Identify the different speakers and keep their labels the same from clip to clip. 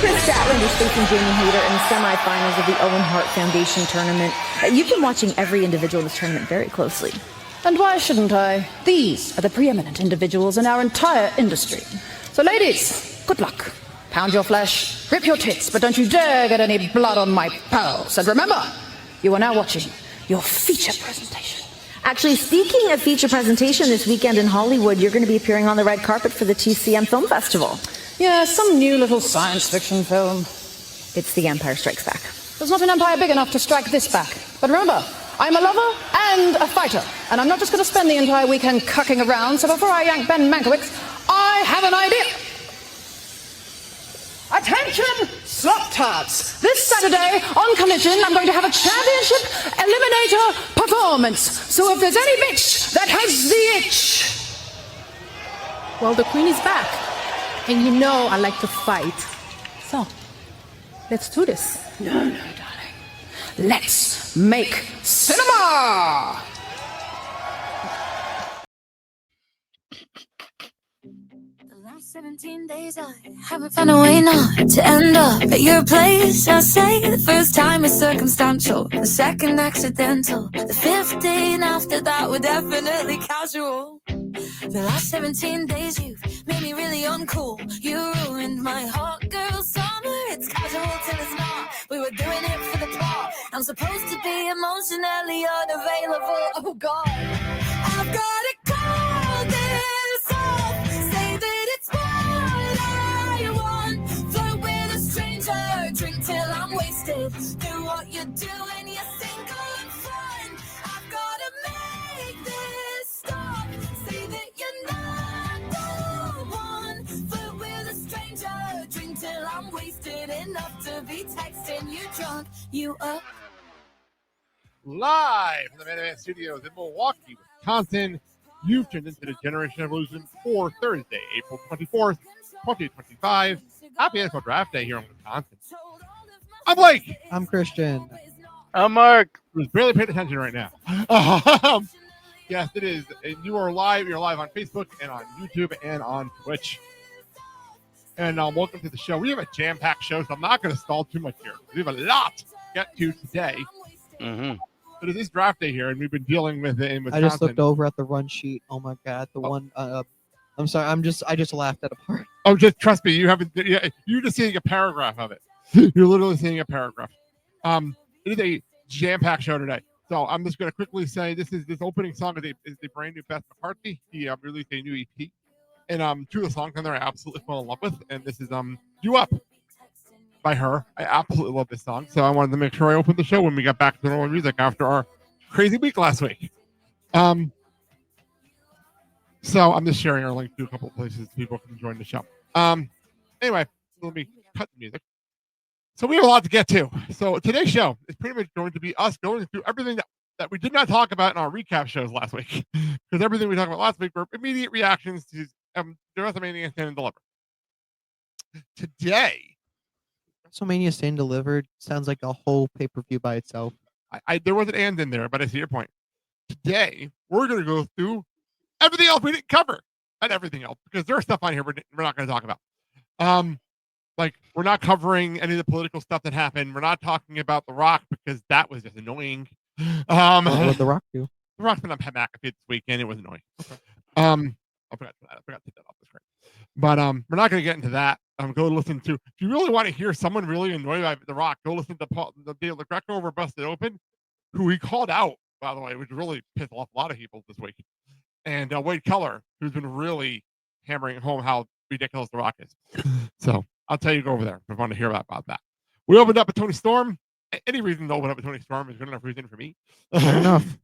Speaker 1: Chris Statlander is facing Jamie Hayter in the semifinals of the Owen Hart Foundation tournament. You've been watching every individual in this tournament very closely.
Speaker 2: And why shouldn't I? These are the preeminent individuals in our entire industry. So ladies, good luck. Pound your flesh, rip your tits, but don't you dare get any blood on my pearls. And remember, you are now watching your feature presentation.
Speaker 1: Actually, speaking of feature presentation, this weekend in Hollywood, you're going to be appearing on the red carpet for the TCM Film Festival.
Speaker 2: Yeah, some new little science fiction film.
Speaker 1: It's The Empire Strikes Back.
Speaker 2: There's not an empire big enough to strike this back. But remember, I'm a lover and a fighter. And I'm not just going to spend the entire weekend cucking around, so before I yank Ben Mankiewicz, I have an idea. Attention, slot tarts! This Saturday, on Collision, I'm going to have a championship eliminator performance. So if there's any bitch that has the itch...
Speaker 3: Well, the queen is back. And you know I like to fight. So, let's do this.
Speaker 2: No, darling. Let's make cinema!
Speaker 4: The last 17 days I haven't found a way not to end up at your place. I say the first time is circumstantial, the second accidental, the 15 after that were definitely casual. The last 17 days you've made me really uncool. You ruined my hot girl summer. It's casual till it's not. We were doing it for the plot. I'm supposed to be emotionally unavailable. Oh God, I've gotta call this off. Say that it's what I want. Flirt with a stranger, drink till I'm wasted. Do what you do when you're single and fun. I've gotta make this stop. Say that you're not the one. Flirt with a stranger, drink till I'm wasted enough to be texting you drunk. You up?
Speaker 5: Live from the Man Man Studios in Milwaukee, Wisconsin. You've tuned into the Generation Evolution for Thursday, April 24th, 2025. Happy NFL Draft Day here in Wisconsin. I'm Blake.
Speaker 6: I'm Christian.
Speaker 7: I'm Mark.
Speaker 5: Who's barely paying attention right now. Yes, it is. And you are live. You're live on Facebook and on YouTube and on Twitch. And welcome to the show. We have a jam-packed show, so I'm not going to stall too much here. We have a lot to get to today.
Speaker 7: Mm-hmm.
Speaker 5: But it is draft day here, and we've been dealing with it in Wisconsin.
Speaker 6: I just looked over at the run sheet. Oh my God, one. I'm sorry. I just laughed at a part.
Speaker 5: Oh, just trust me. You haven't. You're just seeing a paragraph of it. You're literally seeing a paragraph. It is a jam-packed show today. So I'm just going to quickly say this opening song is the brand new Beth McCarthy. He released a new EP, and two of the songs on there I absolutely fell in love with. And this is "You Up" by her. I absolutely love this song. So I wanted to make sure I opened the show when we got back to normal music after our crazy week last week. So I'm just sharing our link to a couple of places people can join the show. Anyway, let me cut the music. So we have a lot to get to. So today's show is pretty much going to be us going through everything that we did not talk about in our recap shows last week. Because everything we talked about last week were immediate reactions to the Wrestlemania Stand and Deliver. Today,
Speaker 6: WrestleMania Stand Delivered sounds like a whole pay-per-view by itself.
Speaker 5: There was an and in there, but I see your point. Today, we're going to go through everything else we didn't cover. Not everything else, because there's stuff on here we're not going to talk about. Like, we're not covering any of the political stuff that happened. We're not talking about The Rock, because that was just annoying.
Speaker 6: What did The Rock do?
Speaker 5: The Rock's been on Pat McAfee this weekend. It was annoying. Okay. I forgot to take that off the screen. But we're not going to get into that. Go listen to, if you really want to hear someone really annoyed by The Rock, go listen to the David Greco over Busted Open, who he called out, by the way, which really pissed off a lot of people this week. And Wade Keller, who's been really hammering home how ridiculous The Rock is. So I'll tell you, go over there if you want to hear about that. We opened up with Tony Storm. Any reason to open up with Tony Storm is good enough reason for me.
Speaker 6: Fair enough.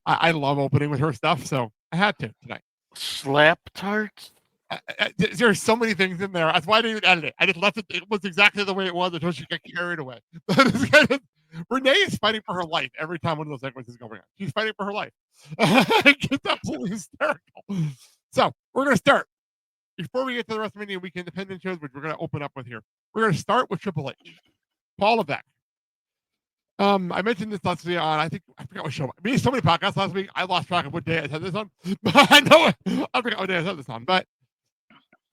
Speaker 5: I love opening with her stuff, so I had to tonight.
Speaker 7: Slap tarts?
Speaker 5: There's so many things in there. That's why I didn't even edit it. I just left it. It was exactly the way it was until she got carried away. Renee is fighting for her life every time one of those segments is going on. She's fighting for her life. It's absolutely hysterical. So we're going to start. Before we get to the WrestleMania Week Independent shows, which we're going to open up with here, we're going to start with Triple H. Paul Levesque. I mentioned this last week on, I forgot what show. We had so many podcasts last week, I lost track of what day I said this on. But I know I forgot what day I said this on. But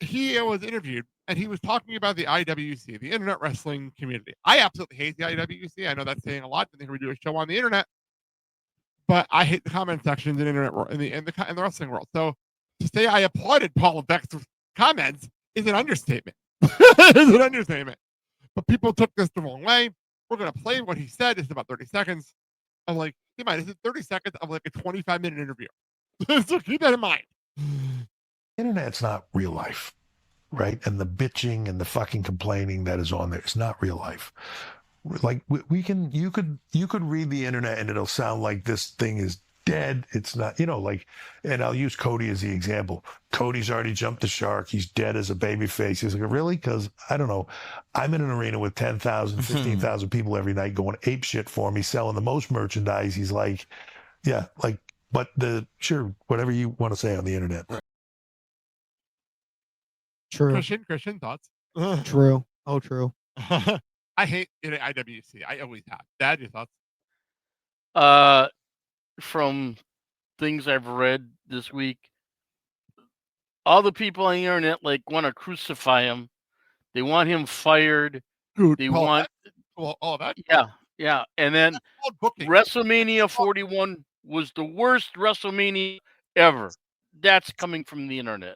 Speaker 5: he was interviewed and he was talking about the IWC, the Internet Wrestling Community. I absolutely hate the IWC. I know that's saying a lot. I think we do a show on the internet, but I hate the comment sections in the wrestling world. So to say I applauded Paul Beck's comments is an understatement. It's an understatement. But people took this the wrong way. We're going to play what he said. It's about 30 seconds. I'm like, keep in mind, this is 30 seconds of like a 25-minute interview. So keep that in mind.
Speaker 8: Internet's not real life, right? And the bitching and the fucking complaining that is on there, it's not real life. Like you could read the internet and it'll sound like this thing is dead. It's not, like, and I'll use Cody as the example. Cody's already jumped the shark. He's dead as a baby face. He's like, really? Because I don't know. I'm in an arena with 10,000, 15,000 people every night going ape shit for me, selling the most merchandise. He's like, yeah, like, but sure, whatever you want to say on the internet.
Speaker 6: True.
Speaker 5: Christian thoughts?
Speaker 6: True. Oh, true.
Speaker 5: I hate IWC. I always have. Dad, your thoughts?
Speaker 7: From things I've read this week, all the people on the internet want to crucify him. They want him fired.
Speaker 5: Dude,
Speaker 7: they want
Speaker 5: all that.
Speaker 7: Yeah. And then WrestleMania 41 was the worst WrestleMania ever. That's coming from the internet.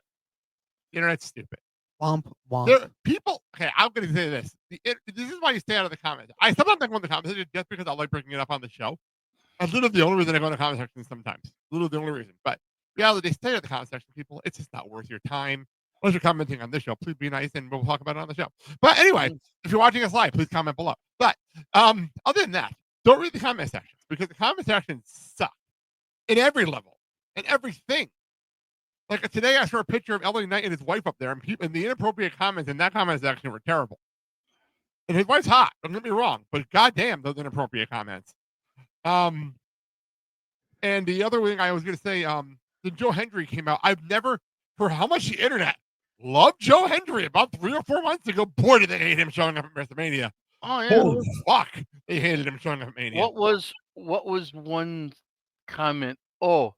Speaker 5: The internet's stupid.
Speaker 6: Womp womp.
Speaker 5: People. Okay, I'm going to say this. This is why you stay out of the comments. I sometimes go in the comments just because I like bringing it up on the show. That's literally the only reason I go in the comment section sometimes. Literally the only reason. But reality, stay out of the comment section, people. It's just not worth your time. Unless you're commenting on this show, please be nice and we'll talk about it on the show. But anyway, if you're watching us live, please comment below. But other than that, don't read the comment sections because the comment sections suck in every level and everything. Like today, I saw a picture of LA Knight and his wife up there, and the inappropriate comments in that comment section were terrible. And his wife's hot. Don't get me wrong, but goddamn those inappropriate comments. And the other thing I was going to say, the Joe Hendry came out. I've never, for how much the internet loved Joe Hendry about 3 or 4 months ago. Boy, did they hate him showing up at WrestleMania.
Speaker 7: Oh yeah.
Speaker 5: Holy fuck, they hated him showing up at Mania.
Speaker 7: What was one comment? Oh,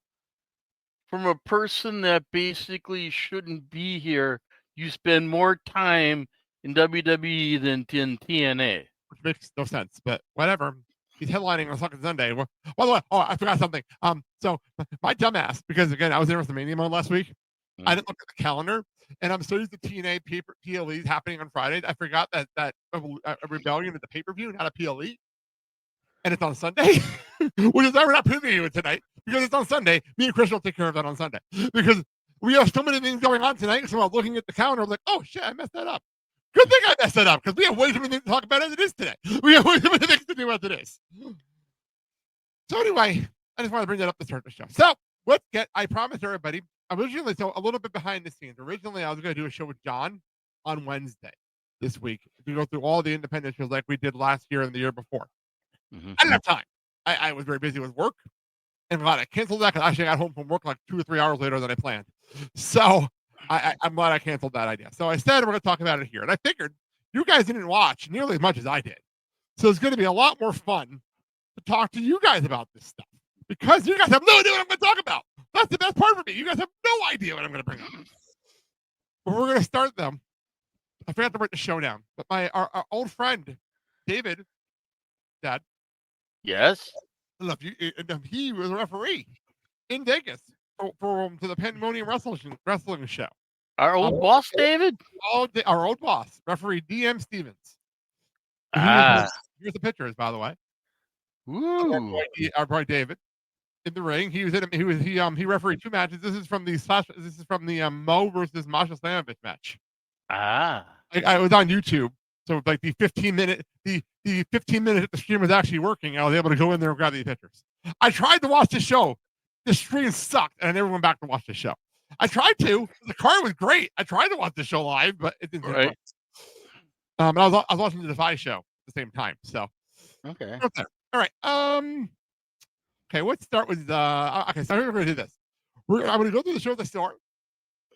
Speaker 7: from a person that basically shouldn't be here, you spend more time in WWE than in TNA.
Speaker 5: Which makes no sense, but whatever. He's headlining on fucking Sunday. By the way, I forgot something. So my dumbass, because again, I was in WrestleMania mode last week. I didn't look at the calendar, and I'm so used to TNA PLEs happening on Fridays. I forgot that a Rebellion is a pay-per-view, not a PLE, and it's on Sunday, which is why we're not previewing it tonight because it's on Sunday. Me and Chris will take care of that on Sunday because we have so many things going on tonight. So I'm looking at the calendar, I'm like, oh shit, I messed that up. Good thing I messed that up because we have way too many things to talk about as it is today. We have way too many things to do as it is. So anyway, I just want to bring that up to start the show. So I promised everybody, originally, so a little bit behind the scenes. Originally, I was going to do a show with John on Wednesday this week to go through all the independent shows like we did last year and the year before. I didn't have time. I was very busy with work. And I'm glad I canceled that because I actually got home from work like 2 or 3 hours later than I planned. So I'm glad I canceled that idea. So I said we're going to talk about it here. And I figured you guys didn't watch nearly as much as I did. So it's going to be a lot more fun to talk to you guys about this stuff. Because you guys have no idea what I'm going to talk about. That's the best part for me. You guys have no idea what I'm going to bring up. But we're going to start them. I forgot to write the show down. But our old friend, David, Dad.
Speaker 7: Yes.
Speaker 5: I love you. He was a referee in Vegas for the Pandemonium Wrestling show.
Speaker 7: Our old boss, David?
Speaker 5: Our old boss, referee DM Stevens. Here's the pictures, by the way.
Speaker 7: Ooh.
Speaker 5: Our boy David in the ring. He refereed 2 matches. This is from the Mo versus Masha Slamovich match. I was on YouTube, so like the 15 minute that the stream was actually working, I was able to go in there and grab these pictures. I tried to watch the show. The stream sucked, and I never went back to watch the show. I tried to. The card was great. I tried to watch the show live, but it didn't work. I was watching the Defy show at the same time. So
Speaker 7: okay.
Speaker 5: All right. Okay, let's start with okay, so we're gonna do this. I'm gonna go through the show at the start,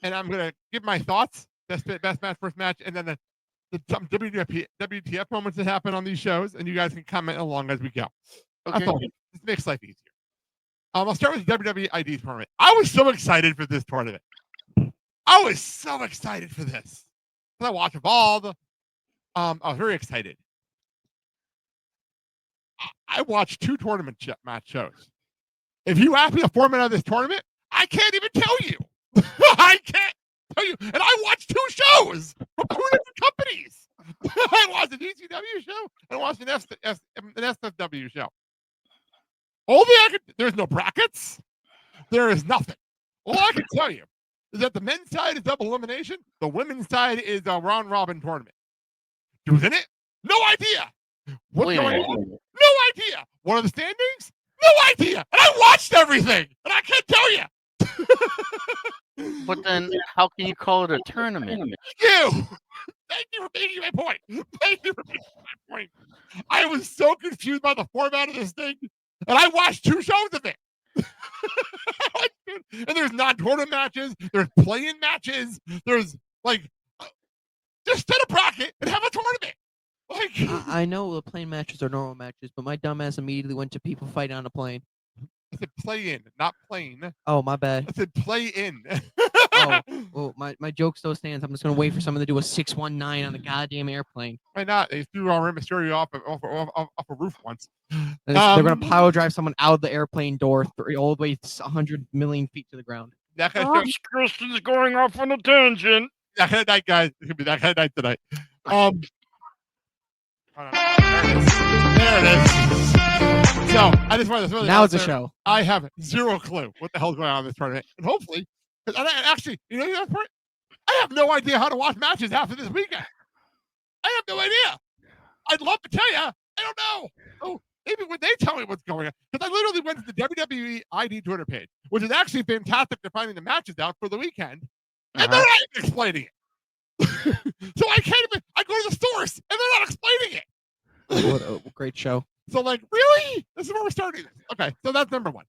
Speaker 5: and I'm gonna give my thoughts, best match, first match, and then some WTF moments that happen on these shows, and you guys can comment along as we go. Okay. This makes life easier. I'll start with the WWE ID tournament. I was so excited for this tournament. I was so excited for this. I watched Evolve. I was very excited. I watched 2 tournament match shows. If you ask me the format of this tournament, I can't even tell you. I can't tell you. And I watched 2 shows from 2 different companies. I watched the DCW show and I watched an SFW show. There's no brackets. There is nothing. All I can tell you is that the men's side is double elimination. The women's side is a round robin tournament. Who's in it? No idea. What's going on? No idea. What are the standings? No idea. And I watched everything, and I can't tell you.
Speaker 7: But then, how can you call it a tournament?
Speaker 5: Thank you for making my point. Thank you for making my point. I was so confused by the format of this thing, and I watched 2 shows of it. And there's non-tournament matches. There's play-in matches. There's just set a bracket and have a tournament.
Speaker 6: I know the plane matches are normal matches, but my dumbass immediately went to people fighting on a plane.
Speaker 5: I said play-in, not plane.
Speaker 6: Oh, my bad.
Speaker 5: I said play-in.
Speaker 6: Well, my joke still stands. I'm just gonna wait for someone to do a 619 on the goddamn airplane.
Speaker 5: Why not? They threw Rey Mysterio off a roof once.
Speaker 6: They're gonna pile drive someone out of the airplane door all the way 100 million feet to the ground.
Speaker 5: That kind of
Speaker 7: Kristen's going off on a tangent.
Speaker 5: That kind of night, guys. It's gonna be that kind of night tonight. There it is. So I just wanted to throw that
Speaker 6: Now
Speaker 5: out
Speaker 6: it's a
Speaker 5: there.
Speaker 6: show.
Speaker 5: I have 0 clue what the hell's going on in this tournament, and hopefully, actually, you know that part? I have no idea how to watch matches after this weekend. I have no idea. I'd love to tell you. I don't know. Oh, maybe when they tell me what's going on, because I literally went to the WWE ID Twitter page, which is actually fantastic for finding the matches out for the weekend, and they're not explaining it. So I can't even. I go to the source, and they're not explaining it.
Speaker 6: What a great show.
Speaker 5: So, really? This is where we're starting this. Okay, so that's number 1.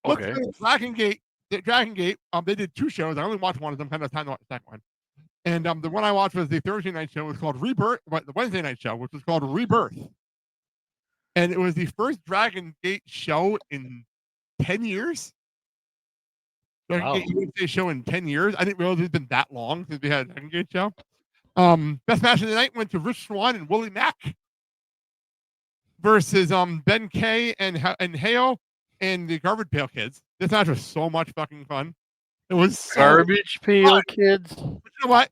Speaker 7: Okay.
Speaker 5: Dragon Gate. They did 2 shows. I only watched one of them. Kind of time to watch the second one. And the one I watched was the Thursday night show. It was called Rebirth. The Wednesday night show, which was called Rebirth. And it was the first Dragon Gate show in 10 years. Dragon Gate USA show in 10 years. I didn't realize it's been that long since we had a Dragon Gate show. Best match of the night went to Rich Swann and Willie Mack versus Ben K and Heo and the Garbage Pail Kids. This match was so much fucking fun. It was so
Speaker 7: Garbage Pail Kids.
Speaker 5: But you know what?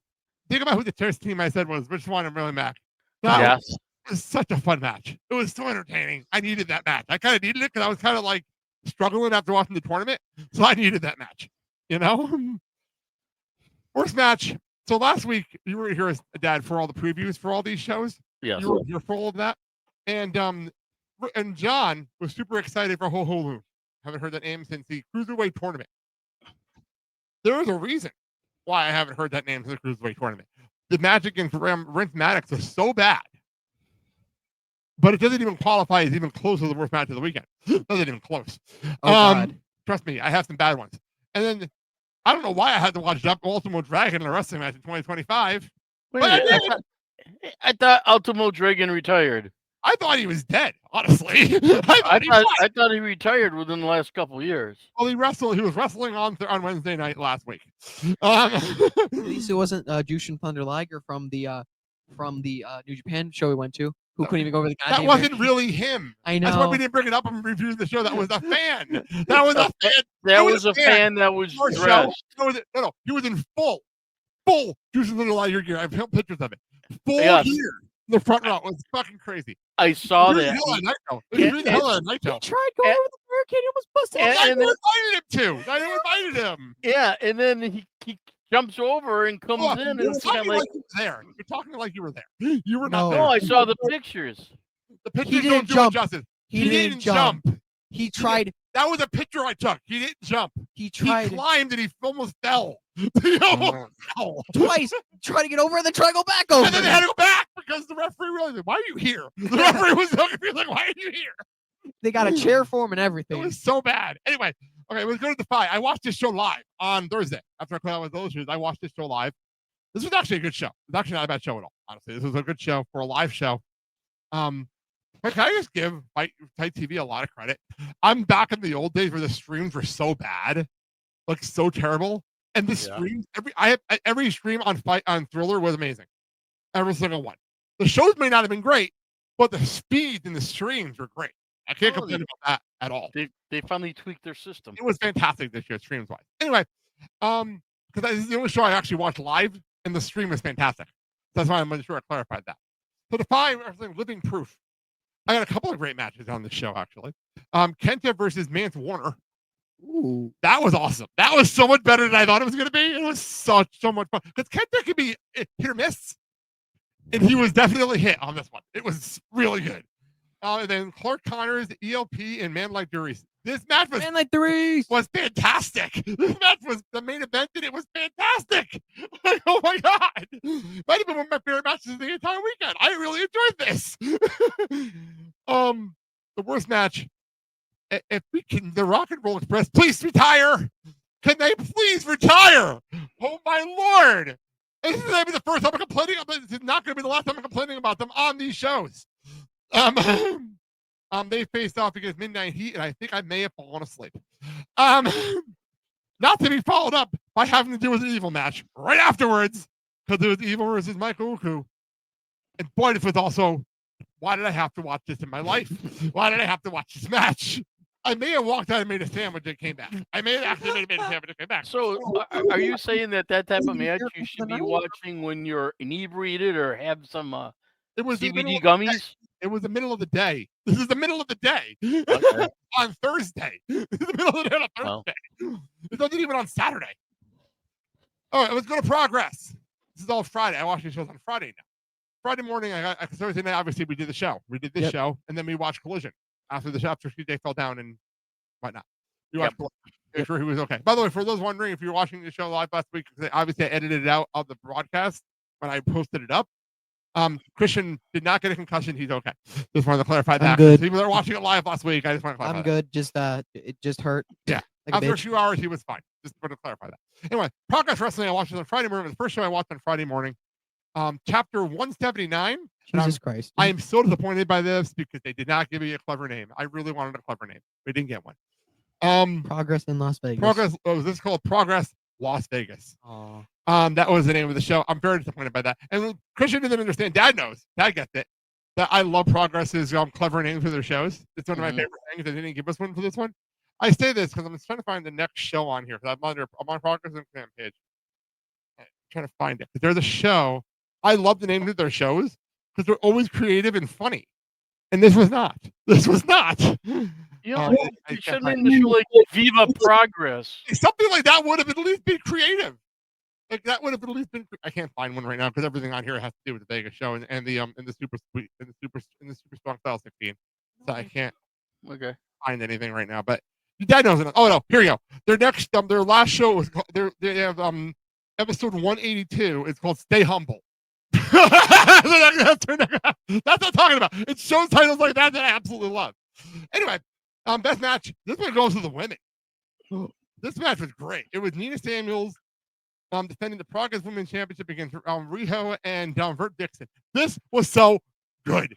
Speaker 5: Think about who the first team I said was Rich Swann and Willie Mack.
Speaker 7: Yes.
Speaker 5: It was such a fun match. It was so entertaining. I needed that match. I kind of needed it because I was kind of struggling after watching the tournament. So I needed that match. You know? Worst match. So last week, you were here, Dad, for all the previews for all these shows.
Speaker 7: Yes.
Speaker 5: You're full of that. And John was super excited for Ho Ho Lou. Haven't heard that name since the Cruiserweight tournament. There is a reason why I haven't heard that name since the Cruiserweight tournament. The match against Rance Maddox was so bad, but it doesn't even qualify as even close to the worst match of the weekend. It doesn't even close.
Speaker 6: God.
Speaker 5: Trust me, I have some bad ones. And then I don't know why I had to watch Ultimo Dragon in a wrestling match in 2025.
Speaker 7: Wait, I thought Ultimo Dragon retired.
Speaker 5: I thought he was dead, honestly.
Speaker 7: I thought he retired within the last couple of years.
Speaker 5: Well, he was wrestling on Wednesday night last week.
Speaker 6: At least it wasn't Jushin Thunder Liger from the New Japan show we went to, who couldn't even go over the goddamn.
Speaker 5: That wasn't really him.
Speaker 6: I know.
Speaker 5: That's why we didn't bring it up and review the show. That was a fan. That was a fan.
Speaker 7: That was a fan that was dressed.
Speaker 5: No, he was in full Jushin Thunder Liger gear. I have pictures of it. Full gear. The front row was fucking crazy.
Speaker 7: I saw that.
Speaker 5: He tried going over the barricade. He almost busted. I invited him.
Speaker 7: Yeah, and then he jumps over and comes in.
Speaker 5: You're talking like you were there. You're talking like you were there. You were not there.
Speaker 7: No, I saw the pictures.
Speaker 5: The pictures don't do it justice.
Speaker 6: He didn't jump.
Speaker 5: He tried. That was a picture I took. He didn't jump.
Speaker 6: He tried.
Speaker 5: He climbed and he almost fell. He almost fell.
Speaker 6: Twice. Tried to get over and then try to go back over.
Speaker 5: And then they had to go back because the referee realized, why are you here? The referee was looking at me like, why are you here?
Speaker 6: They got a chair for him and everything.
Speaker 5: It was so bad. Anyway, okay, let's go to Defy. I watched this show live on Thursday. After I played out with those shows, I watched this show live. This was actually a good show. It's actually not a bad show at all, honestly. This was a good show for a live show. Can I just give Fight TV a lot of credit? I'm back in the old days where the streams were so bad, like so terrible. And the streams, every stream on Thriller was amazing. Every single one. The shows may not have been great, but the speed in the streams were great. I can't complain about that at all.
Speaker 7: They finally tweaked their system.
Speaker 5: It was fantastic this year, streams wise. Anyway, because this is the only show I actually watched live, and the stream was fantastic. That's why I'm sure I clarified that. So the 5 wrestling living proof. I got a couple of great matches on this show actually. Kenta versus Mance Warner.
Speaker 6: Ooh,
Speaker 5: that was awesome. That was so much better than I thought it was going to be. It was so much fun because Kenta could be hit or miss, and he was definitely hit on this one. It was really good. And then Clark Connors, ELP, and Man Like Duries. This match was fantastic. This match was the main event, and it was fantastic. Like, oh my god, might have been one of my favorite matches of the entire weekend. I really enjoyed this. The worst match. If we can, the Rock and Roll Express, please retire. Can they please retire? Oh my lord! This is going to be the first time I'm complaining. This is not going to be the last time I'm complaining about them on these shows. They faced off against Midnight Heat, and I think I may have fallen asleep. Not to be followed up by having to do with an Evil match right afterwards, because it was Evil versus Michael Uku. And boy, this was also, why did I have to watch this in my life? Why did I have to watch this match? I may have walked out and made a sandwich and came back. I may have actually made a sandwich and came back.
Speaker 7: So, are you saying that type of match you should be watching when you're inebriated or have some
Speaker 5: it was
Speaker 7: CBD gummies?
Speaker 5: It was the middle of the day. This is the middle of the day. Okay. On Thursday. This is the middle of the day on Thursday. Oh. It wasn't even on Saturday. All right, let's go to Progress. This is all Friday. I watch these shows on Friday now. Friday morning, Thursday night, obviously, we did the show. We did this show, and then we watched Collision. After the show, after CJ fell down and whatnot. We watched Collision. Make sure he was okay. By the way, for those wondering, if you're watching the show live last week, obviously I edited it out of the broadcast when I posted it up. Christian did not get a concussion. He's okay. Just wanted to clarify that.
Speaker 6: I'm good.
Speaker 5: People that are watching it live last week, I just want to clarify
Speaker 6: I'm good. Just it just hurt.
Speaker 5: Yeah.
Speaker 6: Like
Speaker 5: after a few hours, he was fine. Just want to clarify that. Anyway, Progress Wrestling, I watched it on Friday morning. It was the first show I watched on Friday morning. Chapter 179.
Speaker 6: Jesus Christ.
Speaker 5: I am so disappointed by this because they did not give me a clever name. I really wanted a clever name. We didn't get one.
Speaker 6: Progress in Las Vegas.
Speaker 5: Progress. This is called Progress Las Vegas.
Speaker 6: Oh.
Speaker 5: That was the name of the show. I'm very disappointed by that. And Christian didn't understand. Dad knows. Dad gets it. That I love Progress's clever names for their shows. It's one of my favorite things. They didn't give us one for this one. I say this because I'm trying to find the next show on here because I'm on Progress Instagram page. I'm trying to find it. There's a show. I love the names of their shows because they're always creative and funny. And this was not. This was not.
Speaker 7: You know, you should name the show like Viva Progress.
Speaker 5: Something like that would have at least been creative. Like that would have at least been. I can't find one right now because everything on here has to do with the Vegas show and the super sweet and the super strong style 16. So I can't find anything right now. But your dad knows it. Oh no, here you go. Their next their last show was they have episode 182. It's called Stay Humble. That's what I'm talking about. It's show titles like that I absolutely love. Anyway, best match. This one goes to the women. This match was great. It was Nina Samuels defending the Progress Women's Championship against Riho and Vert Dixon. This was so good.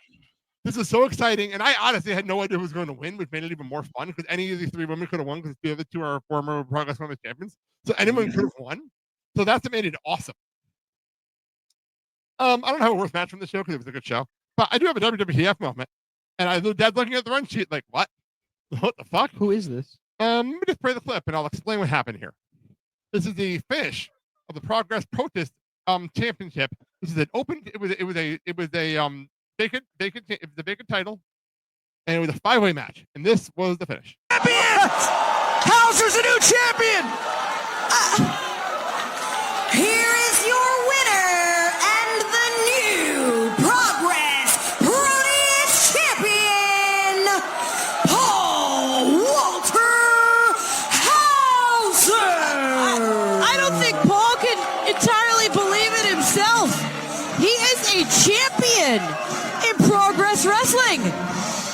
Speaker 5: This was so exciting, and I honestly had no idea who was going to win, which made it even more fun because any of these three women could have won because the other two are former Progress Women's Champions. So anyone could have won. So that's what made it awesome. I don't have a worst match from the show because it was a good show, but I do have a WWF moment, and I know Dad's looking at the run sheet like, what? What the fuck?
Speaker 6: Who is this?
Speaker 5: Let me just play the clip, and I'll explain what happened here. This is the finish of the Progress Protest Championship. This is an open. It was a vacant title, and it was a 5-way match, and this was the finish.
Speaker 9: Champion! Hauser's a new champion!
Speaker 4: Here is your winner and the new Progress Protest Champion, Paul Walter Hauser!
Speaker 9: I don't think Paul can entirely believe it himself. He is a champion in Progress Wrestling.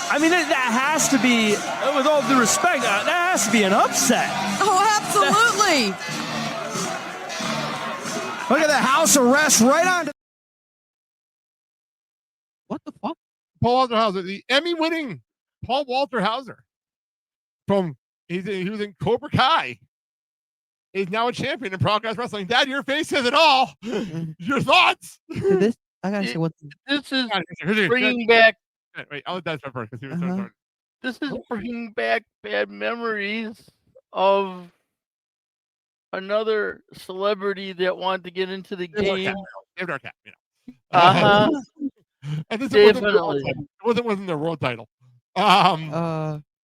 Speaker 10: I mean, that has to be, with all due respect, that has to be an upset.
Speaker 9: Oh, absolutely. Look at the house arrest right on.
Speaker 6: What the fuck?
Speaker 5: Paul Walter Hauser, the Emmy-winning Paul Walter Hauser. He was in Cobra Kai. is now a champion in Progress Wrestling. Dad, your face says it all. Your thoughts?
Speaker 6: This I gotta say what.
Speaker 7: This is bringing back.
Speaker 5: Wait, I'll let Dad start first.
Speaker 7: This is bringing back bad memories of another celebrity that wanted to get into the game.
Speaker 5: David Arquette, you know. And this
Speaker 7: Definitely.
Speaker 5: wasn't their world title.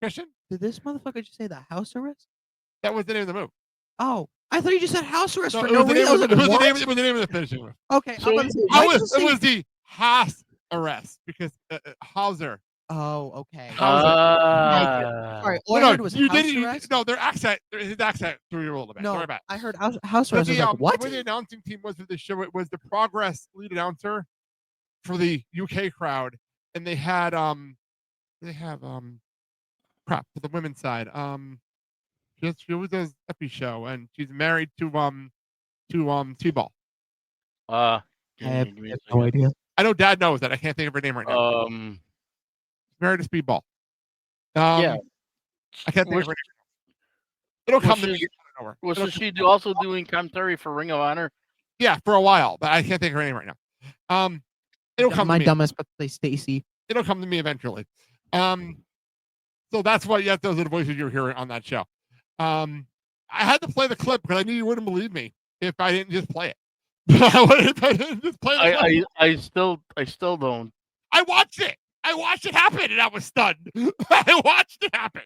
Speaker 5: Christian?
Speaker 6: Did this motherfucker just say the house arrest?
Speaker 5: That was the name of the move.
Speaker 6: Oh, I thought you just said house arrest
Speaker 5: No,
Speaker 6: for
Speaker 5: it
Speaker 6: no
Speaker 5: was the
Speaker 6: reason.
Speaker 5: name-
Speaker 6: I was like,
Speaker 5: it was the
Speaker 6: what?
Speaker 5: name- it was the name of the finishing move.
Speaker 6: Okay,
Speaker 7: So
Speaker 6: I'm about to say,
Speaker 5: It
Speaker 6: why
Speaker 5: was,
Speaker 6: did you
Speaker 5: it
Speaker 6: say-
Speaker 5: was the Haas arrest because Hauser.
Speaker 6: Oh, okay.
Speaker 5: Sorry,
Speaker 6: all I heard was
Speaker 5: you
Speaker 6: house
Speaker 5: didn't.
Speaker 6: arrest?
Speaker 5: No, his accent threw you a little bit.
Speaker 6: No,
Speaker 5: Sorry about it.
Speaker 6: I heard house
Speaker 5: But
Speaker 6: arrest. I was like, what?
Speaker 5: The way the announcing team was for the show, it was the Progress lead announcer for the UK crowd, and they had crap for the women's side. She was a Epi show, and she's married to T-Ball.
Speaker 6: I have no idea.
Speaker 5: I know Dad knows that. I can't think of her name right now. Married to Speedball.
Speaker 7: Yeah.
Speaker 5: I can't think of her name. It'll come to me.
Speaker 7: Was she also doing commentary for Ring of Honor?
Speaker 5: Yeah, for a while, but I can't think of her name right now. It'll come
Speaker 6: My
Speaker 5: to me.
Speaker 6: dumbest, but say Stacy.
Speaker 5: It'll come to me eventually. So that's why those are the voices you're hearing on that show. I had to play the clip because I knew you wouldn't believe me if I didn't just play it. If I didn't just play the clip.
Speaker 7: I still don't.
Speaker 5: I watched it. I watched it happen, and I was stunned. I watched it happen.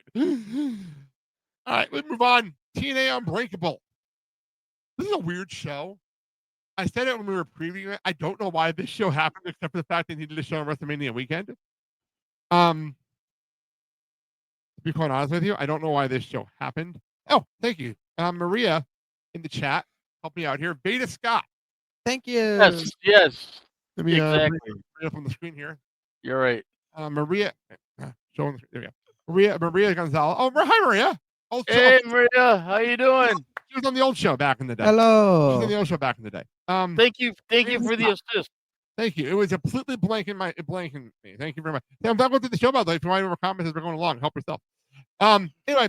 Speaker 5: All right, let's move on. TNA Unbreakable. This is a weird show. I said it when we were previewing it. I don't know why this show happened, except for the fact they needed to show on WrestleMania weekend. To be quite honest with you, I don't know why this show happened. Oh, thank you. Maria in the chat, help me out here. Beta Scott.
Speaker 6: Thank you.
Speaker 7: Yes.
Speaker 5: Let me
Speaker 7: Exactly.
Speaker 5: bring it up on the screen here.
Speaker 7: You're right.
Speaker 5: Maria, showing there we go. Maria Gonzalez. Oh, hi Maria. Old show.
Speaker 7: Hey Maria, how you doing?
Speaker 5: She was on the old show back in the day.
Speaker 6: Hello.
Speaker 5: She was on the old show back in the day.
Speaker 7: Thank you for the assist.
Speaker 5: Thank you. It was completely blanking me. Thank you very much. I'm not going through the show, by the way. If you want to comments as we're going along, help yourself. Anyway,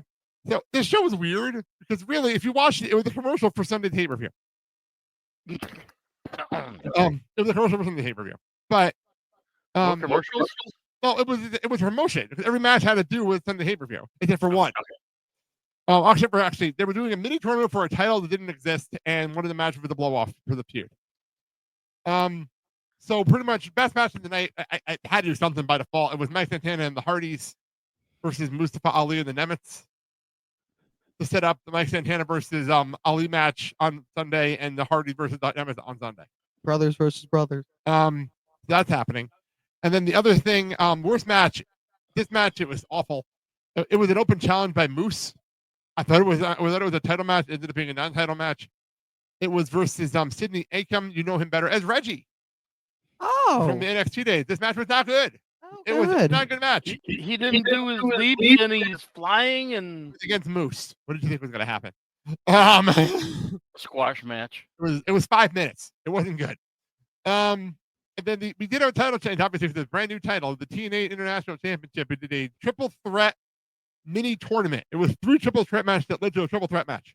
Speaker 5: so this show was weird because really, if you watched it, it was a commercial for Sunday Tape Review. It was a commercial for Sunday Tape Review, but
Speaker 7: commercials?
Speaker 5: No, it was promotion because every match had to do with Sunday Tape Review, except for one. Actually, they were doing a mini tournament for a title that didn't exist, and one of the matches was a blow off for the feud. So pretty much best match of the night, I had to do something by default. It was Mike Santana and the Hardys versus Mustafa Ali and the Nemitz to set up the Mike Santana versus Ali match on Sunday and the Hardys versus the Nemitz on Sunday.
Speaker 6: Brothers versus brothers.
Speaker 5: That's happening. And then the other thing, worst match. This match, it was awful. It was an open challenge by Moose. I thought it was a title match. It ended up being a non-title match. It was versus Sidney Acom. You know him better as Reggie.
Speaker 6: Oh.
Speaker 5: From the NXT days. This match was not good. It was not a good match.
Speaker 7: He didn't do his leap and he's flying and
Speaker 5: against Moose. What did you think was going to happen?
Speaker 7: Squash match.
Speaker 5: It was 5 minutes. It wasn't good. And then we did our title change, obviously, for the brand new title, the TNA International Championship. We did a triple threat mini tournament. It was 3 triple threat matches that led to a triple threat match.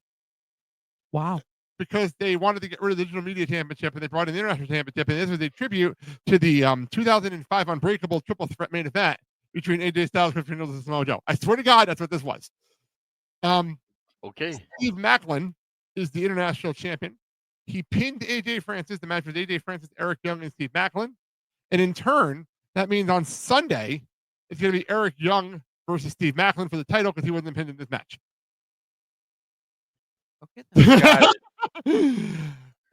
Speaker 6: Wow.
Speaker 5: Because they wanted to get rid of the Digital Media Championship and they brought in the International Championship. And this was a tribute to the 2005 Unbreakable triple threat main event between AJ Styles, Chris Reynolds, and Samoa Joe. I swear to God, that's what this was.
Speaker 7: Okay.
Speaker 5: Steve Macklin is the international champion. He pinned AJ Francis. The match was AJ Francis, Eric Young, and Steve Macklin. And in turn, that means on Sunday, it's going to be Eric Young versus Steve Macklin for the title because he wasn't pinned in this match.
Speaker 6: Okay.
Speaker 7: Got it.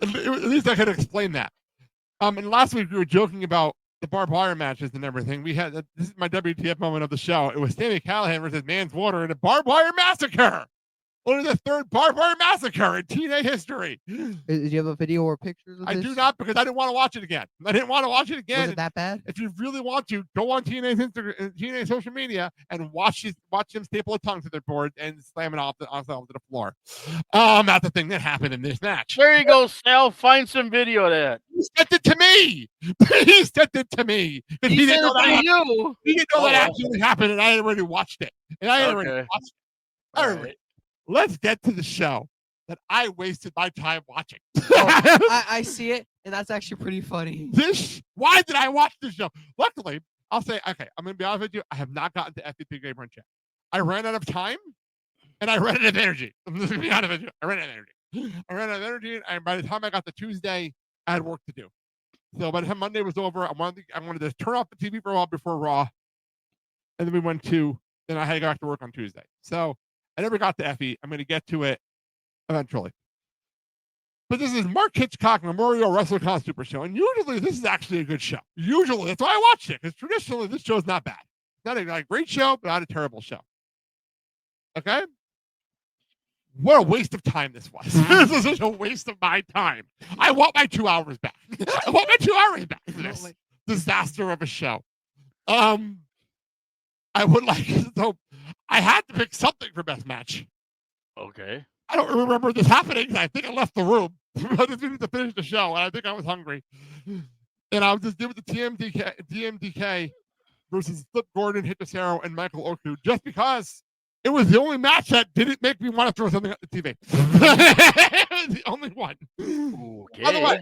Speaker 5: At least I could explain that. And last week we were joking about the barbed wire matches and everything. We had this is my WTF moment of the show. It was Sammy Callahan versus Manswater in a barbed wire massacre. Only the 3rd barbed wire massacre in TNA history.
Speaker 6: Did you have a video or pictures of this?
Speaker 5: I do not because I didn't want to watch it again. I didn't want to watch it again.
Speaker 6: Was it that bad?
Speaker 5: If you really want to, go on TNA's Instagram, TNA social media and watch them staple a tongue to their board and slam it off the floor. That's the thing that happened in this match.
Speaker 7: There you go, Sal. Find some video of that.
Speaker 5: He sent it to me. He sent it to me.
Speaker 7: He
Speaker 5: didn't
Speaker 7: sent
Speaker 5: know
Speaker 7: it
Speaker 5: that.
Speaker 7: to you.
Speaker 5: He didn't know that actually happened, and I had already watched it. All right. Let's get to the show. that I wasted my time watching.
Speaker 6: I see it, and that's actually pretty funny.
Speaker 5: Why did I watch this show? Luckily, I'll say, okay, I'm going to be honest with you. I have not gotten to FTP Game Run yet. I ran out of time, and I ran out of energy. I'm just going to be honest with you. I ran out of energy, and by the time I got to Tuesday, I had work to do. So by the time Monday was over, I wanted to turn off the TV for a while before Raw, and then I had to go back to work on Tuesday. So I never got to Effie. I'm going to get to it eventually. But this is Mark Hitchcock Memorial WrestleCon Super Show, and usually this is actually a good show. Usually, that's why I watched it, because traditionally this show is not bad. Not a great show, but not a terrible show. Okay? What a waste of time this was. This was such a waste of my time. I want my 2 hours back. I want my 2 hours back for this disaster of a show. I would like, so I had to pick something for best match.
Speaker 7: Okay.
Speaker 5: I don't remember this happening. I think I left the room. I just needed to finish the show, and I think I was hungry. And I was just doing the DMDK versus Flip Gordon, Hit and Michael Oku, just because it was the only match that didn't make me want to throw something at the TV. It was the only one.
Speaker 7: Okay.
Speaker 5: By the way,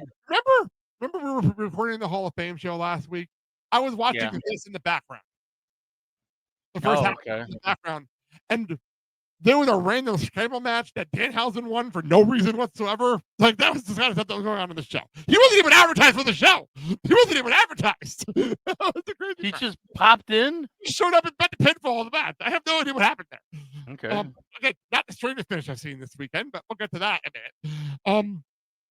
Speaker 5: remember we were recording the Hall of Fame show last week? I was watching this in the background. The first half in the background. And there was a random scramble match that Danhausen won for no reason whatsoever. Like, that was the kind of stuff that was going on in the show. He wasn't even advertised for the show. He wasn't even advertised.
Speaker 7: He just popped in?
Speaker 5: He showed up and bet the pinfall of the match. I have no idea what happened there.
Speaker 7: Okay.
Speaker 5: Again, not the strangest finish I've seen this weekend, but we'll get to that in a minute.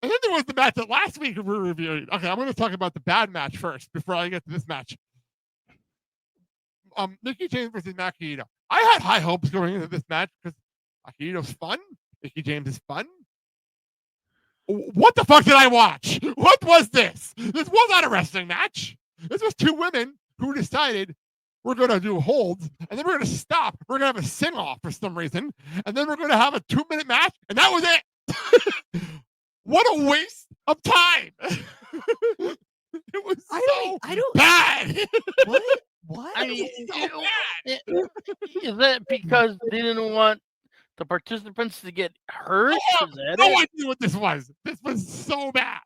Speaker 5: And then there was the match that last week we were reviewing. Okay, I'm going to talk about the bad match first before I get to this match. Mickie James versus Maki Itoh. I had high hopes going into this match because Maki Itoh's fun. Mickie James is fun. What the fuck did I watch? What was this? This was not a wrestling match. This was two women who decided we're going to do holds, and then we're going to stop. We're going to have a sing-off for some reason, and then we're going to have a 2-minute match, and that was it. What a waste of time. It was I don't bad.
Speaker 6: What?
Speaker 7: I mean, is that because they didn't want the participants to get hurt?
Speaker 5: I have no idea what this was. This was so bad.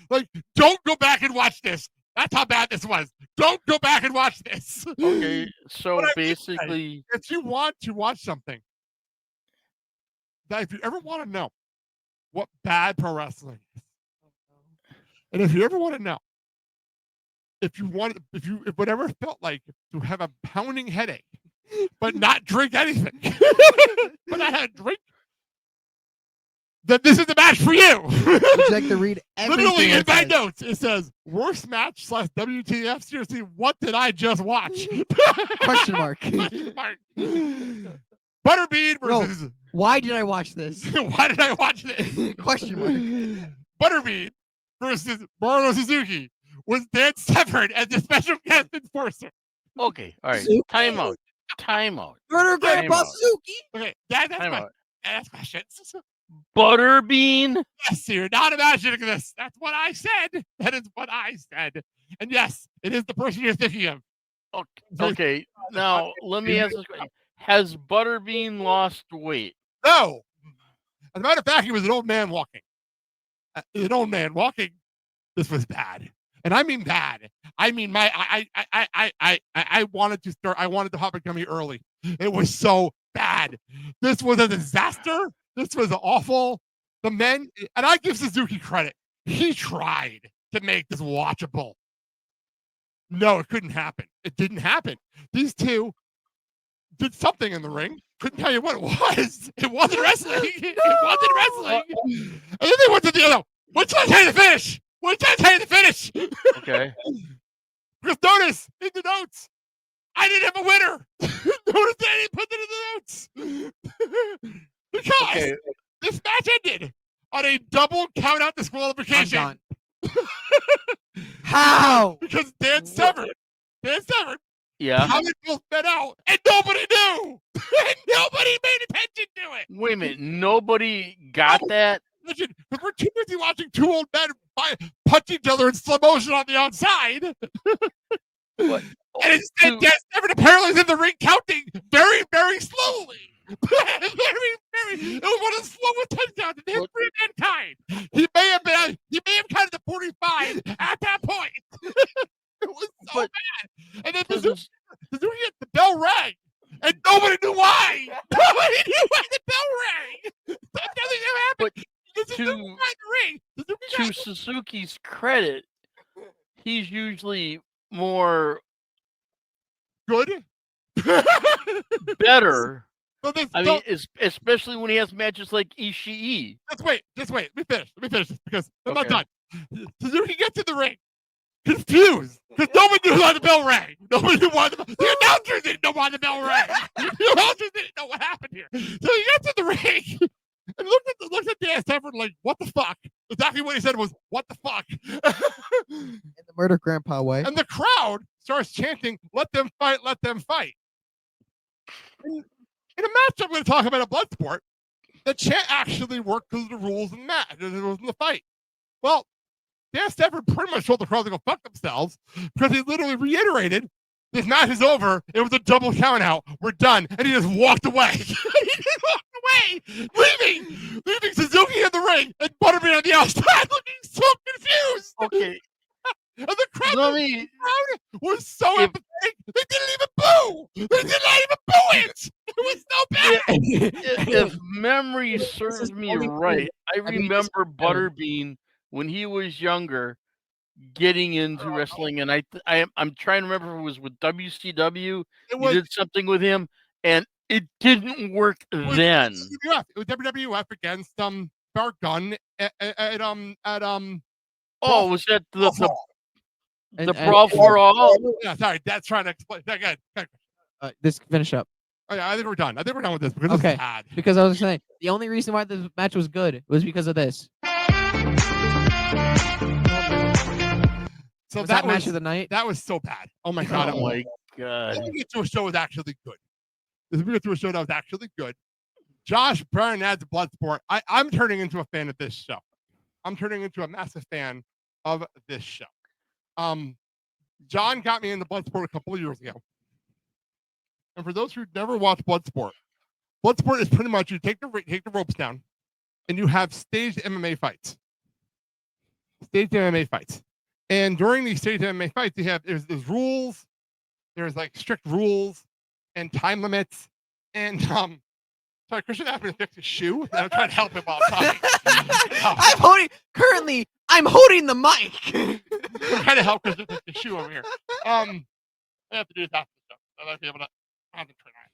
Speaker 5: Like, don't go back and watch this. That's how bad this was. Don't go back and watch this.
Speaker 7: Okay, so basically,
Speaker 5: if you want to watch something, that if you ever want to know what bad pro wrestling is, and if you ever want to know, if whatever it felt like to have a pounding headache, but not drink anything, but I had a drink, then this is the match for you.
Speaker 6: Would you like to read everything?
Speaker 5: Literally in my notes, it says worst match / WTF. Seriously, what did I just watch?
Speaker 6: Question mark.
Speaker 5: Question mark. Butterbean versus.
Speaker 6: No, why did I watch this?
Speaker 5: Why did I watch this?
Speaker 6: Question mark. Butterbean
Speaker 5: versus Mauro Suzuki was Dan Severn as the special guest enforcer.
Speaker 7: Okay, all right. Time out.
Speaker 6: Murder Grandpa Suzuki.
Speaker 5: Okay, that's questions.
Speaker 7: Butterbean?
Speaker 5: Yes, you're not imagining this. That's what I said. That is what I said. And yes, it is the person you're thinking of.
Speaker 7: Okay. Now, let me ask this question. Has Butterbean lost weight?
Speaker 5: No. As a matter of fact, he was an old man walking. This was bad. And I mean bad. I mean, I wanted to start. I wanted to hop a gummy early. It was so bad. This was a disaster. This was awful. The men, and I give Suzuki credit. He tried to make this watchable. No, it couldn't happen. It didn't happen. These two did something in the ring. Couldn't tell you what it was. It wasn't wrestling. And then they went to the other. What did I tell you to finish?
Speaker 7: Okay.
Speaker 5: Because notice in the notes, I didn't have a winner. Notice that I didn't put it in the notes. Because this match ended on a double count-out disqualification.
Speaker 6: I'm done. How?
Speaker 5: Because Dan Severn,
Speaker 7: how
Speaker 5: it both met out, and nobody knew. And nobody paid attention to it.
Speaker 7: Wait a minute. Nobody got that?
Speaker 5: Listen, because we're too busy watching two old men punch each other in slow motion on the outside.
Speaker 7: What?
Speaker 5: And instead, Dan Severn apparently is in the ring counting very, very slowly. It was one of the slowest touchdowns in the history of mankind. He may have counted the 45 at that point. It was so bad. And then Suzuki hit the bell rang, and nobody knew why. Nobody knew why the bell rang. Nothing ever happened.
Speaker 7: To Suzuki's credit, he's usually more
Speaker 5: good,
Speaker 7: better.
Speaker 5: So
Speaker 7: I mean, especially when he has matches like Ishii.
Speaker 5: Just wait. Let me finish this because I'm not done. Suzuki gets in the ring, confused, because nobody knew why the bell rang. Nobody knew why the announcers didn't know why the bell rang. The announcers didn't know what happened here. So he gets in the ring and looks at Dan Stafford like, what the fuck? Exactly what he said was, what the fuck?
Speaker 6: In the murder grandpa way.
Speaker 5: And the crowd starts chanting, let them fight, let them fight. In a match I'm going to talk about, a blood sport, the chant actually worked because of the rules in the match. It was in the fight. Well, Dan Stafford pretty much told the crowd to go fuck themselves because he literally reiterated, this match is over. It was a double count out. We're done. And he just walked away. He just walked away, leaving Suzuki in the ring and Butterbean on the outside looking so confused.
Speaker 7: Okay.
Speaker 5: And the crowd was so apathetic. They didn't even boo. They did not even boo it. It was so bad.
Speaker 7: If memory serves me right, I remember Butterbean when he was younger getting into wrestling, and I'm trying to remember if it was with WCW. You did something with him, and it didn't work then.
Speaker 5: It was WWF against Bargun at
Speaker 7: Oh, was that the Brawl for All?
Speaker 5: Yeah, sorry, that's trying to explain. Go ahead.
Speaker 6: This finish up.
Speaker 5: Oh, yeah, I think we're done. This because this is bad.
Speaker 6: Because I was saying the only reason why this match was good was because of this.
Speaker 5: So
Speaker 6: that match of the night.
Speaker 5: That was so bad. Oh my god.
Speaker 7: Oh my god.
Speaker 5: Let me get to a show was actually good. Let's get to a show that was actually good. Josh Barnett's Bloodsport. I'm turning into a fan of this show. I'm turning into a massive fan of this show. John got me into Bloodsport a couple of years ago. And for those who never watched Bloodsport is pretty much you take the ropes down and you have staged MMA fights. And during these staged MMA fights, there's rules, there's like strict rules and time limits. And sorry, Christian happened to fix his shoe. And I'm trying to help him while I'm talking.
Speaker 6: I'm holding the mic.
Speaker 5: I'm trying to help Christian fix his shoe over here. I have to do this after the show. I might be able to concentrate on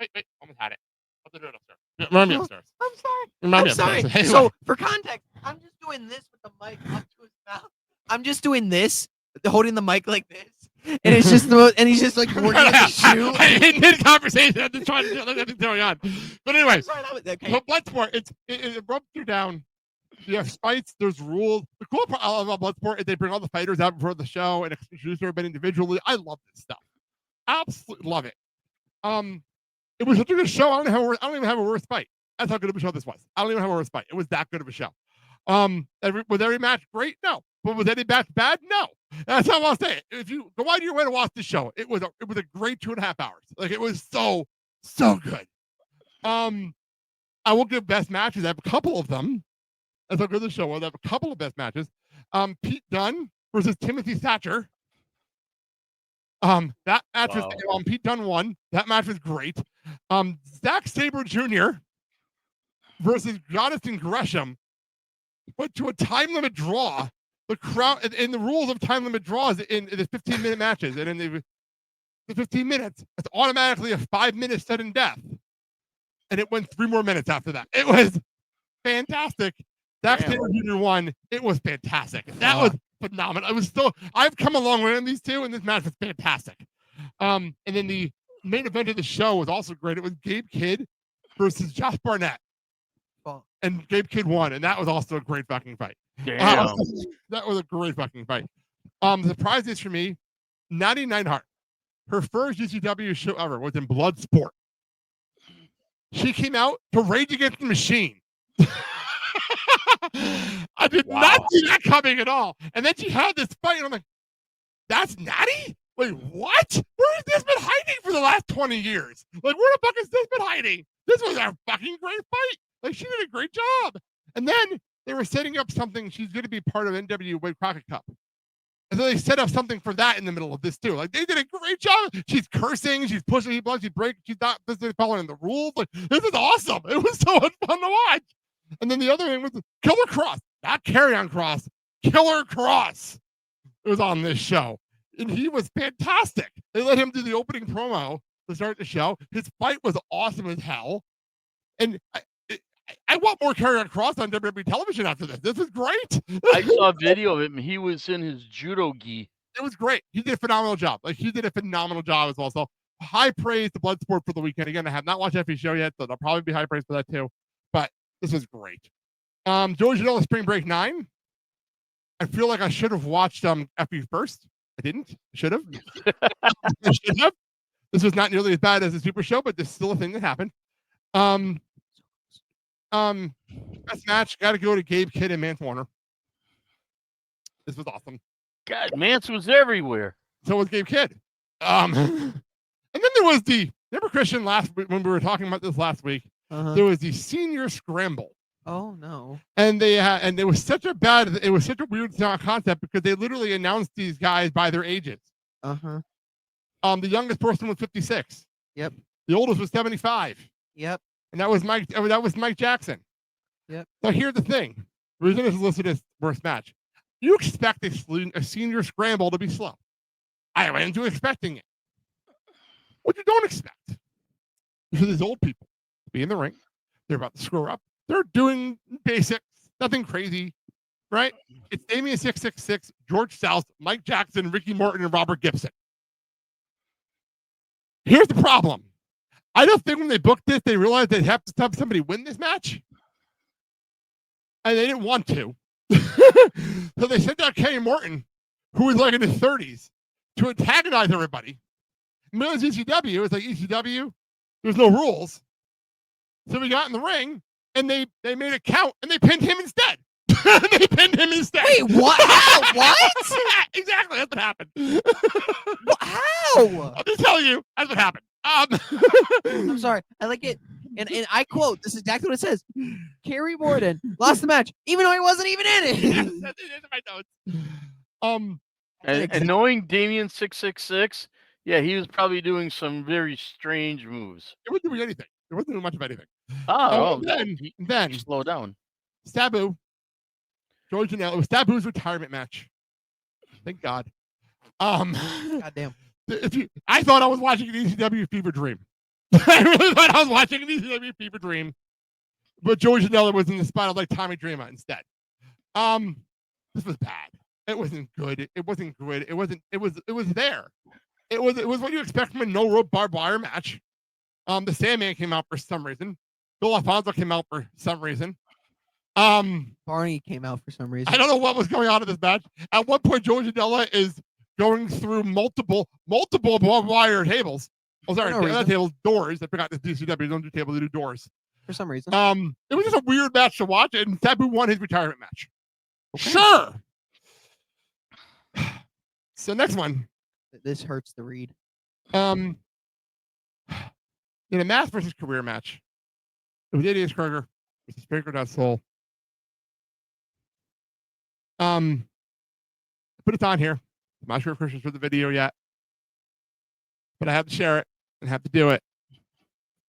Speaker 5: it. Wait, almost had it. I'll have to do it upstairs. Remind me upstairs.
Speaker 6: I'm sorry.
Speaker 5: Anyway.
Speaker 6: So for context, I'm just doing this with the mic up to his mouth. I'm just doing this, holding the mic like this. And it's just and he's just like working at the shoe.
Speaker 5: In mid-conversation, I'm just trying to look at what's going on. But anyway, so Bloodsport, it rubs you down. You have fights, there's rules. The cool part about Bloodsport is they bring all the fighters out before the show and introduce everybody individually. I love this stuff. Absolutely love it. It was such a good show. I don't even have a worse fight. That's how good of a show this was. I don't even have a worse fight. It was that good of a show. Was every match great? No. But was any match bad? No. That's how I'll say it. If you go out of your way to watch the show, it was a great 2.5 hours. Like it was so good. I will give best matches. I have a couple of them. That's how good the show was. I have a couple of best matches. Pete Dunne versus Timothy Thatcher. That match was Pete Dunne won. That match was great. Zack Sabre Jr. versus Jonathan Gresham went to a time limit draw. The crowd in the rules of time limit draws in the 15-minute matches, and in the 15 minutes, it's automatically a 5-minute sudden death. And it went 3 more minutes after that. It was fantastic. Zack Sabre Jr. won. It was fantastic. That was phenomenal. I've come a long way on these two, and this match was fantastic. And then the main event of the show was also great. It was Gabe Kidd versus Josh Barnett. And Gabe Kidd won, and that was also a great fucking fight.
Speaker 7: Damn.
Speaker 5: That was a great fucking fight. The surprise is for me, Natty Neidhart, her first GCW show ever was in Bloodsport. She came out to Rage Against the Machine. I did not see that coming at all. And then she had this fight, and I'm like, that's Natty? Wait, what? Where has this been hiding for the last 20 years? Like, where the fuck has this been hiding? This was a fucking great fight. Like, she did a great job. And then they were setting up something. She's going to be part of NWA Crockett Cup. And so they set up something for that in the middle of this too. Like, they did a great job. She's cursing, she's pushing people, she's breaking, she's not following the rules. Like, this is awesome. It was so much fun to watch. And then the other thing was Killer Kross, not Karrion Kross, Killer Kross. It was on this show. And he was fantastic. They let him do the opening promo to start the show. His fight was awesome as hell. And I want more Karrion Kross on WWE television after this. This is great.
Speaker 7: I saw a video of him. He was in his judo gi.
Speaker 5: It was great. He did a phenomenal job. Like, he did a phenomenal job as well. So high praise to Bloodsport for the weekend. Again, I have not watched Effie's show yet, so there'll probably be high praise for that too. But this was great. Joey Janela Spring Break 9. I feel like I should have watched Effie first. I didn't. I should have. I should have. This was not nearly as bad as the Super Show, but this is still a thing that happened. Best match, got to go to Gabe Kidd and Mance Warner. This was awesome.
Speaker 7: God, Mance was everywhere.
Speaker 5: So was Gabe Kidd. And then there was remember Christian last week when we were talking about this last week? There was the Senior Scramble.
Speaker 6: Oh no!
Speaker 5: And it was such a weird concept because they literally announced these guys by their ages.
Speaker 6: Uh-huh.
Speaker 5: The youngest person was 56.
Speaker 6: Yep.
Speaker 5: The oldest was 75.
Speaker 6: Yep.
Speaker 5: And that was Mike Jackson.
Speaker 6: Yep.
Speaker 5: So here's the thing. The reason this is listed as worst match. You expect a Senior Scramble to be slow. I went into expecting it. What you don't expect is these old people be in the ring. They're about to screw up. They're doing basics, nothing crazy, right? It's Damien 666, George South, Mike Jackson, Ricky Morton, and Robert Gibson. Here's the problem. I don't think when they booked this, they realized they'd have to have somebody win this match. And they didn't want to. So they sent out Kenny Morton, who was like in his 30s, to antagonize everybody. Because ECW, it's like ECW, there's no rules. So we got in the ring, and they made a count, and they pinned him instead. They pinned him instead.
Speaker 6: Wait, what? How? What?
Speaker 5: Exactly, that's what happened.
Speaker 6: How?
Speaker 5: I'll just tell you, that's what happened.
Speaker 6: I'm sorry. I like it. And I quote, this is exactly what it says. Kerry Morton lost the match, even though he wasn't even in it.
Speaker 5: That's in my notes.
Speaker 7: And knowing Damien 666, yeah, he was probably doing some very strange moves.
Speaker 5: It wasn't doing anything. It wasn't doing much of anything.
Speaker 7: Then slow down.
Speaker 5: Sabu, George Janela. It was Sabu's retirement match. Thank God.
Speaker 6: Goddamn.
Speaker 5: I thought I was watching an ECW fever dream. I really thought I was watching an ECW fever dream. But George Janela was in the spot of like Tommy Dreamer instead. This was bad. It wasn't good. It wasn't good. It was there. It was what you expect from a no rope barbed wire match. The Sandman came out for some reason. Bill Alfonso came out for some reason.
Speaker 6: Barney came out for some reason.
Speaker 5: I don't know what was going on in this match. At one point, George Janela is going through multiple barbed wire tables. Oh, sorry, not tables, doors. I forgot the DCW don't do tables, they do doors.
Speaker 6: For some reason.
Speaker 5: It was just a weird match to watch, and Sabu won his retirement match. Okay. Sure. So next one.
Speaker 6: This hurts to read.
Speaker 5: In a math versus career match, it was ADS Kroger versus Baker.Soul. Put it on here. I'm not sure if Christian's for the video yet, but I have to share it and have to do it.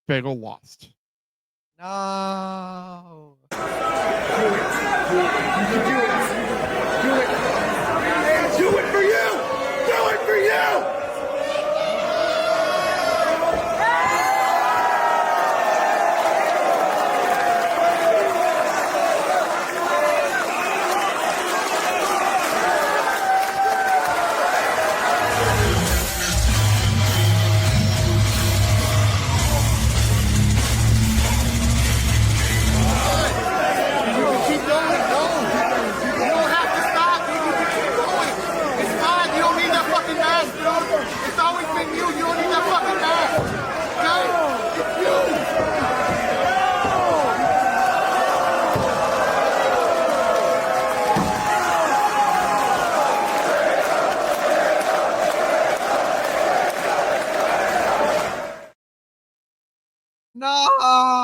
Speaker 5: Bagel lost.
Speaker 6: No.
Speaker 11: Do it. Do it for you. Do it for you.
Speaker 6: No.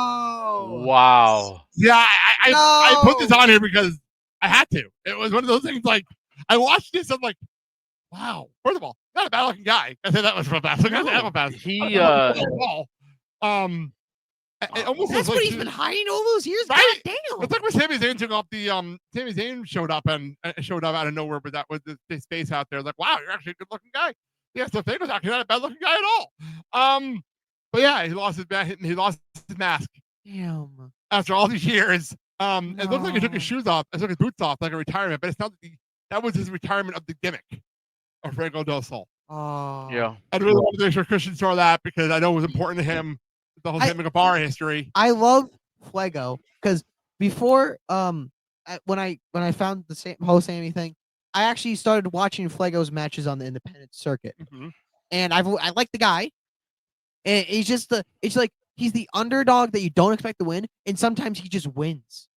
Speaker 7: Wow.
Speaker 5: Yeah, I put this on here because I had to. It was one of those things like I watched this. I'm like, wow. First of all, not a bad looking guy. I said that was real bad.
Speaker 7: He
Speaker 5: it almost
Speaker 6: That's
Speaker 5: was
Speaker 6: what
Speaker 5: like,
Speaker 6: he's been hiding all those years.
Speaker 5: Right?
Speaker 6: God damn.
Speaker 5: It's like when Sami Zayn took off the Sami Zayn showed up out of nowhere, but that was his face out there. Like, wow, you're actually a good looking guy. Yeah, so Fader's actually not a bad looking guy at all. But yeah, he lost his mask.
Speaker 6: Damn.
Speaker 5: After all these years. It looked like he took his shoes off, took his boots off like a retirement, but it's not that was his retirement of the gimmick of Fuego del Sol.
Speaker 6: Oh.
Speaker 7: Yeah.
Speaker 5: I really wanted to make sure Christian saw that because I know it was important to him, the whole Sammy Guevara history.
Speaker 6: I love Fuego because before when I found the whole Sammy thing, I actually started watching Fuego's matches on the independent circuit, and I like the guy, and it's like he's the underdog that you don't expect to win, and sometimes he just wins,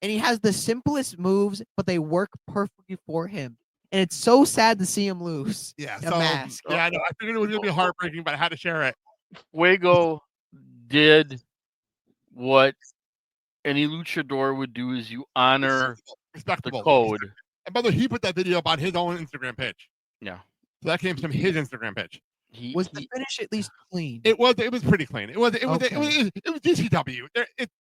Speaker 6: and he has the simplest moves, but they work perfectly for him. And it's so sad to see him lose.
Speaker 5: Yeah,
Speaker 6: the mask.
Speaker 5: Yeah, I know. I figured it was gonna be heartbreaking, but I had to share it.
Speaker 7: Fuego did what any luchador would do: is you honor
Speaker 5: Respectable.
Speaker 7: the code.
Speaker 5: And by the way, he put that video up on his own Instagram page.
Speaker 7: Yeah.
Speaker 5: So that came from his Instagram page.
Speaker 6: Was the finish at least clean?
Speaker 5: It was pretty clean. It was
Speaker 6: Okay.
Speaker 5: GCW. It's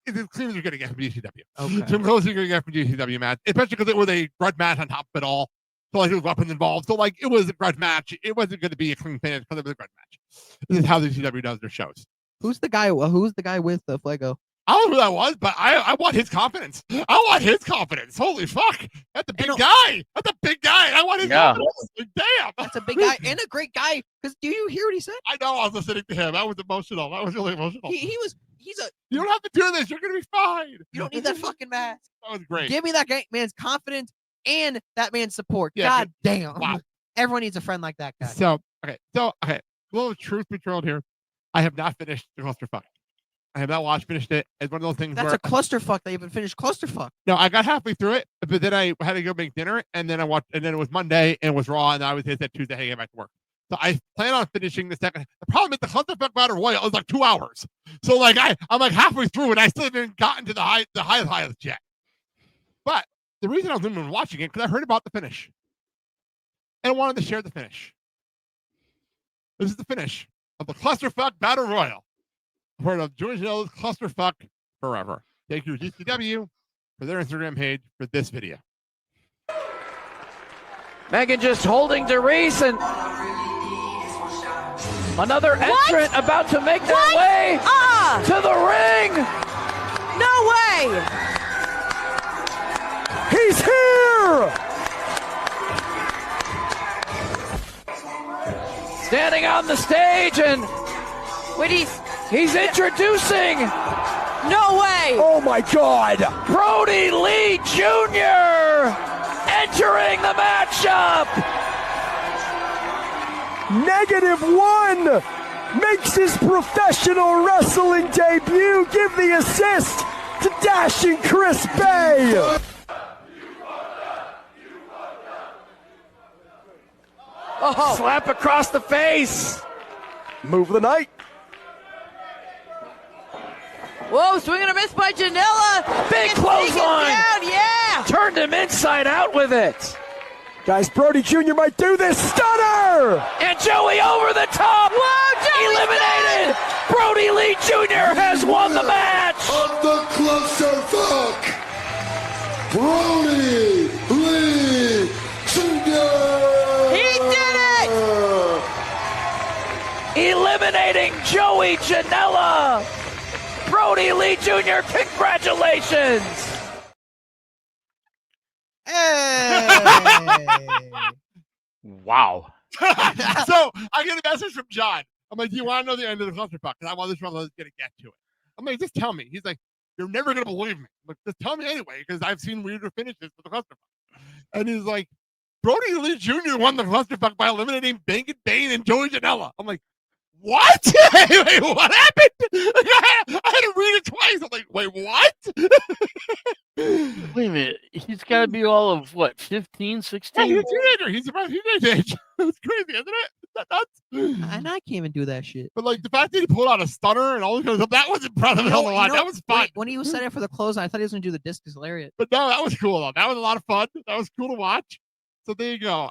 Speaker 5: as clean as you're gonna get from GCW.
Speaker 6: Okay.
Speaker 5: So close as you're gonna get from GCW match, especially because it was a grudge match on top of it all. So like there was weapons involved. So like it was a grudge match. It wasn't gonna be a clean finish because it was a grudge match. This is how the GCW does their shows.
Speaker 6: Who's the guy with the Fuego?
Speaker 5: I don't know who that was, but I want his confidence. I want his confidence. Holy fuck. That's a big guy. That's a big guy. I want his confidence. Like, damn.
Speaker 6: That's a big guy and a great guy. Because do you hear what he said?
Speaker 5: I know. I was listening to him. I was emotional. That was really emotional.
Speaker 6: He's a.
Speaker 5: You don't have to do this. You're gonna be fine.
Speaker 6: You don't need that fucking mask.
Speaker 5: That was great.
Speaker 6: Give me that man's confidence and that man's support.
Speaker 5: Yeah,
Speaker 6: God damn.
Speaker 5: Wow.
Speaker 6: Everyone needs a friend like that guy.
Speaker 5: So okay. A little truth be told here. I have not finished the clusterfuck. I have not finished it. It's one of those things
Speaker 6: That's
Speaker 5: where
Speaker 6: a clusterfuck. They haven't finished clusterfuck.
Speaker 5: No, I got halfway through it, but then I had to go make dinner, and then it was Monday and it was Raw, and I was that Tuesday, hey, get back to work. So I plan on finishing the second. The problem is the clusterfuck battle royal is like 2 hours. So like I'm like halfway through, and I still haven't gotten to the highest yet. But the reason I was even watching it because I heard about the finish, and I wanted to share the finish. This is the finish of the clusterfuck battle royal. Part of George Hill's Clusterfuck Forever. Thank you, GCW, for their Instagram page for this video.
Speaker 12: Megan just holding Doris and another entrant about to make their way to the ring.
Speaker 9: No way!
Speaker 12: He's here! Standing on the stage and he's introducing.
Speaker 9: No way!
Speaker 12: Oh my God! Brody Lee Jr. entering the matchup.
Speaker 13: -1 makes his professional wrestling debut. Give the assist to Dashing Chris Bay.
Speaker 12: Oh, slap across the face.
Speaker 13: Move of the night.
Speaker 9: Whoa, swing and a miss by Janela.
Speaker 12: Big clothesline.
Speaker 9: Yeah.
Speaker 12: Turned him inside out with it.
Speaker 13: Guys, Brody Jr. might do this. Stunner!
Speaker 12: And Joey over the top.
Speaker 9: Whoa, Joey
Speaker 12: eliminated. Brody Lee Jr. has won the match.
Speaker 11: Of the clusterfuck, Brody Lee Jr.
Speaker 9: He did it!
Speaker 12: Eliminating Joey Janela. Brody Lee Jr., congratulations!
Speaker 6: Hey!
Speaker 7: Wow.
Speaker 5: So I get a message from John. I'm like, do you want to know the end of the clusterfuck? Because I want this brother to get to it. I'm like, just tell me. He's like, you're never going to believe me. I'm like, just tell me anyway, because I've seen weirder finishes for the clusterfuck. And he's like, Brody Lee Jr. won the clusterfuck by eliminating Bacon Bane and Joey Janela. I'm like, what? Wait, what happened? I had to read it twice. I'm like, wait, what?
Speaker 7: Wait a minute. He's got to be all of what, 15, 16?
Speaker 5: Yeah, he's a teenager. He's about teenage age. It's crazy, isn't it? It's that nuts?
Speaker 6: And I can't even do that shit.
Speaker 5: But like the fact that he pulled out a stunner and all this kind of stuff, that was impressive. That was fun.
Speaker 6: When he was setting up for the close, I thought he was going to do the discus lariat.
Speaker 5: But no, that was cool though. That was a lot of fun. That was cool to watch. So there you go.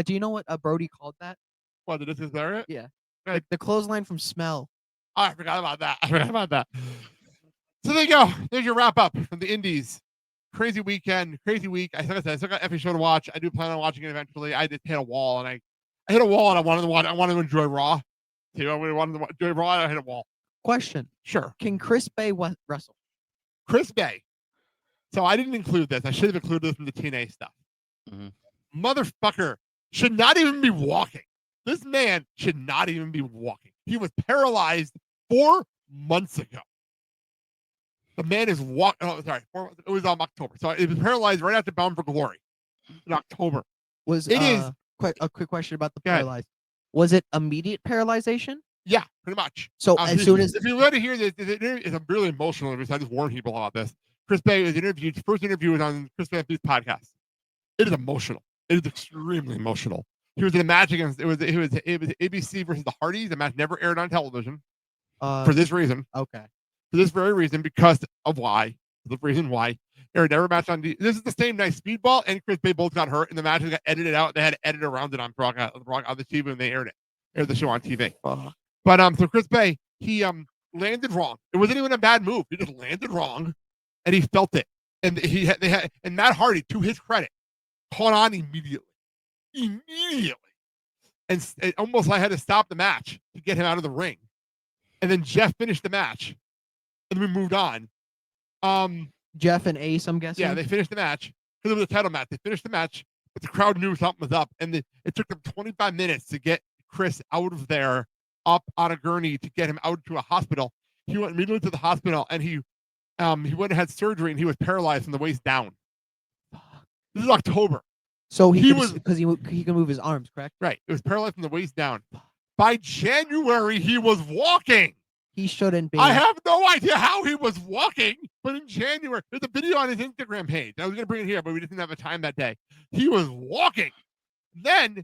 Speaker 6: Do you know what Brody called that?
Speaker 5: What, the discus lariat?
Speaker 6: Yeah. The clothesline from Smell.
Speaker 5: Oh, I forgot about that. So there you go. There's your wrap up from the Indies. Crazy weekend, crazy week. I still got every show to watch. I do plan on watching it eventually. I just hit a wall, and I hit a wall, and I wanted to watch. I wanted to enjoy Raw. Too. I wanted to enjoy Raw, and I hit a wall.
Speaker 6: Question.
Speaker 5: Sure.
Speaker 6: Can Chris Bay wrestle?
Speaker 5: Chris Bay. So I didn't include this. I should have included this in the TNA stuff. Motherfucker should not even be walking. This man should not even be walking. He was paralyzed 4 months ago. The man is walking. Oh, sorry. It was October. So it was paralyzed right after Bound for Glory in October.
Speaker 6: A quick question about the paralyzed. Was it immediate paralyzation?
Speaker 5: Yeah, pretty much.
Speaker 6: So as soon as
Speaker 5: if you want to hear this, it's really emotional. I just warn people about this. Chris Bay was interviewed. First interview was on Chris Bay's podcast. It is emotional. It is extremely emotional. He was in a match against it was ABC versus the Hardys. The match never aired on television for this reason.
Speaker 6: Okay.
Speaker 5: For this very reason, because of why. The reason why. Aired every match on this is the same night. Speedball and Chris Bay both got hurt, and the matches got edited out. They had to edit around it on the TV when they aired the show on TV. But so Chris Bay, he landed wrong. It wasn't even a bad move. He just landed wrong, and he felt it. And and Matt Hardy, to his credit, caught on immediately, and it almost I had to stop the match to get him out of the ring. And then Jeff finished the match, and we moved on.
Speaker 6: Jeff and Ace, I'm guessing.
Speaker 5: Yeah, they finished the match because it was a title match. They finished the match, but the crowd knew something was up, and it took them 25 minutes to get Chris out of there, up on a gurney to get him out to a hospital. He went immediately to the hospital, and he went and had surgery, and he was paralyzed from the waist down. This is October.
Speaker 6: So he can move his arms, correct?
Speaker 5: Right. It was paralyzed from the waist down. By January, he was walking.
Speaker 6: He shouldn't be.
Speaker 5: I have no idea how he was walking, but in January, there's a video on his Instagram page. I was going to bring it here, but we didn't have a time that day. He was walking. Then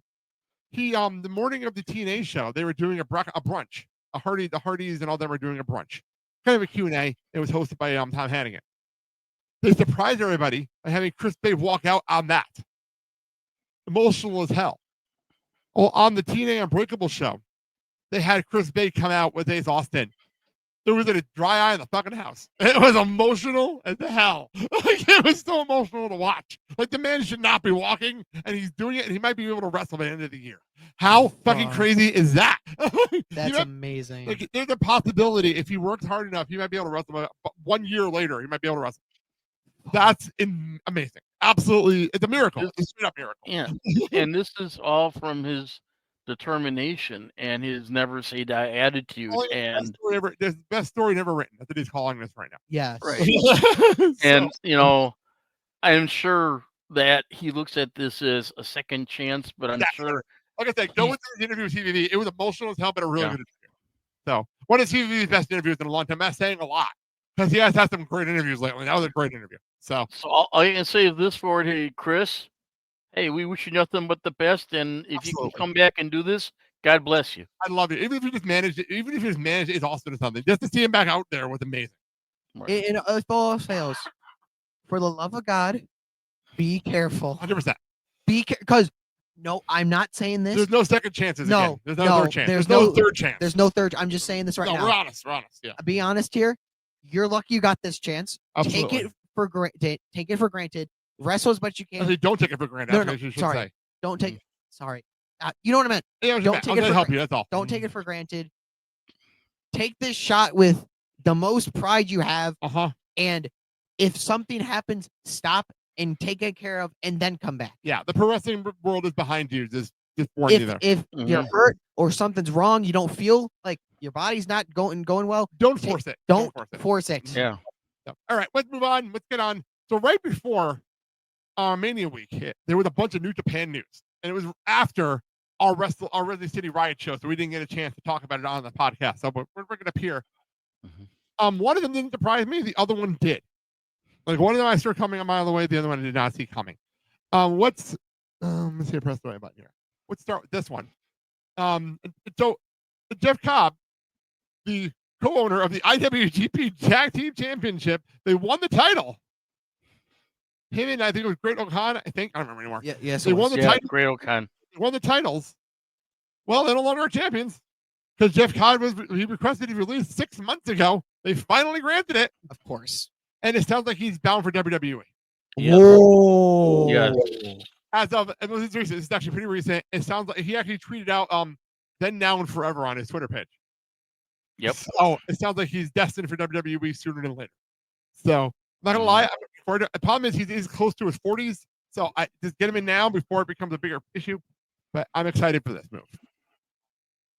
Speaker 5: he, the morning of the TNA show, they were doing a brunch. The Hardys and all them were doing a brunch. Kind of a Q&A. It was hosted by Tom Hannigan. They surprised everybody by having Chris Bay walk out on that. Emotional as hell. Well, on the TNA Unbreakable show, they had Chris Bay come out with Ace Austin. There was a dry eye in the fucking house. It was emotional as hell. Like, it was so emotional to watch. Like, the man should not be walking, and he's doing it, and he might be able to wrestle by the end of the year. How fucking crazy is that?
Speaker 6: That's amazing.
Speaker 5: Like, there's a possibility if he works hard enough, he might be able to wrestle. But 1 year later, he might be able to wrestle. That's amazing. Absolutely, it's a miracle. It's a straight up miracle.
Speaker 7: Yeah, and this is all from his determination and his never say die attitude. And
Speaker 5: the best story never written. That's what he's calling this right now.
Speaker 6: Yes.
Speaker 7: Right. And I am sure that he looks at this as a second chance, but I'm sure.
Speaker 5: Like I said, go into the interview with TVV. It was emotional as hell, but a really good interview. So one of TVV's best interviews in a long time. That's saying a lot because he has had some great interviews lately. That was a great interview. So
Speaker 7: I can say this for it, hey, Chris. Hey, we wish you nothing but the best, and if you can come back and do this, God bless you.
Speaker 5: I love it. Even if you just managed it, it's Austin or something. Just to see him back out there was amazing.
Speaker 6: If all fails, for the love of God, be careful.
Speaker 5: 100%.
Speaker 6: Because no, I'm not saying this.
Speaker 5: There's no second chances.
Speaker 6: No,
Speaker 5: again. There's no third chance. There's no third chance.
Speaker 6: There's no third. I'm just saying this right now.
Speaker 5: We're honest. We're honest. Yeah.
Speaker 6: Be honest here. You're lucky you got this chance.
Speaker 5: Absolutely.
Speaker 6: Take it for granted. Wrestle as much as you can.
Speaker 5: Don't take it for granted.
Speaker 6: No, sorry. Don't take. Sorry. You know what I meant.
Speaker 5: Yeah,
Speaker 6: don't take it for
Speaker 5: help you. That's all.
Speaker 6: Don't take it for granted. Take this shot with the most pride you have. And if something happens, stop and take it care of, and then come back.
Speaker 5: Yeah, the pro wrestling world is behind you. Just warning you there.
Speaker 6: If you're hurt or something's wrong, you don't feel like your body's not going well.
Speaker 5: Don't force it.
Speaker 6: Don't force it.
Speaker 7: Yeah.
Speaker 5: So, all right, let's move on. Let's get on. So right before Mania week hit, there was a bunch of New Japan news, and it was after our Wrestling City Riot show, so we didn't get a chance to talk about it on the podcast. So we're bringing it up here. One of them didn't surprise me. The other one did. Like, one of them I saw coming a mile away. The other one I did not see coming. Let's see. Press the right button here. Let's start with this one. So Jeff Cobb, the co-owner of the IWGP Tag Team Championship, they won the title. Him and I think it was Great O'Khan. I don't remember anymore.
Speaker 6: Yeah, yes,
Speaker 5: they won the title.
Speaker 7: Great O'Khan.
Speaker 5: They won the titles. Well, they no longer are champions because Jeff Cobb he requested to be released 6 months ago. They finally granted it,
Speaker 6: of course,
Speaker 5: and it sounds like he's bound for WWE.
Speaker 7: Yes.
Speaker 6: Whoa.
Speaker 7: Yes.
Speaker 5: As of this is actually pretty recent. It sounds like he actually tweeted out then, now, and forever on his Twitter page.
Speaker 7: Yep.
Speaker 5: So it sounds like he's destined for WWE sooner than later. So I'm not gonna lie. The problem is he's close to his 40s. So I just get him in now before it becomes a bigger issue. But I'm excited for this move.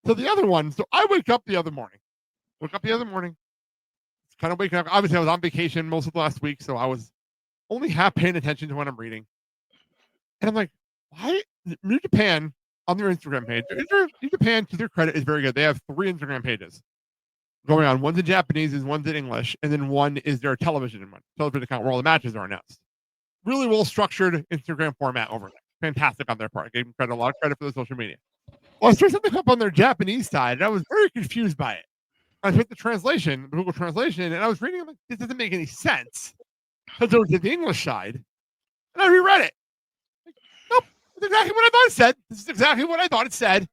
Speaker 5: So the other one. So I wake up the other morning. It's kind of waking up. Obviously, I was on vacation most of the last week, so I was only half paying attention to what I'm reading. And I'm like, why? New Japan on their Instagram page. New Japan, to their credit, is very good. They have 3 Instagram pages going on. One's in Japanese, one's in English, and then one is their television account where all the matches are announced. Really well structured Instagram format over there. Fantastic on their part. I gave them a lot of credit for the social media. Well, I saw something up on their Japanese side, and I was very confused by it. I put the Google Translation, and I was reading. I'm like, this doesn't make any sense. Because I was at the English side, and I reread it. Like, nope, that's exactly what I thought it said. This is exactly what I thought it said.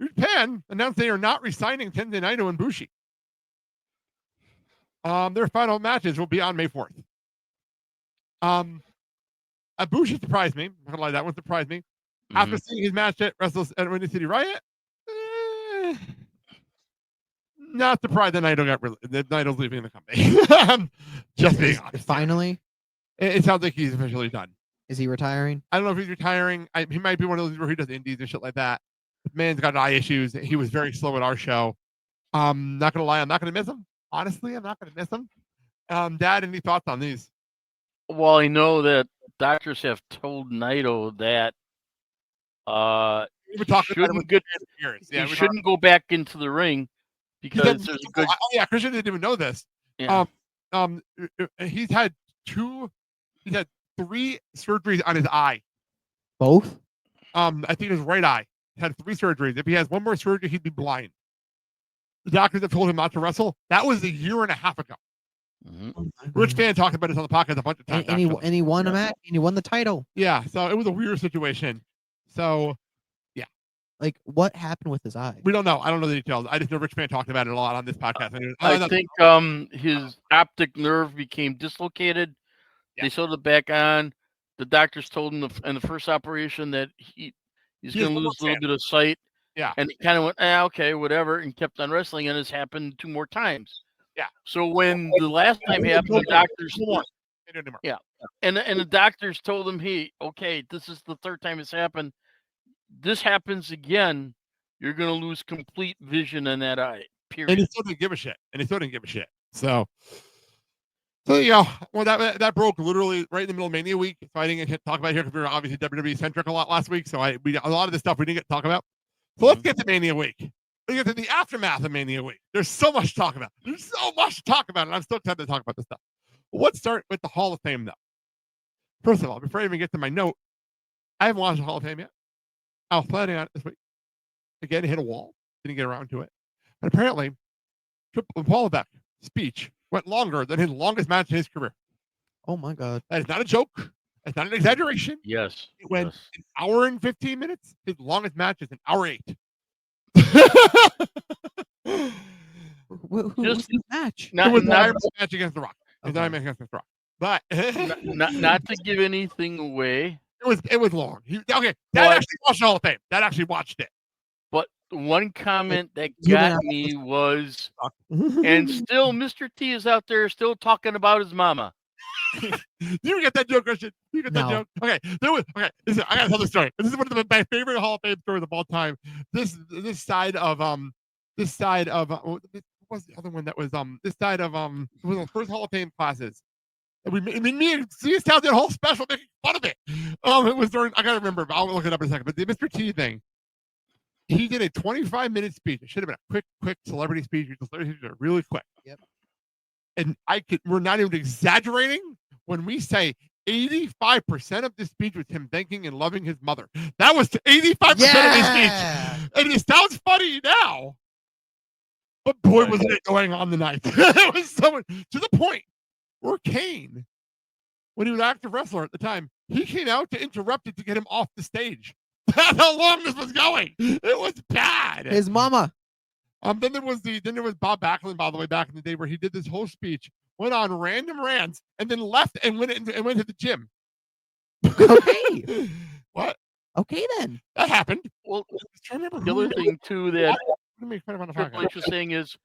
Speaker 5: Japan announced they are not re-signing Tenzin Naito and Bushi. Their final matches will be on May 4th. Bushi surprised me. I'm not gonna lie, that one surprised me. After seeing his match at Windy City Riot, not surprised that Naito's leaving the company. Just being honest.
Speaker 6: Finally,
Speaker 5: it sounds like he's officially done.
Speaker 6: Is he retiring?
Speaker 5: I don't know if he's retiring. He might be one of those where he does indies and shit like that. Man's got eye issues. He was very slow at our show. Not gonna lie, I'm not gonna miss him. Honestly, I'm not gonna miss him. Dad, any thoughts on these?
Speaker 7: Well, I know that doctors have told Naito that he shouldn't go back into the ring because there's a good.
Speaker 5: Oh yeah, Christian didn't even know this.
Speaker 7: Yeah.
Speaker 5: He's had 3 surgeries on his eye.
Speaker 6: Both?
Speaker 5: I think his right eye had 3 surgeries. If he has one more surgery, he'd be blind. The doctors have told him not to wrestle. That was a year and a half ago. Rich Fan talked about this on the podcast a bunch of times.
Speaker 6: And he won a match. And he won the title.
Speaker 5: Yeah, so it was a weird situation. So, yeah.
Speaker 6: Like, what happened with his eye?
Speaker 5: We don't know. I don't know the details. I just know Rich Fan talked about it a lot on this podcast.
Speaker 7: I think his optic nerve became dislocated. Yeah. They sewed it back on. The doctors told him in the first operation that he's going to lose a little bit of sight.
Speaker 5: Yeah.
Speaker 7: And he kind of went, okay, whatever, and kept on wrestling, and it's happened 2 more times.
Speaker 5: Yeah.
Speaker 7: So when the last time happened, the doctors and the doctors told him, hey, okay, this is the 3rd time it's happened. This happens again, you're going to lose complete vision in that eye. Period.
Speaker 5: And he still didn't give a shit. So you know, well, that broke literally right in the middle of Mania week. So I didn't get to talk about it here because we were obviously WWE centric a lot last week. So a lot of the stuff we didn't get to talk about. So let's get to Mania week. Let's get to the aftermath of Mania week. There's so much to talk about. And I'm still excited to talk about this stuff. But let's start with the Hall of Fame, though. First of all, before I even get to my note, I haven't watched the Hall of Fame yet. I was planning on it this week. Again, hit a wall. Didn't get around to it. But apparently, Paul Levesque's speech went longer than his longest match in his career.
Speaker 6: Oh, my God.
Speaker 5: That is not a joke. That's not an exaggeration.
Speaker 7: Yes.
Speaker 5: It went an hour and 15 minutes. His longest match is an hour 8.
Speaker 6: Who was his match?
Speaker 5: It was not a match against The Rock. It was not a match against The Rock. But
Speaker 7: not to give anything away.
Speaker 5: It was long. Dad actually watched the Hall of Fame. Dad actually watched it.
Speaker 7: But one comment that got me was, and still Mr. T is out there still talking about his mama.
Speaker 5: You get that joke, Christian? You get that joke? Okay. Listen, I gotta tell the story. This is one of my favorite Hall of Fame stories of all time. This side of what was the other one that was this side of it was the first Hall of Fame classes. Me and CSTown did a whole special making fun of it. It was during, I gotta remember, I'll look it up in a second. But the Mr. T thing, he did a 25-minute speech. It should have been a quick celebrity speech. Really quick.
Speaker 6: Yep.
Speaker 5: And we're not even exaggerating when we say 85% of this speech was him thanking and loving his mother. That was 85% of his speech. And it sounds funny now, but boy, was it going on the night. It was so to the point where Kane, when he was an active wrestler at the time, he came out to interrupt it to get him off the stage. That's how long this was going. It was bad.
Speaker 6: His mama.
Speaker 5: Then there was Bob Backlund, by the way, back in the day, where he did this whole speech, went on random rants, and then left and went to the gym.
Speaker 6: Okay.
Speaker 5: What?
Speaker 6: Okay then.
Speaker 5: That happened.
Speaker 7: Well,
Speaker 5: the
Speaker 7: other thing too that Triple H is saying is,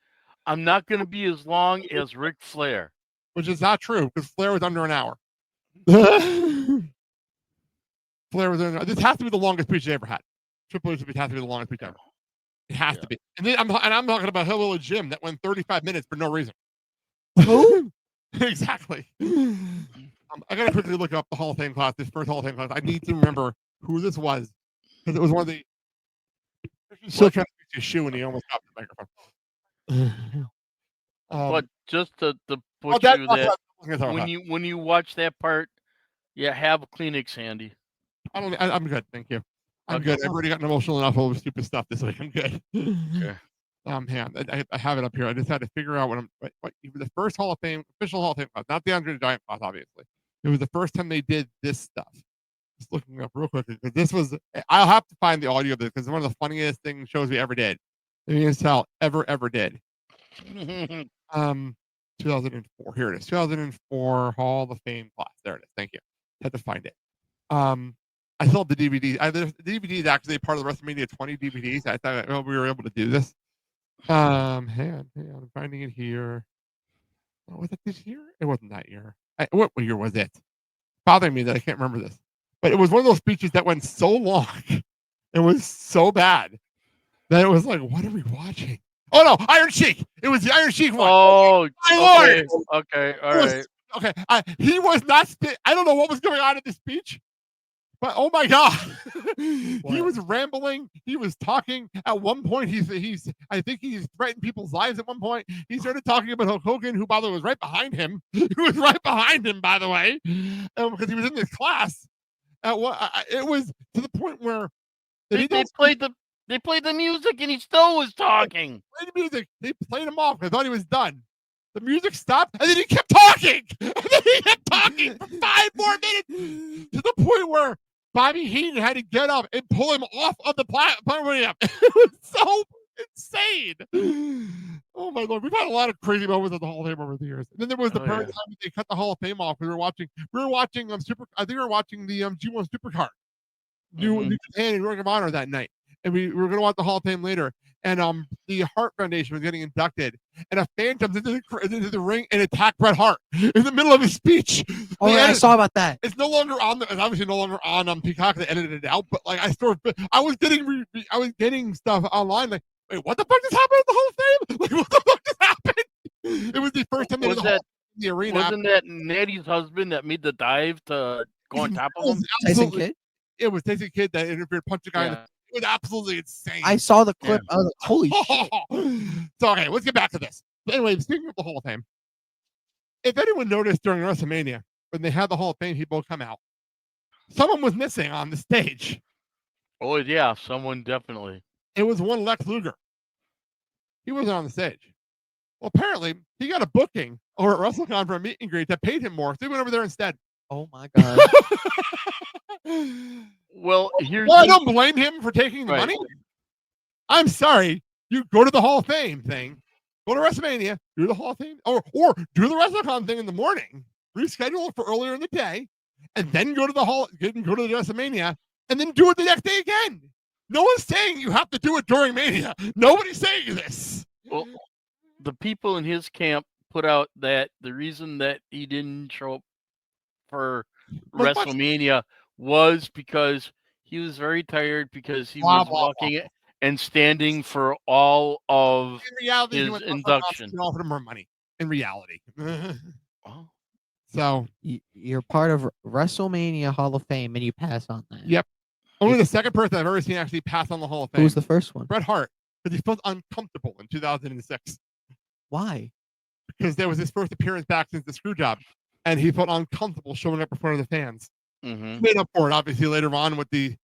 Speaker 7: I'm not going to be as long as Ric Flair,
Speaker 5: which is not true because Flair was under an hour. This has to be the longest speech they ever had. Triple H has to be the longest speech ever. It has to be. And then I'm talking about Hillbilly Jim that went 35 minutes for no reason.
Speaker 6: Who?
Speaker 5: Exactly. I gotta quickly look up the Hall of Fame class. This first Hall of Fame class. I need to remember who this was because it was one of the. Still trying to fix his shoe and he almost got the microphone.
Speaker 7: but just to put you that when you watch that part, have a Kleenex handy.
Speaker 5: I'm good, thank you. I'm good. I've already gotten emotional enough over stupid stuff this week. I'm good.
Speaker 7: Okay.
Speaker 5: Man, I have it up here. I just had to figure out what the first Hall of Fame, official Hall of Fame class, not the Andre the Giant class, obviously. It was the first time they did this stuff. Just looking up real quick because this was. I'll have to find the audio of this because it's one of the funniest shows we ever did. Ever did. 2004. Here it is. 2004 Hall of Fame class. There it is. Thank you. Had to find it. I still have the DVD. The DVD is actually part of the WrestleMania 20 DVDs. I thought we were able to do this. Hang on. I'm finding it here. Oh, was it this year? It wasn't that year. What year was it? Bothering me that I can't remember this. But it was one of those speeches that went so long. It was so bad that it was like, what are we watching? Oh no, Iron Sheik. It was the Iron Sheik one.
Speaker 7: Oh,
Speaker 5: my Lord.
Speaker 7: Okay, all right.
Speaker 5: Okay, he was not. I don't know what was going on in the speech. But oh my God, he was rambling. He was talking. At one point, I think he's threatened people's lives. At one point, he started talking about Hulk Hogan, who by the way was right behind him. He was right behind him, by the way, because he was in this class. It was to the point where
Speaker 7: they played the music, and he still was talking.
Speaker 5: They played the music. They played him off. I thought he was done. The music stopped, and then he kept talking. And then he kept talking for 5 more minutes to the point where Bobby Heenan had to get up and pull him off of the platform. It was so insane. Oh my Lord, we've had a lot of crazy moments at the Hall of Fame over the years. And then there was the time that they cut the Hall of Fame off. We were watching the G1 Supercard, New Japan and Ring of Honor that night, and we were going to watch the Hall of Fame later. And the Hart Foundation was getting inducted, and a fan comes into the ring and attacked Bret Hart in the middle of his speech.
Speaker 6: Oh yeah, I saw about that.
Speaker 5: It's no longer on. It's obviously no longer on Peacock. They edited it out, but like I was getting stuff online. Like, wait, what the fuck just happened at the Hall of Fame? Like, what the fuck just happened? It was the first time they did the arena.
Speaker 7: Wasn't that Natty's husband that made the dive to go on top of him?
Speaker 6: Tyson Kidd?
Speaker 5: It was Tyson Kidd that interfered, punched a guy in the. It was absolutely insane.
Speaker 6: I saw the clip. I was like, holy shit.
Speaker 5: So, okay, let's get back to this. Anyway, speaking of the Hall of Fame, if anyone noticed during WrestleMania, when they had the Hall of Fame people come out, someone was missing on the stage.
Speaker 7: Oh, yeah, someone definitely.
Speaker 5: It was one Lex Luger. He wasn't on the stage. Well, apparently, he got a booking over at WrestleCon for a meet and greet that paid him more, so he went over there instead.
Speaker 6: Oh, my God.
Speaker 7: Well,
Speaker 5: I don't blame him for taking the money. I'm sorry. You go to the Hall of Fame thing, go to WrestleMania, do the Hall of Fame, or do the WrestleCon thing in the morning, reschedule it for earlier in the day, and then go to the WrestleMania, and then do it the next day again. No one's saying you have to do it during Mania. Nobody's saying this.
Speaker 7: Well, the people in his camp put out that the reason that he didn't show up for WrestleMania was because he was very tired because he was walking and standing for all of his induction.
Speaker 5: You offered him more money. In reality, so
Speaker 6: you're part of WrestleMania Hall of Fame and you pass on that.
Speaker 5: Yep. Only the second person I've ever seen actually pass on the Hall of Fame.
Speaker 6: Who was the first one?
Speaker 5: Bret Hart, because he felt uncomfortable in 2006.
Speaker 6: Why?
Speaker 5: Because there was his first appearance back since the screw job. and he felt uncomfortable showing up in front of the fans.
Speaker 7: Mm-hmm.
Speaker 5: He made up for it, obviously, later on with the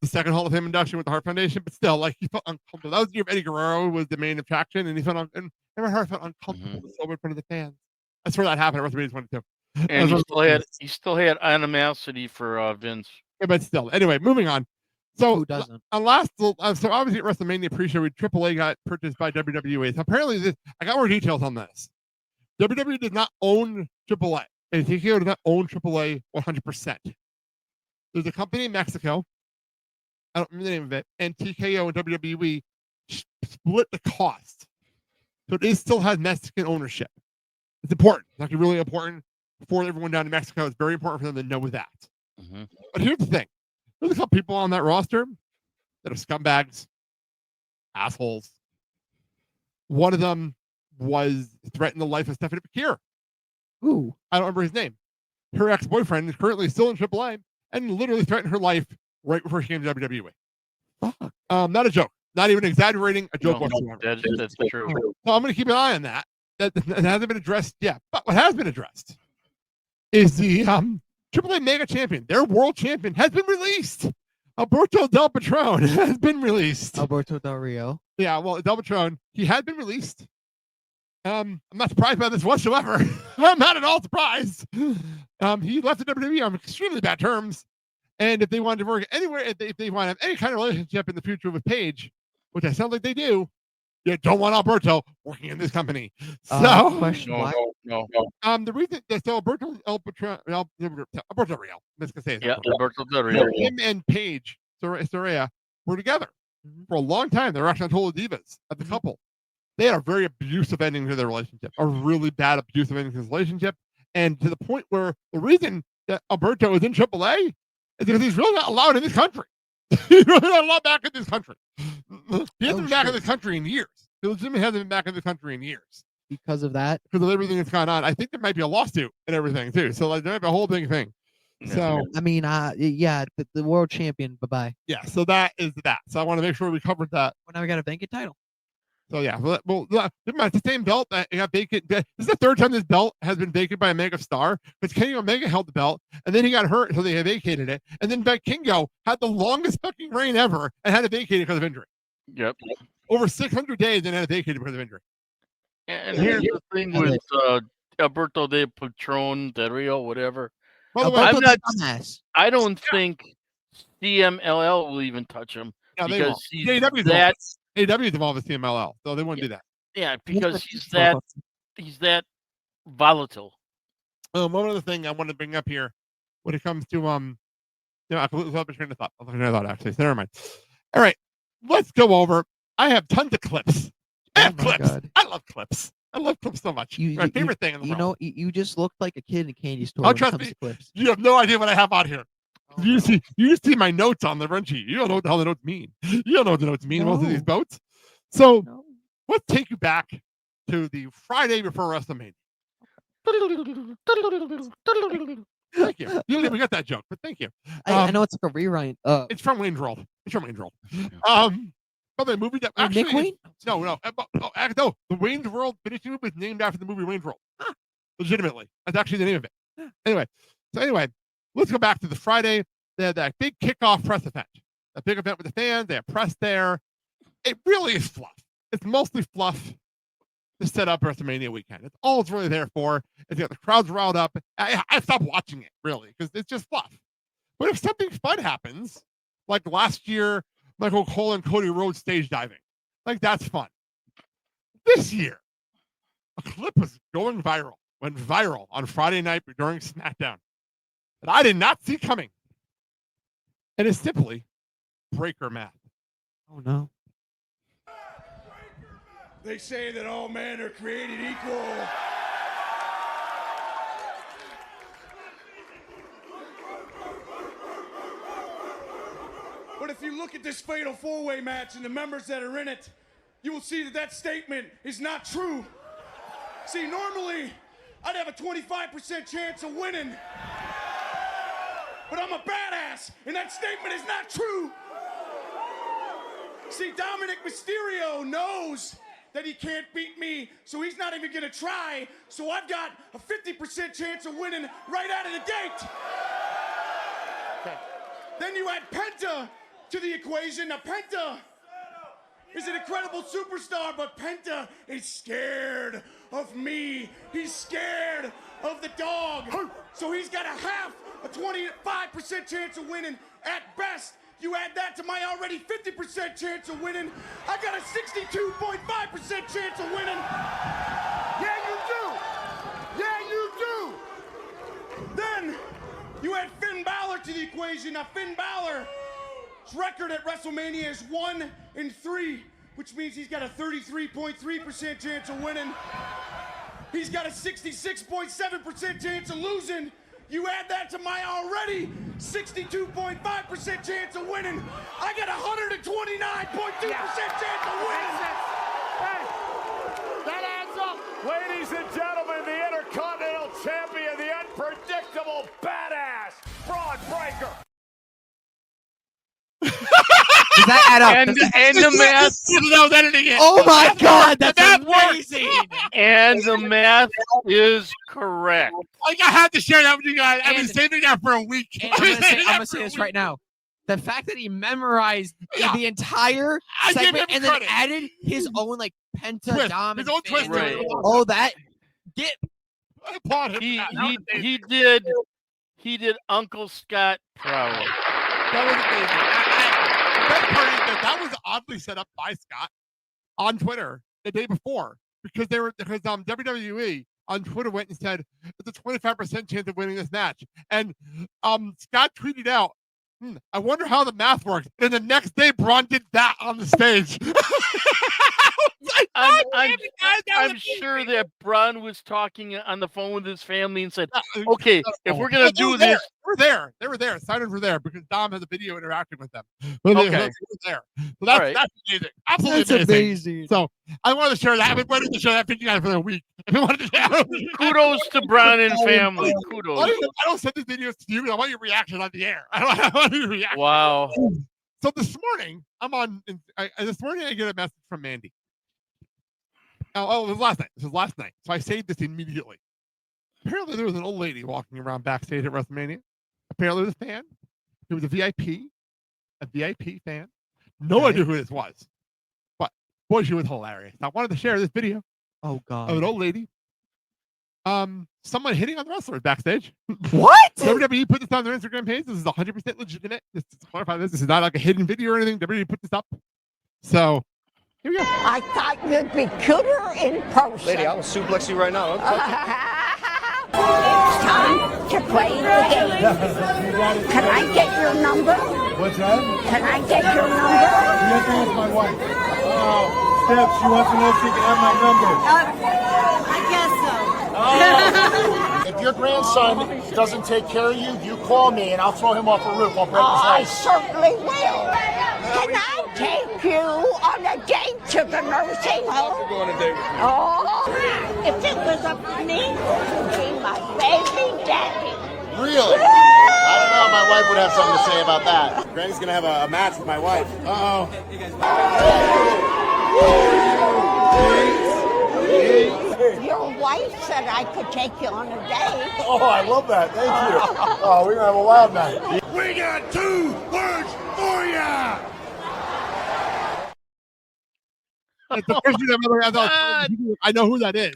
Speaker 5: second Hall of Fame induction with the Hart Foundation, but still, like, he felt uncomfortable. That was the year Eddie Guerrero was the main attraction, and he felt and Evan Hart felt uncomfortable to show up in front of the fans. That's where that happened at WrestleMania 22.
Speaker 7: And he still had animosity for Vince.
Speaker 5: Yeah, but still, anyway, moving on. So,
Speaker 6: Who doesn't?
Speaker 5: so obviously at WrestleMania pre-show, AAA got purchased by WWE. So apparently, I got more details on this. WWE does not own AAA. And TKO does not own AAA 100%. There's a company in Mexico, I don't remember the name of it, and TKO and WWE split the cost. So it still has Mexican ownership. It's important. It's actually really important for everyone down in Mexico. It's very important for them to know that.
Speaker 7: Mm-hmm.
Speaker 5: But here's the thing. There's a couple people on that roster that are scumbags, assholes. One of them was threatening the life of Stephanie McKeer.
Speaker 6: Ooh.
Speaker 5: I don't remember his name. Her ex-boyfriend is currently still in AAA and literally threatened her life right before she came to WWE.
Speaker 6: Fuck.
Speaker 5: Not a joke. Not even exaggerating. A joke
Speaker 7: No,
Speaker 5: whatsoever.
Speaker 7: that's true.
Speaker 5: So I'm going to keep an eye on that. That hasn't been addressed yet. But what has been addressed is the AAA Mega Champion. Their world champion has been released. Alberto Del Patron has been released.
Speaker 6: Alberto Del Rio.
Speaker 5: Yeah, well, Del Patron, he had been released. I'm not surprised by this whatsoever. I'm not at all surprised. He left the WWE on extremely bad terms. And if they wanted to work anywhere, if they want to have any kind of relationship in the future with Paige, which I sound like they do, you don't want Alberto working in this company. So,
Speaker 6: question, why?
Speaker 7: No.
Speaker 5: The reason that Alberto Real, let's say it.
Speaker 7: Yeah, Alberto Del Rio.
Speaker 5: Him and Paige Soraya were together for a long time. They were actually on Total Divas as a couple. They had a very abusive ending to their relationship, a really bad abusive ending to his relationship, and to the point where the reason that Alberto is in AAA is because he's really not allowed in this country. He's really not allowed back in this country. He hasn't been back in this country in years. He legitimately hasn't been back in this country in years.
Speaker 6: Because of that?
Speaker 5: Because of everything that's gone on. I think there might be a lawsuit and everything, too. So, like, there might be a whole big thing. So,
Speaker 6: I mean, yeah, the world champion. Bye-bye.
Speaker 5: yeah, so that is that. So I want to make sure we covered that.
Speaker 6: Well, now we got a vacant title.
Speaker 5: So yeah, well, it's the same belt that got vacant. This is the third time this belt has been vacated by a mega star. Because Kenny Omega held the belt, and then he got hurt, so they vacated it. And then Kingo had the longest fucking reign ever and had to vacate it because of injury.
Speaker 7: Yep.
Speaker 5: Over 600 days and had to vacate it because of injury.
Speaker 7: And here's the thing with Alberto de Patron, Del Rio, whatever.
Speaker 5: By the way,
Speaker 7: I don't think CMLL will even touch him because he's that.
Speaker 5: AEW is involved with CMLL, so they wouldn't do that.
Speaker 7: Yeah, because he's that volatile.
Speaker 5: One other thing I want to bring up here when it comes to I completely lost my train of thought actually. So never mind. All right, let's go over. I have tons of clips. I have clips. God. I love clips. I love clips so much. My favorite thing in the world.
Speaker 6: You know, you just look like a kid in a candy store.
Speaker 5: Oh, trust me. You have no idea what I have on here. Oh, you just see my notes on the run sheet. You don't know what the hell the notes mean. You don't know what the notes mean. Most of these boats. So let's take you back to the Friday before WrestleMania. Thank you. You didn't even get that joke, but thank you.
Speaker 6: I know it's like a rewrite.
Speaker 5: It's from Wayne's World. By the way, movie that actually
Speaker 6: Nick Wayne?
Speaker 5: No. The Wayne's World finishing movie is named after the movie Wayne's World. Legitimately, that's actually the name of it. Anyway, let's go back to the Friday. They had that big kickoff press event. A big event with the fans. They have press there. It really is fluff. It's mostly fluff to set up WrestleMania weekend. It's all it's really there for. It's got the crowds riled up. I stopped watching it, really, because it's just fluff. But if something fun happens, like last year, Michael Cole and Cody Rhodes stage diving, like that's fun. This year, a clip was went viral on Friday night during SmackDown that I did not see coming. And it's simply breaker math.
Speaker 6: Oh, no.
Speaker 11: They say that all men are created equal. But if you look at this fatal four-way match and the members that are in it, you will see that statement is not true. See, normally, I'd have a 25% chance of winning. But I'm a badass, and that statement is not true. See, Dominic Mysterio knows that he can't beat me, so he's not even gonna try. So I've got a 50% chance of winning right out of the gate. Okay. Then you add Penta to the equation. Now Penta is an incredible superstar, but Penta is scared of me. He's scared of the dog. So he's got a 25% chance of winning at best. You add that to my already 50% chance of winning, I got a 62.5% chance of winning. Yeah, you do. Yeah, you do. Then you add Finn Balor to the equation. Now, Finn Balor's record at WrestleMania is 1-3, which means he's got a 33.3% chance of winning. He's got a 66.7% chance of losing. You add that to my already 62.5% chance of winning, I got a 129.2% chance of winning.
Speaker 13: That adds up. Ladies and gentlemen, the Intercontinental Champion, the unpredictable badass, Braun Breaker.
Speaker 6: Does that add up?
Speaker 7: And the math.
Speaker 6: Oh my God, that's amazing.
Speaker 7: And the math is correct.
Speaker 5: Like, I have to share that with you guys. I've been saving that for a week.
Speaker 6: I'm gonna say this right now. The fact that he memorized the entire segment and then added his own like pentagram,
Speaker 5: his own twist,
Speaker 7: right.
Speaker 6: Oh, that get.
Speaker 5: I applaud him.
Speaker 7: He did Uncle Scott proud.
Speaker 5: That was amazing. That was oddly set up by Scott on Twitter the day before because WWE on Twitter went and said it's a 25% chance of winning this match, and Scott tweeted out, "I wonder how the math works." And the next day, Braun did that on the stage.
Speaker 7: I'm sure that Braun was talking on the phone with his family and said, "Okay, if we're gonna do this."
Speaker 5: They were there. Simon were there because Dom has a video interacting with them. But they were there. So that's amazing. Absolutely amazing. So I wanted to share that. I've been wanting to share that video for a week.
Speaker 7: Kudos to Braun and family. Kudos.
Speaker 5: I don't send these videos to you. I want your reaction on the air. I want your reaction.
Speaker 7: Wow.
Speaker 5: So this morning, this morning I get a message from Mandy. Oh, it was last night. This was last night. So I saved this immediately. Apparently, there was an old lady walking around backstage at WrestleMania. Apparently, it was a fan. It was a VIP fan. No idea who this was. But, boy, she was hilarious. I wanted to share this video.
Speaker 6: Oh, God.
Speaker 5: Of an old lady. Someone hitting on the wrestlers backstage.
Speaker 6: What?
Speaker 5: WWE put this on their Instagram page. This is 100% legitimate. Just to clarify this is not like a hidden video or anything. WWE put this up. So, here we go.
Speaker 14: I thought you'd be cuter in person.
Speaker 15: Lady, I'll suplex you right now.
Speaker 14: It's time to play the game. Can I get your number?
Speaker 11: What's that?
Speaker 14: Can I get your number?
Speaker 11: You have to ask my wife. Oh, Steph, she wants to know if she can have my number.
Speaker 9: I guess so.
Speaker 16: If your grandson doesn't take care of you, you call me and I'll throw him off a roof. I'll break his
Speaker 14: I
Speaker 16: leg.
Speaker 14: certainly will. Can I take you on a date to the nursing home?
Speaker 15: Go on a date with me.
Speaker 14: Oh, if it was up to me, you'd be my baby daddy.
Speaker 16: Really? I don't know. My wife would have something to say about that. Granny's going to have a match with my wife. Uh-oh.
Speaker 14: Your wife said I could take you on a date.
Speaker 16: Oh, I love that. Thank you. Oh, we're going to have a wild night.
Speaker 11: We got 2 words for ya.
Speaker 5: I know who that is.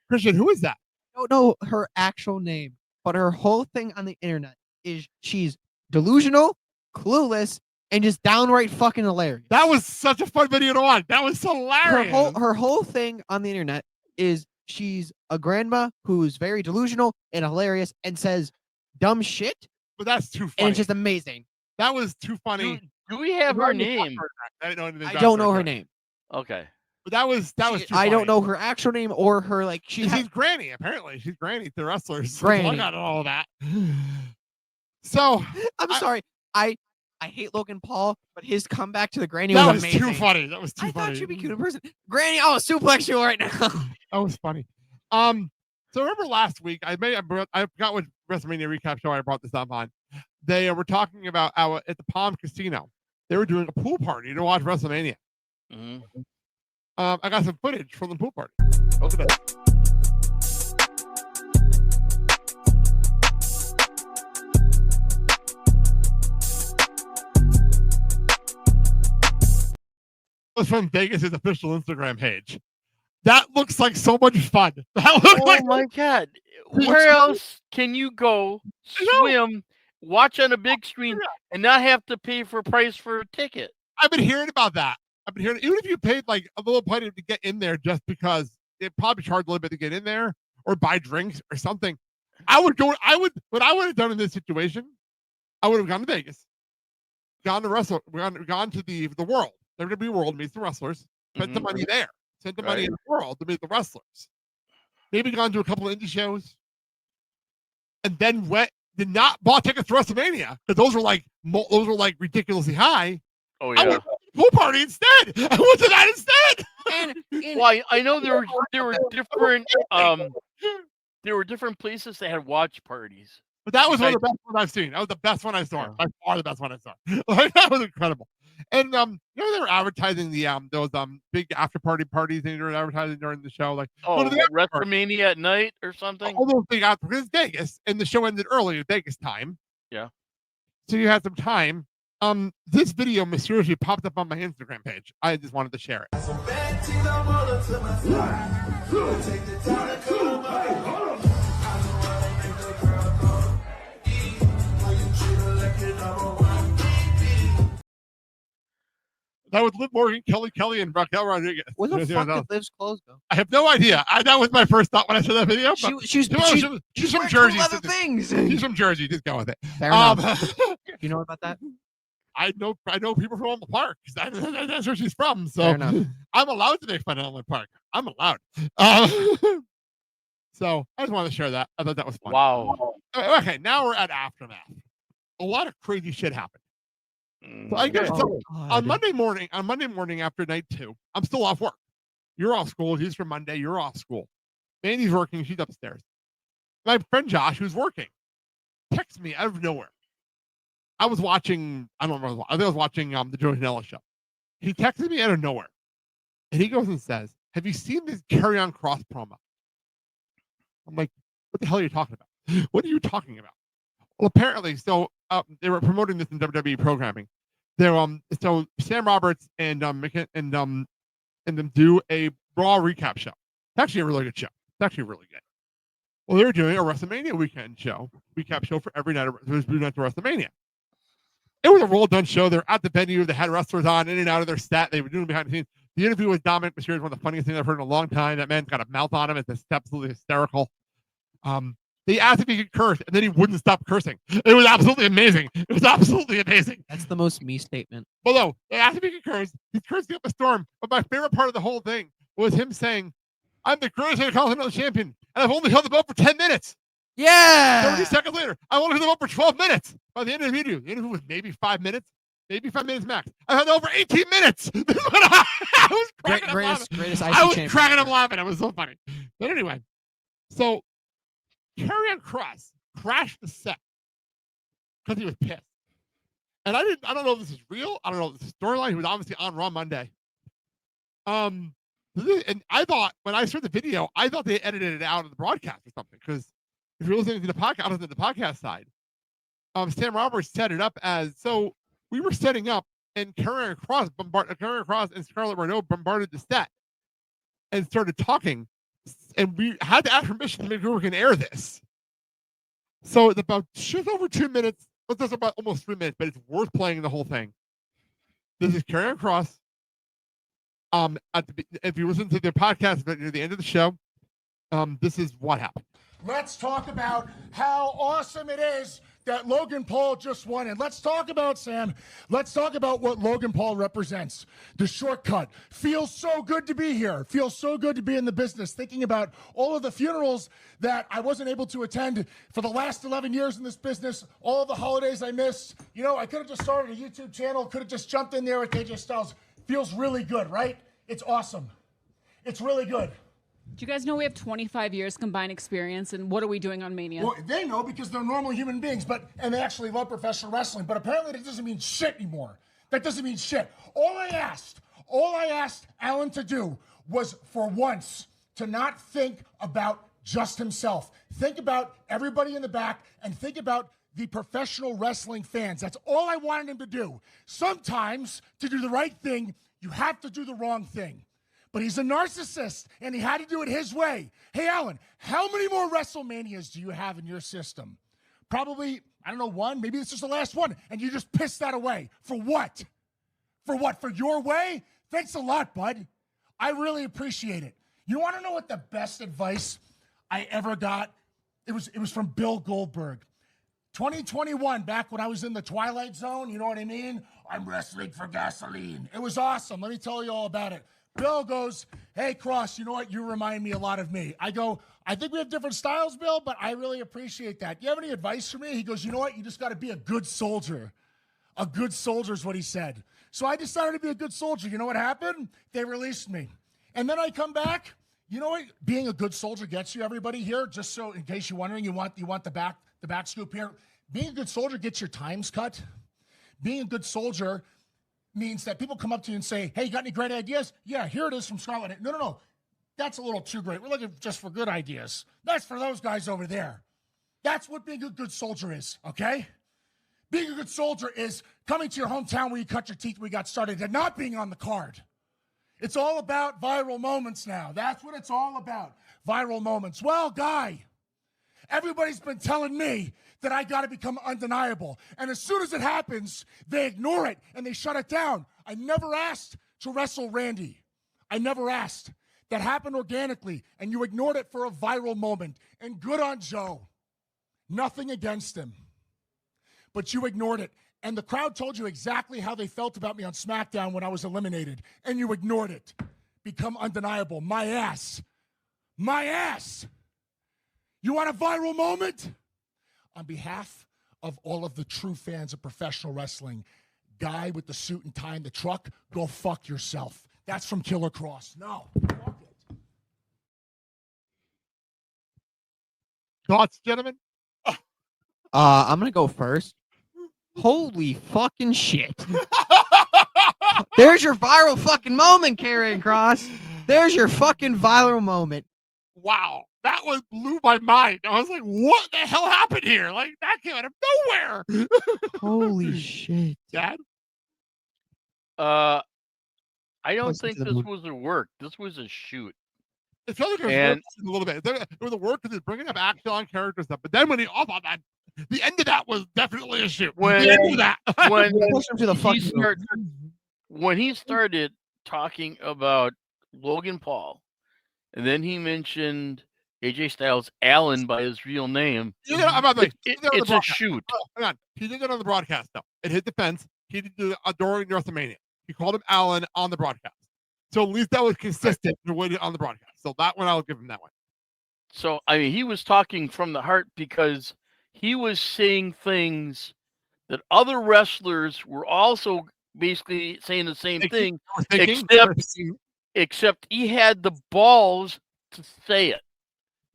Speaker 5: Christian, who is that?
Speaker 6: I don't know her actual name, but her whole thing on the internet is she's delusional, clueless, and just downright fucking hilarious.
Speaker 5: That was such a fun video to watch. That was hilarious.
Speaker 6: Her whole thing on the internet is she's a grandma who's very delusional and hilarious and says dumb shit.
Speaker 5: But that's too funny.
Speaker 6: And it's just amazing.
Speaker 5: That was too funny.
Speaker 7: Do we have her name?
Speaker 6: I don't know her name.
Speaker 7: Okay.
Speaker 5: But that was too funny.
Speaker 6: I don't know her actual name or her like
Speaker 5: she's Granny, apparently. She's Granny to wrestlers.
Speaker 6: Granny.
Speaker 5: I got all that. So
Speaker 6: I'm sorry. I hate Logan Paul, but his comeback to the Granny
Speaker 5: was
Speaker 6: amazing.
Speaker 5: too funny. That was too funny.
Speaker 6: I thought she'd be cute in person. Granny, I'll suplex you right now.
Speaker 5: That was funny. So remember last week, I forgot what WrestleMania recap show I brought this up on. They were talking about at the Palm Casino. They were doing a pool party to watch WrestleMania.
Speaker 7: Mm-hmm.
Speaker 5: I got some footage from the pool party. Look at that. Was from Vegas' official Instagram page. That looks like so much fun. That looks
Speaker 7: Oh
Speaker 5: like
Speaker 7: my God. Where else can you go swim, watch on a big screen, and not have to pay for price for a ticket?
Speaker 5: I've been hearing about that. I've been hearing, even if you paid like a little money to get in there just because it probably charged a little bit to get in there or buy drinks or something. What I would have done in this situation, I would have gone to Vegas, gone to the world. WWE World meets the wrestlers, spent the money there, spent the money in the world to meet the wrestlers. Maybe gone to a couple of indie shows, and then did not bought tickets to WrestleMania because those were like ridiculously high.
Speaker 7: Oh yeah,
Speaker 5: I went to the pool party instead. I went to that instead.
Speaker 7: Well, I know there were different there were different places that had watch parties.
Speaker 5: But that was one of the best ones I've seen. That was the best one I saw. By far the best one I saw. Like, that was incredible. And they were advertising those big after parties they were advertising during the show. Like
Speaker 7: WrestleMania at night or something.
Speaker 5: All those big after because it's Vegas and the show ended early at Vegas time.
Speaker 7: Yeah.
Speaker 5: So you had some time. This video mysteriously popped up on my Instagram page. I just wanted to share it. That was Liv Morgan, Kelly, and Raquel Rodriguez.
Speaker 6: Where the fuck did Liv's clothes go?
Speaker 5: I have no idea. That was my first thought when I saw that video. She's from Jersey.
Speaker 6: Things.
Speaker 5: She's from Jersey. Just go with it.
Speaker 6: Fair enough. You know about that?
Speaker 5: I know people from Elmwood Park. That's where she's from. So
Speaker 6: Fair enough.
Speaker 5: I'm allowed to make fun of Elmwood Park. I'm allowed. So I just wanted to share that. I thought that was fun.
Speaker 7: Wow.
Speaker 5: Okay, now we're at Aftermath. A lot of crazy shit happened. So I guess on Monday morning after night 2, I'm still off work. You're off school. He's from Monday. You're off school. Mandy's working. She's upstairs. My friend Josh, who's working, texts me out of nowhere. I was watching, I don't remember, I think I was watching the Joe Janela show. He texted me out of nowhere. And he goes and says, "Have you seen this Karrion Kross promo?" I'm like, what the hell are you talking about? What are you talking about? Well, apparently, so they were promoting this in WWE programming. So Sam Roberts and them do a Raw recap show. It's actually a really good show. It's actually really good. Well, they were doing a WrestleMania weekend recap show for every night of WrestleMania. It was a well-done show. They're at the venue. They had wrestlers on, in and out of their set. They were doing behind the scenes. The interview with Dominic Mysterio is one of the funniest things I've heard in a long time. That man's got a mouth on him. It's absolutely hysterical. They asked if he could curse, and then he wouldn't stop cursing. It was absolutely amazing. It was absolutely amazing.
Speaker 6: That's the most me statement.
Speaker 5: Well, no, they asked if he could curse. He's cursing up a storm. But my favorite part of the whole thing was him saying, "I'm the greatest Intercontinental Champion, and I've only held the belt for 10 minutes."
Speaker 6: Yeah.
Speaker 5: 30 seconds later, I only held the belt for 12 minutes. By the end of the interview was maybe 5 minutes. Maybe 5 minutes max. I had over 18 minutes. I was cracking up laughing.
Speaker 6: Greatest IC
Speaker 5: I was
Speaker 6: champion.
Speaker 5: cracking up laughing. It was so funny. But anyway, so Karrion Kross crashed the set because he was pissed. And I don't know if this is real. I don't know if this is storyline. He was obviously on Raw Monday. And I thought when I saw the video, I thought they edited it out of the broadcast or something. Because if you're listening to the podcast, on the podcast side, Sam Roberts set it up as so we were setting up, and Karrion Kross and Scarlett Bordeaux bombarded the set and started talking, and we had to ask permission to make sure we can air this. So it's about just over 2 minutes. It's about almost 3 minutes, but it's worth playing the whole thing. This is Karrion Kross. If you listen to the podcast near the end of the show, this is what happened.
Speaker 16: Let's talk about how awesome it is that Logan Paul just won. And let's talk about, Sam, let's talk about what Logan Paul represents. The shortcut. Feels so good to be here. Feels so good to be in the business. Thinking about all of the funerals that I wasn't able to attend for the last 11 years in this business, all of the holidays I missed. You know, I could have just started a YouTube channel, could have just jumped in there with AJ Styles. Feels really good, right? It's awesome. It's really good.
Speaker 17: Do you guys know we have 25 years combined experience, and what are we doing on Mania?
Speaker 16: Well, they know because they're normal human beings, and they actually love professional wrestling. But apparently that doesn't mean shit anymore. That doesn't mean shit. All I asked Alan to do was for once to not think about just himself. Think about everybody in the back and think about the professional wrestling fans. That's all I wanted him to do. Sometimes to do the right thing, you have to do the wrong thing. But he's a narcissist, and he had to do it his way. Hey, Alan, how many more WrestleManias do you have in your system? Probably, I don't know, one. Maybe this is the last one, and you just pissed that away. For what? For what? For your way? Thanks a lot, bud. I really appreciate it. You want to know what the best advice I ever got? It was from Bill Goldberg. 2021, back when I was in the Twilight Zone, you know what I mean? I'm wrestling for gasoline. It was awesome. Let me tell you all about it. Bill goes, hey, Kross, you know what? You remind me a lot of me. I go, I think we have different styles, Bill, but I really appreciate that. Do you have any advice for me? He goes, you know what? You just got to be a good soldier. A good soldier is what he said. So I decided to be a good soldier. You know what happened? They released me. And then I come back. You know what being a good soldier gets you, everybody here? Just so in case you're wondering, you want the back scoop here. Being a good soldier gets your times cut. Being a good soldier means that people come up to you and say, hey, you got any great ideas? Yeah, here it is from Scotland. No. That's a little too great. We're looking just for good ideas. That's for those guys over there. That's what being a good soldier is, okay? Being a good soldier is coming to your hometown where you cut your teeth, where you got started, and not being on the card. It's all about viral moments now. That's what it's all about, viral moments. Well, Guy, everybody's been telling me that I got to become undeniable. And as soon as it happens, they ignore it and they shut it down. I never asked to wrestle Randy. I never asked. That happened organically, and you ignored it for a viral moment. And good on Joe. Nothing against him. But you ignored it. And the crowd told you exactly how they felt about me on SmackDown when I was eliminated. And you ignored it. Become undeniable. My ass. My ass. You want a viral moment? On behalf of all of the true fans of professional wrestling, Guy with the suit and tie in the truck, go fuck yourself. That's from Killer Kross. No. Fuck it.
Speaker 5: Thoughts, gentlemen?
Speaker 6: I'm going to go first. Holy fucking shit. There's your viral fucking moment, Karrion Kross. There's your fucking viral moment.
Speaker 5: Wow. That one blew my mind. I was like, what the hell happened here? Like, that came out of nowhere.
Speaker 6: Holy shit.
Speaker 5: Dad?
Speaker 7: I don't
Speaker 6: Listen
Speaker 7: think
Speaker 6: to the
Speaker 7: this
Speaker 6: movie.
Speaker 7: was a work. This was a shoot.
Speaker 5: It felt like it was
Speaker 7: And-
Speaker 5: work a little bit. There was a work because it's bringing up action on character stuff. But then when he off on that, the end of that was definitely a shoot.
Speaker 7: When-
Speaker 5: the end of that.
Speaker 7: when
Speaker 6: Push him to the fucking
Speaker 7: when he started talking about Logan Paul, and then he mentioned AJ Styles Allen by his real name,
Speaker 5: You know, I'm not like,
Speaker 7: it's a shoot.
Speaker 5: Hang on. He did it on the broadcast, though. In his defense, he did it during WrestleMania. He called him Allen on the broadcast. So at least that was consistent the way on the broadcast. So that one, I'll give him that one.
Speaker 7: So, I mean, he was talking from the heart because he was saying things that other wrestlers were also basically saying the same thing, except he had the balls to say it.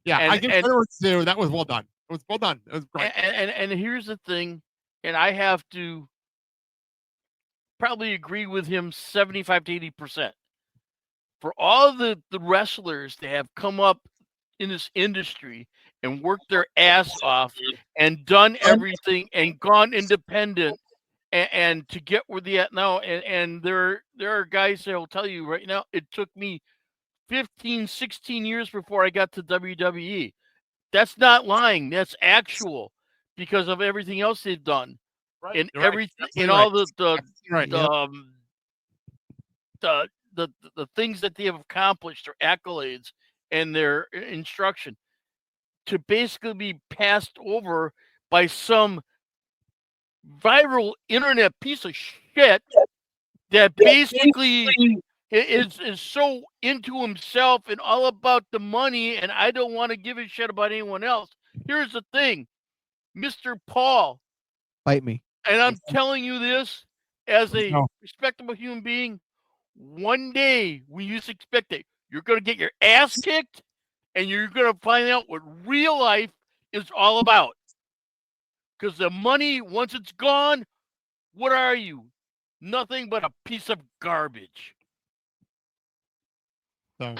Speaker 5: Yeah, I give credit to that was well done. It was well done. It was great.
Speaker 7: And here's the thing, and I have to probably agree with him 75 to 80%. For all the wrestlers that have come up in this industry and worked their ass off and done everything and gone independent and to get where they at now, and there are guys that will tell you right now, it took me 15, 16 years before I got to WWE. That's not lying. That's actual because of everything else they've done.
Speaker 5: Right.
Speaker 7: And
Speaker 5: You're
Speaker 7: everything
Speaker 5: right.
Speaker 7: and all the things that they have accomplished, their accolades and their instruction, to basically be passed over by some viral internet piece of shit that basically is so into himself and all about the money, and I don't want to give a shit about anyone else. Here's the thing, Mr. Paul,
Speaker 6: Bite me.
Speaker 7: and I'm telling you this as a respectable human being, one day when you expect it, you're going to get your ass kicked and you're going to find out what real life is all about. Because the money, once it's gone, what are you? nothing but a piece of garbage.
Speaker 5: So.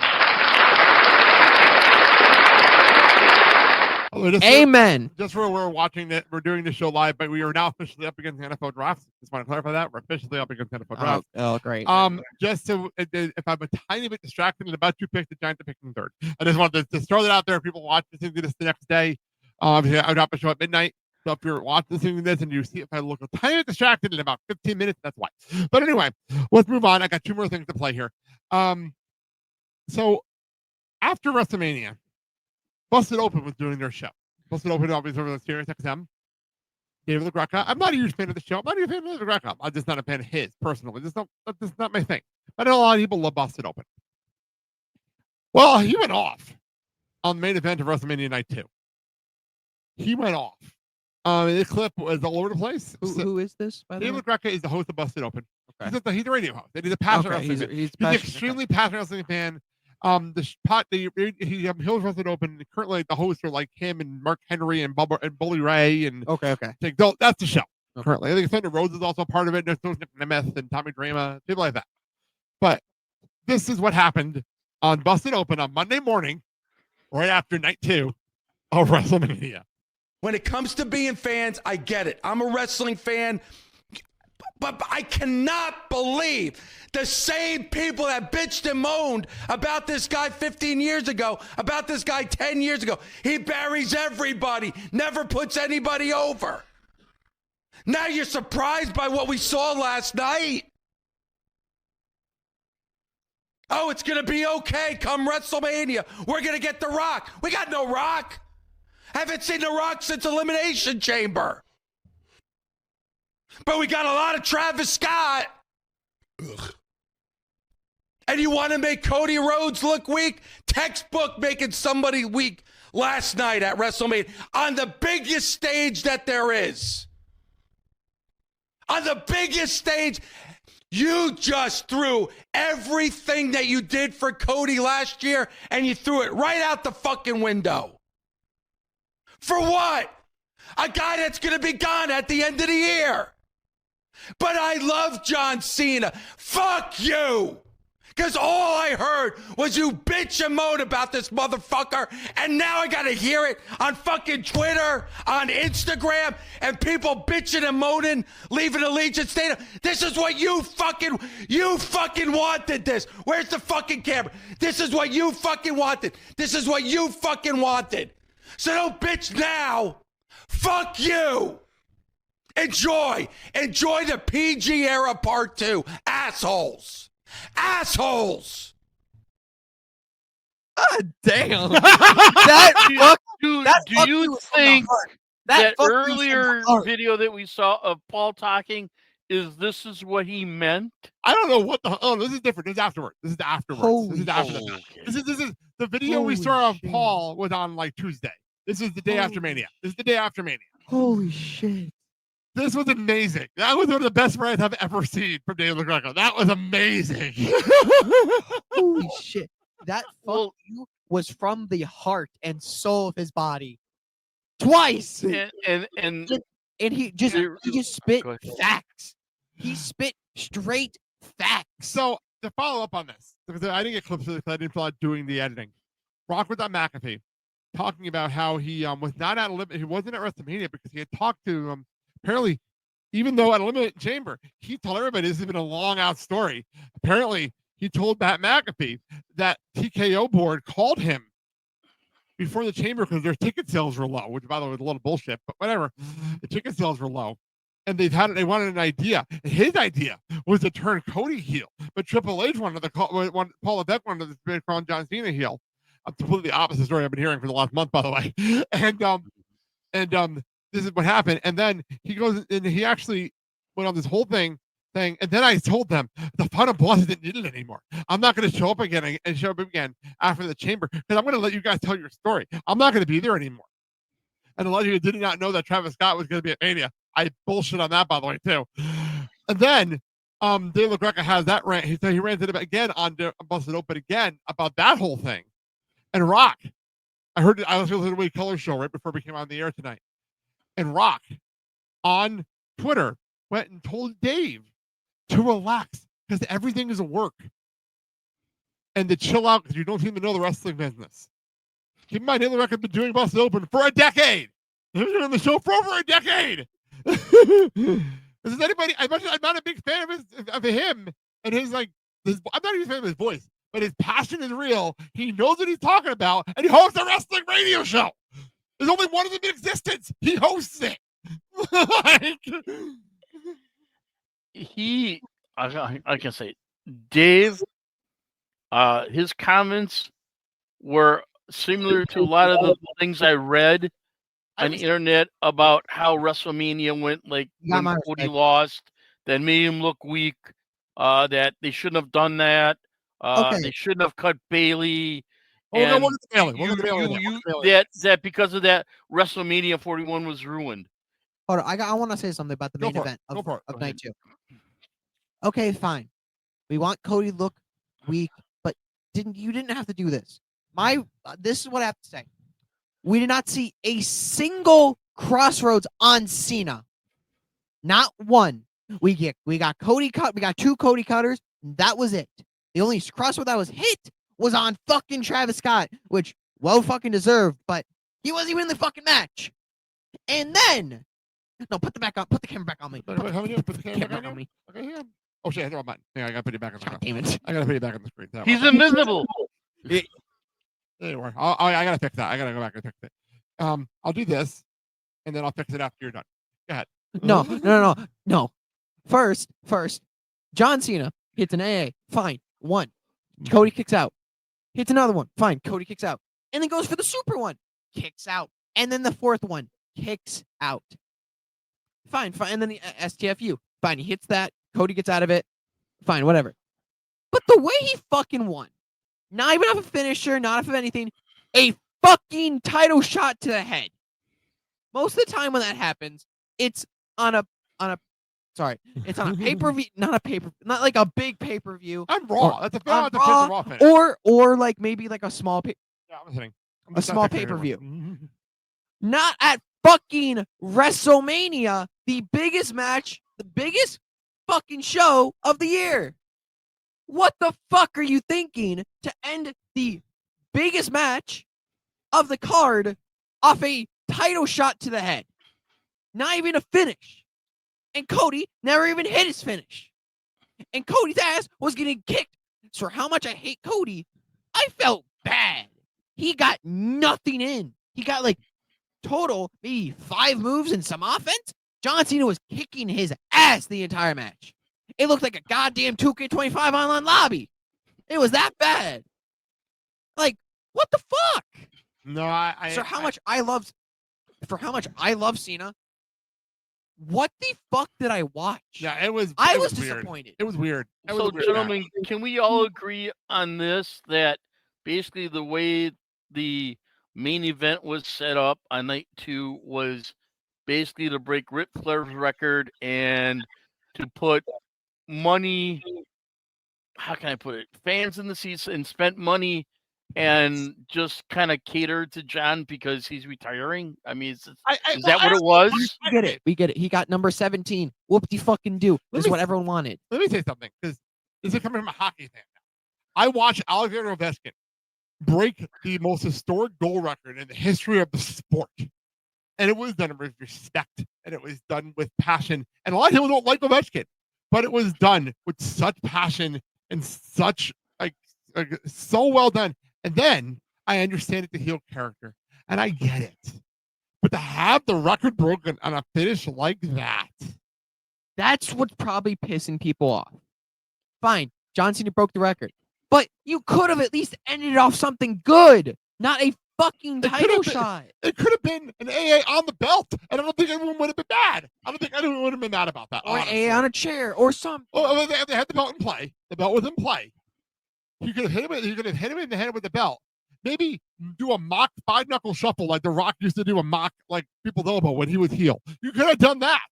Speaker 6: Amen.
Speaker 5: Just where we're watching it, we're doing the show live, but we are now officially up against the NFL draft. Just want to clarify that we're officially up against the NFL draft.
Speaker 6: Oh, great.
Speaker 5: Just so if I'm a tiny bit distracted and about to pick the Giants to pick in third, I just wanted to throw that out there. People watch this the next day. I drop a show at midnight. So if you're watching this and you see if I look a tiny bit distracted in about 15 minutes, that's why. But anyway, let's move on. I got two more things to play here. So after WrestleMania, Busted Open was doing their show. Busted Open obviously over the Sirius XM. David LaGreca. I'm not a huge fan of the show. I'm not a huge fan of LaGreca. I'm just not a fan of his personally. That's not my thing. But I know a lot of people love Busted Open. Well, he went off on the main event of WrestleMania Night 2. He went off. The clip was all over the place.
Speaker 6: Who is this? By the way?
Speaker 5: David LaGreca is the host of Busted Open.
Speaker 6: Okay.
Speaker 5: He's a radio host. And he's a passionate wrestling fan. He's an extremely passionate wrestling fan. He was Busted Open. Currently, the hosts are like him and Mark Henry and Bully Ray and
Speaker 6: okay.
Speaker 5: That's the show. Okay. Currently, I think Thunder Rose is also part of it. There's Nick Nemeth and Tommy Dreamer, people like that. But this is what happened on Busted Open on Monday morning, right after Night 2 of WrestleMania.
Speaker 18: When it comes to being fans, I get it. I'm a wrestling fan. But I cannot believe the same people that bitched and moaned about this guy 15 years ago, about this guy 10 years ago. He buries everybody, never puts anybody over. Now you're surprised by what we saw last night. Oh, it's going to be okay come WrestleMania. We're going to get The Rock. We got no Rock. Haven't seen The Rock since Elimination Chamber. But we got a lot of Travis Scott. Ugh. And you want to make Cody Rhodes look weak? Textbook making somebody weak last night at WrestleMania on the biggest stage that there is. On the biggest stage, you just threw everything that you did for Cody last year and you threw it right out the fucking window. For what? A guy that's going to be gone at the end of the year. But I love John Cena. Fuck you. Because all I heard was you bitch and moan about this motherfucker. And now I got to hear it on fucking Twitter, on Instagram, and people bitching and moaning, leaving Allegiant Stadium. This is what you fucking wanted this. Where's the fucking camera? This is what you fucking wanted. This is what you fucking wanted. So don't bitch now. Fuck you. Enjoy the PG era part 2. Assholes.
Speaker 6: God damn.
Speaker 7: Do you think that earlier video that we saw of Paul talking this is what he meant?
Speaker 5: I don't know what this is different. This is afterwards. This is after the This is the video we saw of Paul was on like Tuesday. This is the day after Mania. This is the day after Mania.
Speaker 6: Holy shit.
Speaker 5: This was amazing. That was one of the best rants I've ever seen from David LaGreca. That was amazing.
Speaker 6: Holy shit. That fuck you was from the heart and soul of his body. Twice.
Speaker 7: And
Speaker 6: he just spit facts. He spit straight facts.
Speaker 5: So to follow up on this, because I didn't get clips of this because I didn't feel like doing the editing. Rock was on McAfee talking about how he was not at he wasn't at WrestleMania because he had talked to apparently, even though at Elimination Chamber, he told everybody this has been a long out story. Apparently, he told Matt McAfee that TKO board called him before the chamber because their ticket sales were low, which by the way was a little bullshit, but whatever. The ticket sales were low. And they wanted an idea. And his idea was to turn Cody heel, but Triple H wanted Paul Levesque wanted to turn John Cena heel. A completely opposite story I've been hearing for the last month, by the way. And this is what happened. And then he goes and he actually went on this whole thing saying, and then I told them the Final Boss didn't need it anymore. I'm not going to show up again after the chamber because I'm going to let you guys tell your story. I'm not going to be there anymore. And a lot of you did not know that Travis Scott was going to be at Mania. I bullshit on that, by the way, too. And then Dave LaGreca has that rant. He ranted again on Busted Open again about that whole thing. And Rock, I was listening to the Way Color show right before we came on the air tonight. And Rock on Twitter went and told Dave to relax because everything is a work, and to chill out because you don't seem to know the wrestling business. Keep in mind, Halo Record been doing Busted Open for a decade. He's been on the show for over a decade. Is anybody? I'm not a big fan of him and his like. I'm not even a fan of his voice, but his passion is real. He knows what he's talking about, and he hosts a wrestling radio show. There's only one of them in existence. He hosts it.
Speaker 7: I can say, Dave. His comments were similar to a lot of the things I read on the internet about how WrestleMania went, like when Cody lost, that made him look weak, that they shouldn't have done that, they shouldn't have cut Bayley.
Speaker 5: That
Speaker 7: because of that, WrestleMania 41 was ruined.
Speaker 6: Hold on, I want to say something about the main event of night 2. Okay, fine. We want Cody to look weak, but you didn't have to do this. This is what I have to say. We did not see a single crossroads on Cena. Not one. We got Cody cut. We got 2 Cody cutters. That was it. The only crossroad that was hit was on fucking Travis Scott, which well fucking deserved, but he wasn't even in the fucking match. And then, put the camera back on me. Put the camera back on me.
Speaker 5: Okay, yeah. Oh shit! I throw a button. Yeah, I gotta put it back on the screen.
Speaker 6: Damn it!
Speaker 5: I gotta put it back on the screen.
Speaker 7: He's invisible.
Speaker 5: Anyway, I gotta fix that. I gotta go back and fix it. I'll do this, and then I'll fix it after you're done. Go ahead.
Speaker 6: No. First, John Cena hits an AA. Fine. 1. Cody kicks out. Hits another one. Fine. Cody kicks out. And then goes for the super one. Kicks out. And then the 4th one. Kicks out. Fine. And then the STFU. Fine. He hits that. Cody gets out of it. Fine. Whatever. But the way he fucking won, not even off a finisher, not off of anything, a fucking title shot to the head. Most of the time when that happens, it's on a pay-per-view, not like a big pay-per-view.
Speaker 5: On Raw. That's a Raw finish.
Speaker 6: Or like maybe like a small
Speaker 5: small
Speaker 6: pay-per-view. Not at fucking WrestleMania, the biggest match, the biggest fucking show of the year. What the fuck are you thinking to end the biggest match of the card off a title shot to the head? Not even a finish. And Cody never even hit his finish. And Cody's ass was getting kicked. So how much I hate Cody, I felt bad. He got nothing in. He got like total maybe 5 moves and some offense. John Cena was kicking his ass the entire match. It looked like a goddamn 2K25 online lobby. It was that bad. Like, what the fuck?
Speaker 5: No,
Speaker 6: how much I love Cena, what the fuck did I watch?
Speaker 5: Yeah, I was
Speaker 6: disappointed.
Speaker 5: It was weird.
Speaker 7: Gentlemen, can we all agree on this, that basically the way the main event was set up on night 2 was basically to break Ric Flair's record and to put money, how can I put it, fans in the seats, and spent money and just kind of catered to John because he's retiring? I mean, is that what it was?
Speaker 6: We get it. He got number 17. Whoop-de-fucking-do. This is what everyone wanted.
Speaker 5: Let me say something, because this is coming from a hockey fan now. I watched Alexander Ovechkin break the most historic goal record in the history of the sport. And it was done with respect, and it was done with passion. And a lot of people don't like Ovechkin, but it was done with such passion and such, like so well done. And then I understand it's a heel character, and I get it. But to have the record broken on a finish like that,
Speaker 6: that's what's probably pissing people off. Fine, John Cena broke the record, but you could have at least ended it off something good, not a fucking title shot.
Speaker 5: It could have been an AA on the belt, and I don't think anyone would have been mad. I don't think anyone would have been mad about that.
Speaker 6: Or AA on a chair, or something.
Speaker 5: Oh, they had the belt in play. The belt was in play. You could have hit him in the head with the belt. Maybe do a mock 5-knuckle shuffle like The Rock used to do a mock like people's elbow when he was heel. You could have done that,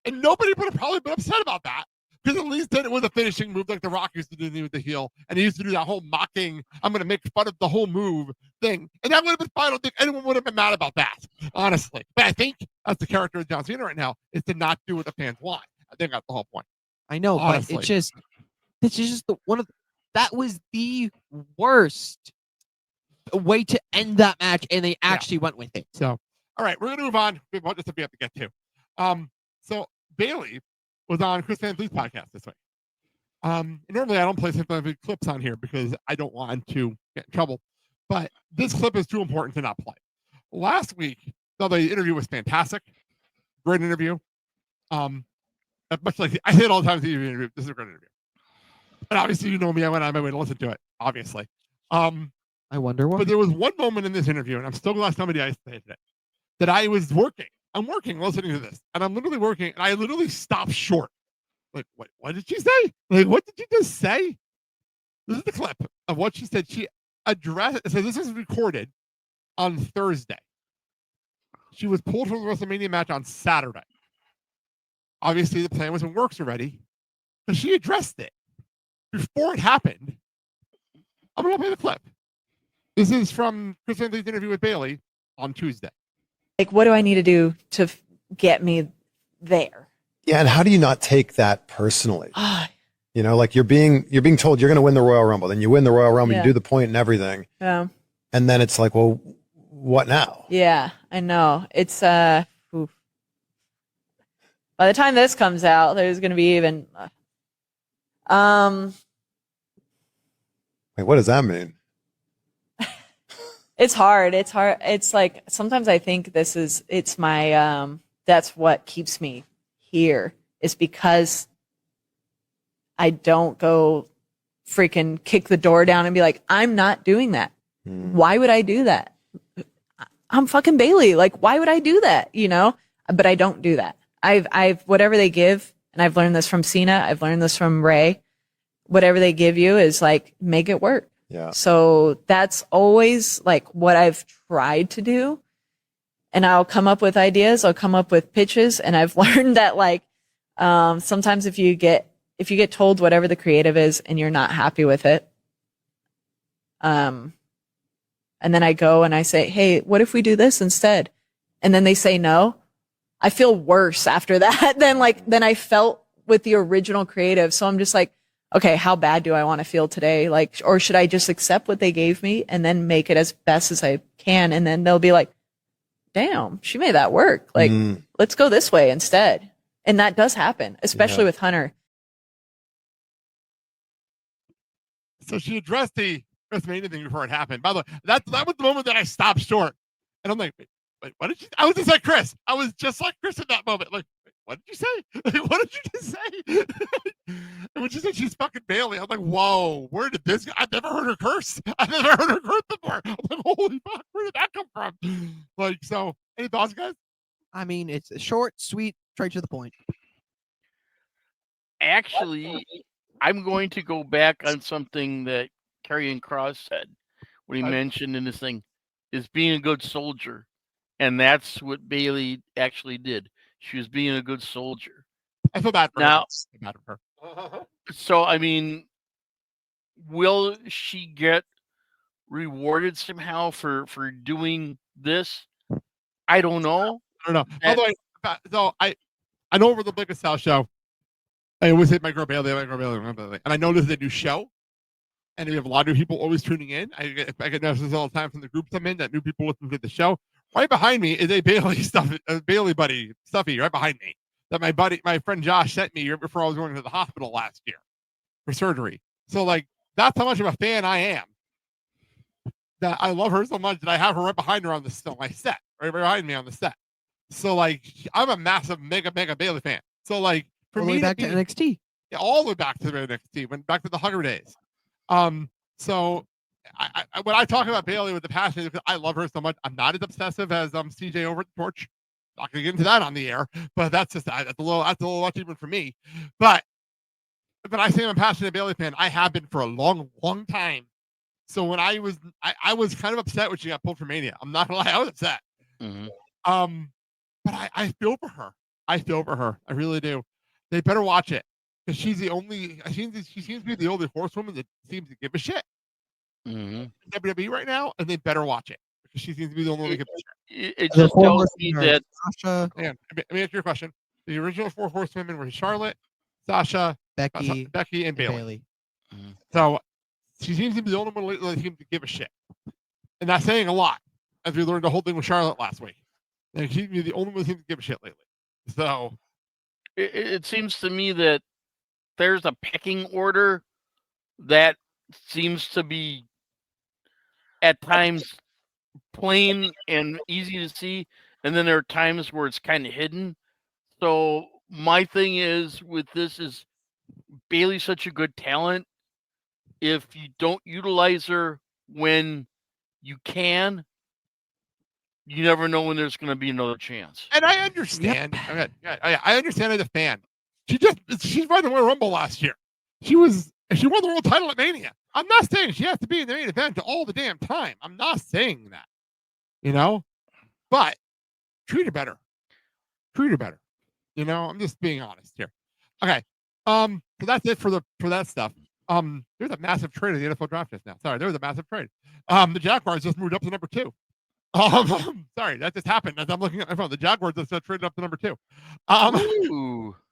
Speaker 5: and nobody would have probably been upset about that, because at least then it was a finishing move like The Rock used to do with the heel, and he used to do that whole mocking, I'm going to make fun of the whole move thing, and that would have been fine. I don't think anyone would have been mad about that, honestly. But I think that's the character of John Cena right now, is to not do what the fans want. I think that's the whole point.
Speaker 6: I know,
Speaker 5: Honestly.
Speaker 6: but it's just that was the worst way to end that match, and they actually went with it.
Speaker 5: So, all right, we're gonna move on. We have just a bit to get to. So Bayley was on Chris Van Vliet's podcast this week. Normally I don't play some clips on here because I don't want to get in trouble, but this clip is too important to not play. Last week, the interview was fantastic, great interview. Much like I hit all the time the interview. This is a great interview, and obviously you know me. I went on my way to listen to it. Obviously,
Speaker 6: I wonder why.
Speaker 5: But there was one moment in this interview, and I'm still glad somebody I said it, that I was working. I'm working listening to this, and I'm literally working, and I literally stopped short. Like, what did she say? Like, what did you just say? This is the clip of what she said. She addressed, so this is recorded on Thursday. She was pulled from the WrestleMania match on Saturday. Obviously, the plan was in works already, but she addressed it before it happened. I'm going to play the clip. This is from Chris Van Vliet's interview with Bayley on Tuesday.
Speaker 1: Like, what do I need to do to get me there?
Speaker 19: Yeah, and how do you not take that personally? You know, like you're being told you're going to win the Royal Rumble, then you win the Royal Rumble,
Speaker 1: Yeah.
Speaker 19: you do the point and everything,
Speaker 1: Yeah.
Speaker 19: and then it's like, well, what now?
Speaker 1: Yeah, I know. It's oof. By the time this comes out, there's going to be even.
Speaker 19: Like, what does that mean?
Speaker 1: It's hard. It's hard. It's like sometimes I think it's my that's what keeps me here is because I don't go freaking kick the door down and be like, I'm not doing that. Why would I do that? I'm fucking Bayley. Like, why would I do that? You know, but I don't do that. I've whatever they give, and I've learned this from Cena. I've learned this from Ray. Whatever they give you is like, make it work.
Speaker 19: Yeah.
Speaker 1: So that's always like what I've tried to do. And I'll come up with ideas. I'll come up with pitches. And I've learned that like, sometimes if you get told whatever the creative is and you're not happy with it, and then I go and I say, hey, what if we do this instead? And then they say no. I feel worse after that than I felt with the original creative. So I'm just like, okay, how bad do I want to feel today? Like, or should I just accept what they gave me and then make it as best as I can? And then they'll be like, damn, she made that work. Like, let's go this way instead. And that does happen, especially with Hunter.
Speaker 5: So she addressed the WrestleMania thing before it happened. By the way, that was the moment that I stopped short. And I'm like, wait, what did you? I was just like Chris. I was just like Chris in that moment. Like, what did you say? Like, what did you just say? And when she said she's fucking Bayley, I'm like, whoa, where did this go? I've never heard her curse. I've never heard her curse before. I'm like, holy fuck, where did that come from? Like, so, any thoughts, guys?
Speaker 6: I mean, it's short, sweet, straight to the point.
Speaker 7: Actually, I'm going to go back on something that Karrion Kross said when he mentioned in this thing is being a good soldier. And that's what Bayley actually did. She was being a good soldier.
Speaker 5: I feel bad for
Speaker 7: now,
Speaker 5: her. I feel bad for her.
Speaker 7: So, I mean, will she get rewarded somehow for doing this? I don't know.
Speaker 5: I don't know. Although I know over the Blick of South show, I always hit my girl Bayley, and I know this is a new show, and we have a lot of new people always tuning in. I get messages all the time from the groups I'm in that new people listen to the show. Right behind me is a Bayley buddy Stuffy right behind me that my friend Josh sent me right before I was going to the hospital last year for surgery. So like that's how much of a fan I am. That I love her so much that I have her right behind her on my set, right behind me on the set. So like I'm a massive mega Bayley fan. So like for me
Speaker 6: back to NXT.
Speaker 5: Yeah, all the way back to the NXT, went back to the Hugger days. So I when I talk about Bayley with the passion, because I love her so much. I'm not as obsessive as CJ over at the Torch. Not gonna get into that on the air, but that's a little much even for me. But I say I'm a passionate Bayley fan. I have been for a long time. So when I was kind of upset when she got pulled from Mania. I'm not gonna lie, I was upset.
Speaker 7: Mm-hmm.
Speaker 5: But I feel for her. I really do. They better watch it because she seems to be the only horsewoman that seems to give a shit.
Speaker 7: Mm-hmm.
Speaker 5: WWE right now, and they better watch it because she seems to be the only one that gives a shit.
Speaker 7: It just tells me that.
Speaker 5: Let me answer your question. The original 4 horsewomen were Charlotte, Sasha,
Speaker 6: Becky,
Speaker 5: and Bayley. So she seems to be the only one lately that seems to give a shit, and that's saying a lot, as we learned the whole thing with Charlotte last week. And she's the only one that seems to give a shit lately. So
Speaker 7: it seems to me that there's a pecking order that seems to be at times plain and easy to see, and then there are times where it's kind of hidden. So my thing is with this is Bayley's such a good talent. If you don't utilize her when you can, you never know when there's going to be another chance.
Speaker 5: And I understand. Okay, I understand as a fan. She's won the Royal Rumble last year. She won the world title at Mania. I'm not saying she has to be in the main event all the damn time. I'm not saying that. But treat her better. I'm just being honest here. Okay. So that's it for that stuff. There's a massive trade of the NFL draft just now. Sorry, there was a massive trade. The Jaguars just moved up to number 2. Sorry, that just happened as I'm looking at my phone. The Jaguars just traded up to number 2.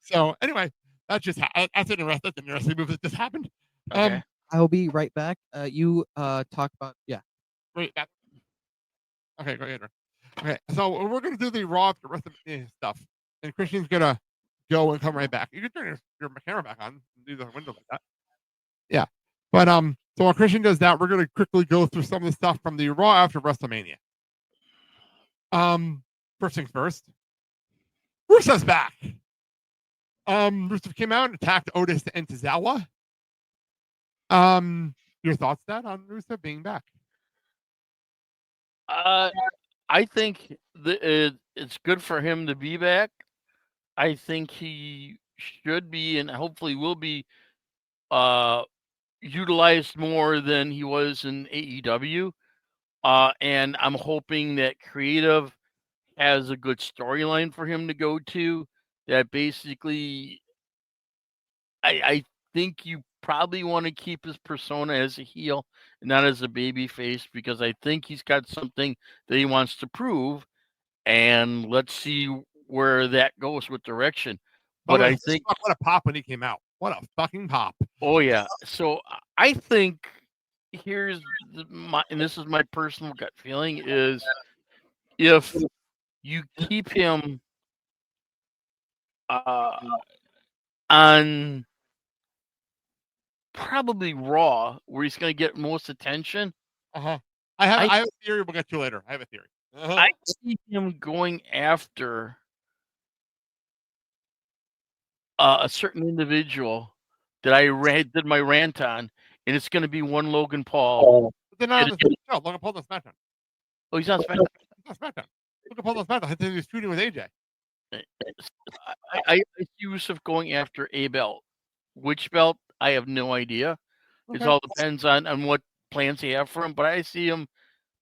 Speaker 5: So anyway, that's an interesting move that just happened.
Speaker 7: Okay.
Speaker 6: I'll be right back. You talk about
Speaker 5: Wait, okay, go ahead. Okay, so we're gonna do the Raw after WrestleMania stuff, and Christian's gonna go and come right back. You can turn your camera back on and do the window like that. Yeah, but so while Christian does that, we're gonna quickly go through some of the stuff from the Raw after WrestleMania. First things first, Rusev's back. Rusev came out and attacked Otis and Tozawa. Your thoughts, Dad, on Rusev being back?
Speaker 7: I think it's good for him to be back. I think he should be and hopefully will be utilized more than he was in AEW. And I'm hoping that creative has a good storyline for him to go to that basically I think you probably want to keep his persona as a heel and not as a baby face, because I think he's got something that he wants to prove, and let's see where that goes with direction. But I think
Speaker 5: what a pop when he came out. What a fucking pop.
Speaker 7: Oh yeah. So I think here's and this is my personal gut feeling is if you keep him on probably Raw, where he's going to get most attention.
Speaker 5: I have a theory. We'll get to later. I have a theory.
Speaker 7: I see him going after a certain individual that I did my rant on, and it's going to be one Logan Paul.
Speaker 5: They're not on the show. Logan Paul's on SmackDown.
Speaker 7: Oh, he's on SmackDown.
Speaker 5: He's on SmackDown. Logan Paul's on SmackDown. He was feuding with AJ.
Speaker 7: I see Yusuf going after a belt. Which belt? I have no idea.
Speaker 5: Okay.
Speaker 7: It all depends on what plans they have for him. But I see him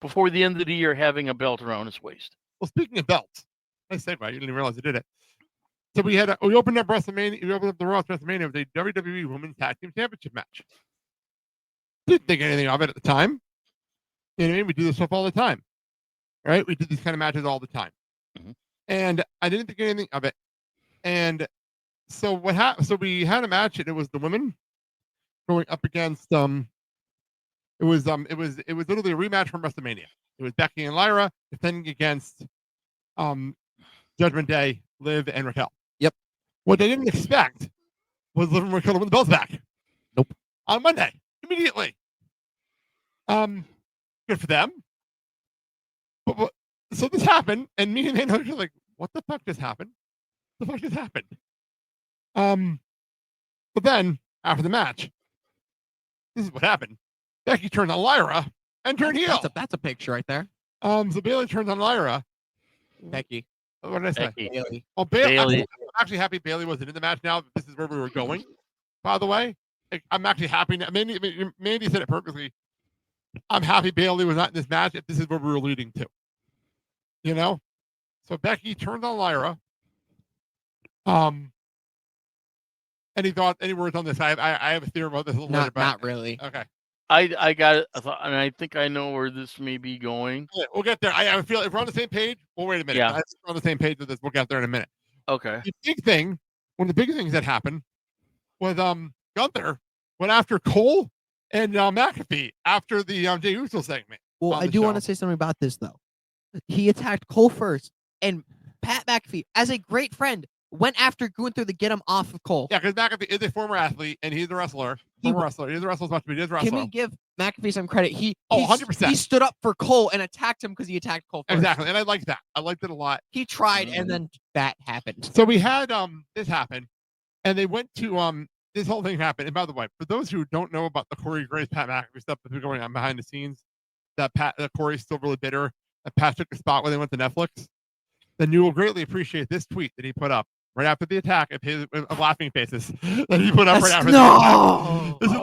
Speaker 7: before the end of the year having a belt around his waist.
Speaker 5: Well, speaking of belts, nice segue. You didn't realize I did it. So we opened up WrestleMania. We opened up the Raw WrestleMania with a WWE Women's Tag Team Championship match. Didn't think anything of it at the time. You know what I mean? We do this stuff all the time, right? We do these kind of matches all the time, and I didn't think anything of it. And so what happened? So we had a match, and it was the women going up against It was literally a rematch from WrestleMania. It was Becky and Lyra defending against Judgment Day, Liv, and Raquel.
Speaker 6: Yep.
Speaker 5: What they didn't expect was Liv and Raquel to win the belts back.
Speaker 6: Nope.
Speaker 5: On Monday, immediately. Good for them. But so this happened, and me and Nano were like, "What the fuck just happened? What the fuck just happened?" But then after the match, this is what happened. Becky turned on Lyra and turned heel.
Speaker 6: That's a picture right there.
Speaker 5: So Bayley turns on Lyra.
Speaker 6: Becky.
Speaker 5: What did I say?
Speaker 7: Becky.
Speaker 6: Bayley.
Speaker 5: Oh, Bayley. I'm actually happy Bayley wasn't in the match now. This is where we were going. By the way, I'm actually happy. Mandy said it perfectly. I'm happy Bayley was not in this match if this is where we were leading to. You know? So Becky turned on Lyra. Any thoughts, any words on this? I have a theory about this a little later.
Speaker 6: Not really.
Speaker 5: Okay.
Speaker 7: I got it, and I think I know where this may be going.
Speaker 5: Yeah, we'll get there. I feel if we're on the same page, well, wait a minute.
Speaker 7: Yeah.
Speaker 5: I think we're on the same page with this. We'll get there in a minute.
Speaker 7: Okay.
Speaker 5: The big thing, one of the big things that happened with Gunther went after Cole and McAfee after the Jey Uso segment.
Speaker 6: Well, I do want to say something about this though. He attacked Cole first, and Pat McAfee, as a great friend, went after Gunther to get him off of Cole.
Speaker 5: Yeah, because McAfee is a former athlete and he's a wrestler. He's a wrestler as much as he is a wrestler.
Speaker 6: Can we give McAfee some credit? He
Speaker 5: 100%.
Speaker 6: He stood up for Cole and attacked him because he attacked Cole first.
Speaker 5: Exactly, and I like that. I liked it a lot.
Speaker 6: He tried, and then that happened.
Speaker 5: So we had this happen, and they went to this whole thing happened. And by the way, for those who don't know about the Corey Graves, Pat McAfee stuff that's been going on behind the scenes, that Corey's still really bitter that Pat took the spot when they went to Netflix, then you will greatly appreciate this tweet that he put up right after the attack of laughing faces that he put up right after the attack. This is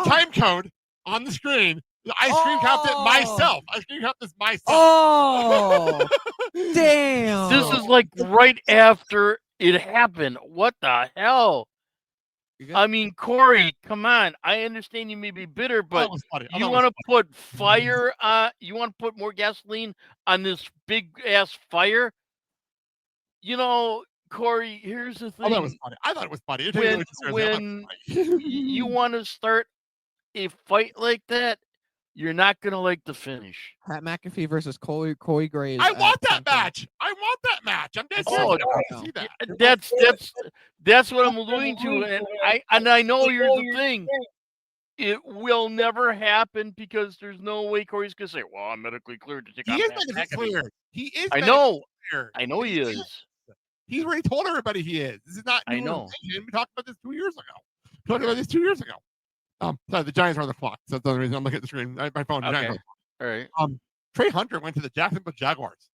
Speaker 5: the time code on the screen. I screen capped it myself. I screen capped this myself.
Speaker 6: Oh, damn.
Speaker 7: This is like right after it happened. What the hell? I mean, Corey, come on. I understand you may be bitter, but you want to put fire you want to put more gasoline on this big ass fire? You know, Corey, here's the thing.
Speaker 5: I thought it was funny. I thought it was funny.
Speaker 7: When you want to start a fight like that, you're not going to like the finish.
Speaker 6: Pat McAfee versus Corey Graves.
Speaker 5: I want that match. I want that match. I'm dead serious. I want to see that.
Speaker 7: That's what I'm alluding to, and I know here's the thing. It will never happen because there's no way Corey's gonna say, "Well, I'm medically cleared to take on Pat McAfee."
Speaker 5: He is.
Speaker 7: I know.
Speaker 5: Cleared.
Speaker 7: I know he is.
Speaker 5: He's already told everybody he is. This is not.
Speaker 7: I know.
Speaker 5: We talked about this 2 years ago. Sorry, the Giants are on the clock. So that's the reason I'm looking at the screen. My phone.
Speaker 7: Okay. All right.
Speaker 5: Trey Hunter went to the Jacksonville Jaguars.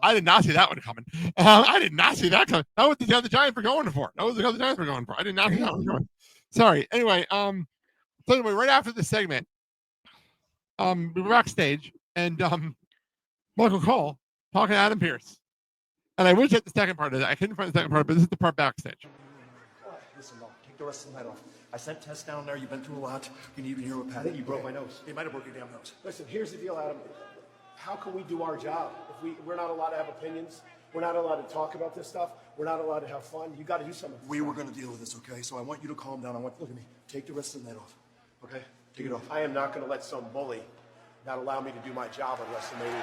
Speaker 5: I did not see that one coming. I did not see that coming. That was the Giants were going for. That was the Giants were going for. I did not see that one coming. Sorry. Anyway, right after the segment, we were backstage and Michael Cole talking to Adam Pearce. And I wish I had the second part of that. I couldn't find the second part, but this is the part backstage.
Speaker 20: Listen, take the rest of the night off. I sent Tess down there. You've been through a lot. You need to hear what Pat. You broke my nose. You might have broke your damn nose.
Speaker 21: Listen, here's the deal, Adam. How can we do our job if we're not allowed to have opinions? We're not allowed to talk about this stuff. We're not allowed to have fun. You got to do something.
Speaker 20: We were going to deal with this, okay? So I want you to calm down. Look at me. Take the rest of the night off, okay? Take it off.
Speaker 21: I am not going to let some bully not allow me to do my job on Wrestlemania.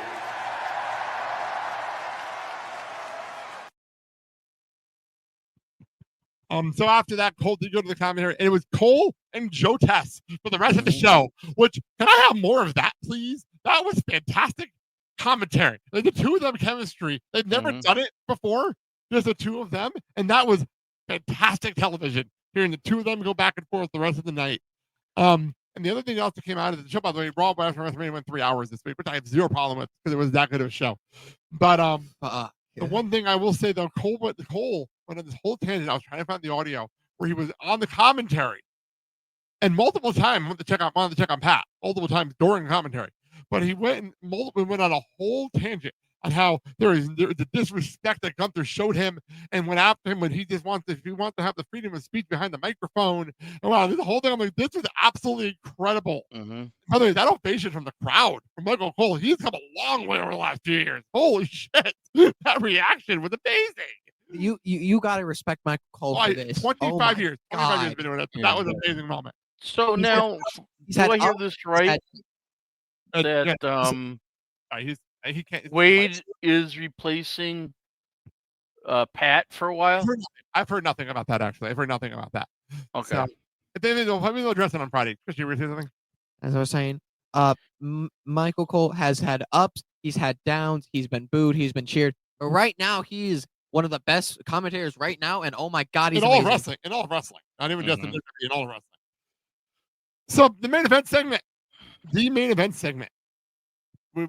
Speaker 5: So after that, Cole did go to the commentary, and it was Cole and Joe Tess for the rest of the show. Which, can I have more of that, please? That was fantastic commentary. Like the two of them chemistry. They've never done it before. Just the two of them, and that was fantastic television. Hearing the two of them go back and forth the rest of the night. And the other thing else that came out of the show, by the way, Raw after WrestleMania went 3 hours this week, which I have zero problem with because it was that good of a show. But the one thing I will say though, Cole went on this whole tangent. I was trying to find the audio where he was on the commentary, and multiple times wanted to check on Pat multiple times during commentary. But he went on a whole tangent on how there is the disrespect that Gunther showed him and went after him when he wants to have the freedom of speech behind the microphone. And wow, the whole thing, I'm like, this is absolutely incredible. By the way, that ovation from the crowd from Michael Cole, he's come a long way over the last few years. Holy shit. That reaction was amazing.
Speaker 6: You got to respect Michael Cole for this.
Speaker 5: 25 years. 25 years been doing it. That was an amazing moment.
Speaker 7: So now, do I hear this right?
Speaker 5: He can't.
Speaker 7: Wade is replacing Pat for a while.
Speaker 5: I've heard nothing about that. Actually, I've heard nothing about that.
Speaker 7: Okay.
Speaker 5: So, maybe they'll address it on Friday. Chris, you were saying something?
Speaker 6: As I was saying, Michael Cole has had ups. He's had downs. He's been booed. He's been cheered. But right now, he's one of the best commentators right now. And oh my God, he's
Speaker 5: in all
Speaker 6: amazing.
Speaker 5: wrestling. In all wrestling, not even just in WWE. In all wrestling. So the main event segment. We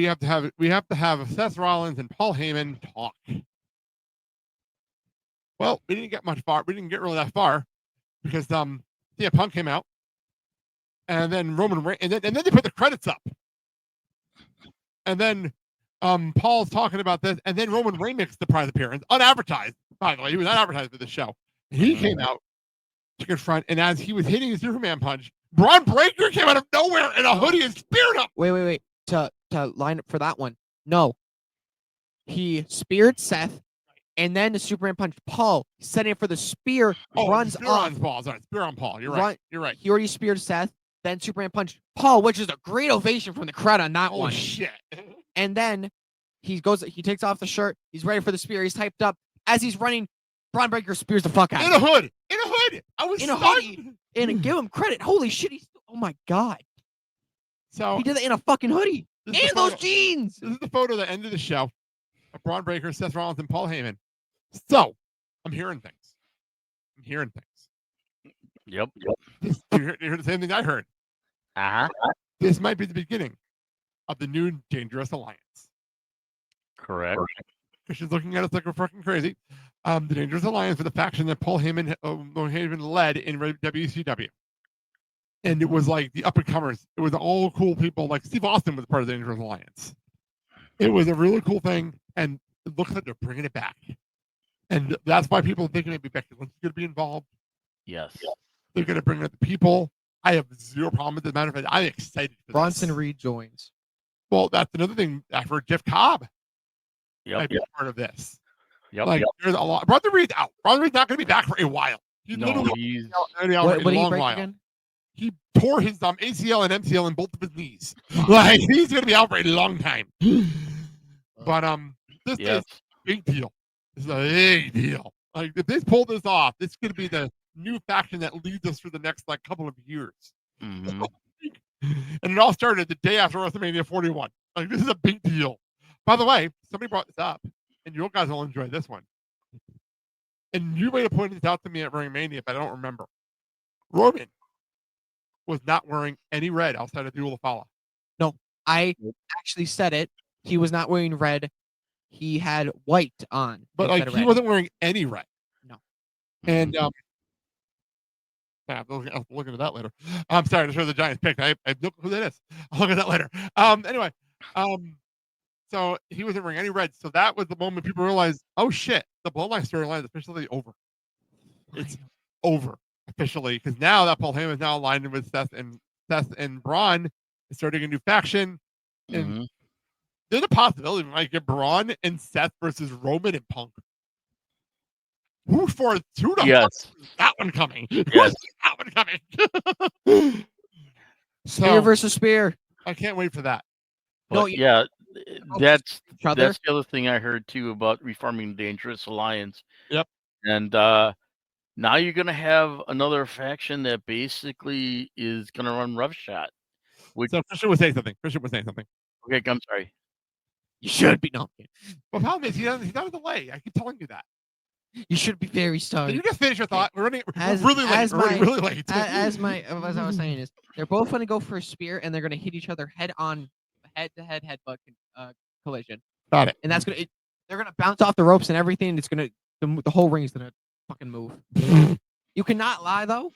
Speaker 5: have to have Seth Rollins and Paul Heyman talk. Well, we didn't get much far. We didn't get really that far because CM Punk came out, and then Roman Reigns, and then they put the credits up, and then Paul's talking about this, and then Roman Reigns makes the surprise appearance, unadvertised. By the way, he was unadvertised for the show. He came out to confront, and as he was hitting his Superman punch, Braun Breaker came out of nowhere in a hoodie and speared him.
Speaker 6: Wait. To line up for that one. No. He speared Seth, And then the Superman punch Paul, setting it for the spear, runs
Speaker 5: spear
Speaker 6: off.
Speaker 5: on Paul. Sorry, spear on Paul. You're
Speaker 6: Run-
Speaker 5: right. You're right.
Speaker 6: He already speared Seth. Then Superman punched Paul, which is a great ovation from the crowd on that
Speaker 5: Holy
Speaker 6: one.
Speaker 5: shit.
Speaker 6: And then he takes off the shirt. He's ready for the spear. He's hyped up. As he's running, Braun Breaker spears the fuck out
Speaker 5: In
Speaker 6: of
Speaker 5: a
Speaker 6: him.
Speaker 5: hood. In a hood. I was
Speaker 6: In a
Speaker 5: stunned.
Speaker 6: hoodie. And give him credit. Holy shit. Oh my God.
Speaker 5: So
Speaker 6: he did it in a fucking hoodie.
Speaker 5: This is
Speaker 6: And
Speaker 5: the
Speaker 6: those
Speaker 5: photo-
Speaker 6: jeans.
Speaker 5: This is the photo at the end of the show of Braun Breaker, Seth Rollins, and Paul Heyman. So, I'm hearing things.
Speaker 7: Yep.
Speaker 5: You heard the same thing I heard. This might be the beginning of the new Dangerous Alliance.
Speaker 7: Correct.
Speaker 5: Because she's looking at us like we're fucking crazy. The Dangerous Alliance for the faction that Paul Heyman led in WCW. And it was like the up-and-comers. It was all cool people. Like Steve Austin was part of the Dangerous Alliance. It was a really cool thing, and it looks like they're bringing it back. And that's why people are thinking maybe Becky Lynch is going to be involved.
Speaker 7: Yes.
Speaker 5: They're going to bring up the people. I have zero problem with it. As a matter of fact, I'm excited for
Speaker 6: Bronson
Speaker 5: this.
Speaker 6: Reed joins.
Speaker 5: Well, that's another thing. I've heard Jeff Cobb might be
Speaker 7: Yep.
Speaker 5: part of this.
Speaker 7: Yep.
Speaker 5: Like, there's a lot. Bronson Reed's out. Bronson Reed's not going to be back for a while. He's
Speaker 7: No,
Speaker 5: literally
Speaker 7: he's-
Speaker 5: out for a
Speaker 6: What did he
Speaker 5: long
Speaker 6: break
Speaker 5: while.
Speaker 6: again?
Speaker 5: He tore his ACL and MCL in both of his knees. Like, he's going to be out for a long time. But this is a big deal. This is a big deal. Like, if they pull this off, this is going to be the new faction that leads us through the next like couple of years.
Speaker 7: Mhm.
Speaker 5: And it all started the day after WrestleMania 41. Like, this is a big deal. By the way, somebody brought this up, and you guys will enjoy this one. And you might have pointed this out to me at Mania, but I don't remember. Roman was not wearing any red outside of Duel of Fala.
Speaker 6: No, I actually said it. He was not wearing red. He had white on.
Speaker 5: But
Speaker 6: instead
Speaker 5: like
Speaker 6: of
Speaker 5: he
Speaker 6: red.
Speaker 5: wasn't wearing any red.
Speaker 6: No.
Speaker 5: And yeah, I'll look into that later. I'm sorry to show the Giants pick. I look who that is. I'll look at that later. Anyway, so he wasn't wearing any red. So that was the moment people realized, oh shit, the Bloodline storyline is officially over. It's over officially because now that Paul Heyman is now aligned with Seth and Braun is starting a new faction, and there's a possibility we might get Braun and Seth versus Roman and Punk. Who for two to
Speaker 7: Yes.
Speaker 5: that one coming?
Speaker 7: Yes.
Speaker 5: That one coming.
Speaker 6: Spear versus spear.
Speaker 5: I can't wait for that.
Speaker 7: But yeah, that's
Speaker 6: each other.
Speaker 7: that's the other thing I heard too about reforming the Dangerous Alliance.
Speaker 5: Yep.
Speaker 7: And now you're gonna have another faction that basically is gonna run roughshod. Which
Speaker 5: So Christian was saying something.
Speaker 7: okay, I'm sorry.
Speaker 6: You should be no.
Speaker 5: Well, problem is he's on a delay. I keep telling you that.
Speaker 6: You should be very sorry.
Speaker 5: Can you just finish your thought? We're running.
Speaker 6: As-
Speaker 5: We're really late.
Speaker 6: as
Speaker 5: We're running
Speaker 6: my-
Speaker 5: really late.
Speaker 6: As I was saying is, they're both going to go for a spear, and they're going to hit each other head on, head-to-head headbutt collision.
Speaker 5: Got it.
Speaker 6: And that's going to. They're going to bounce off the ropes and everything. And it's going to. The whole ring's going to fucking move. You cannot lie though.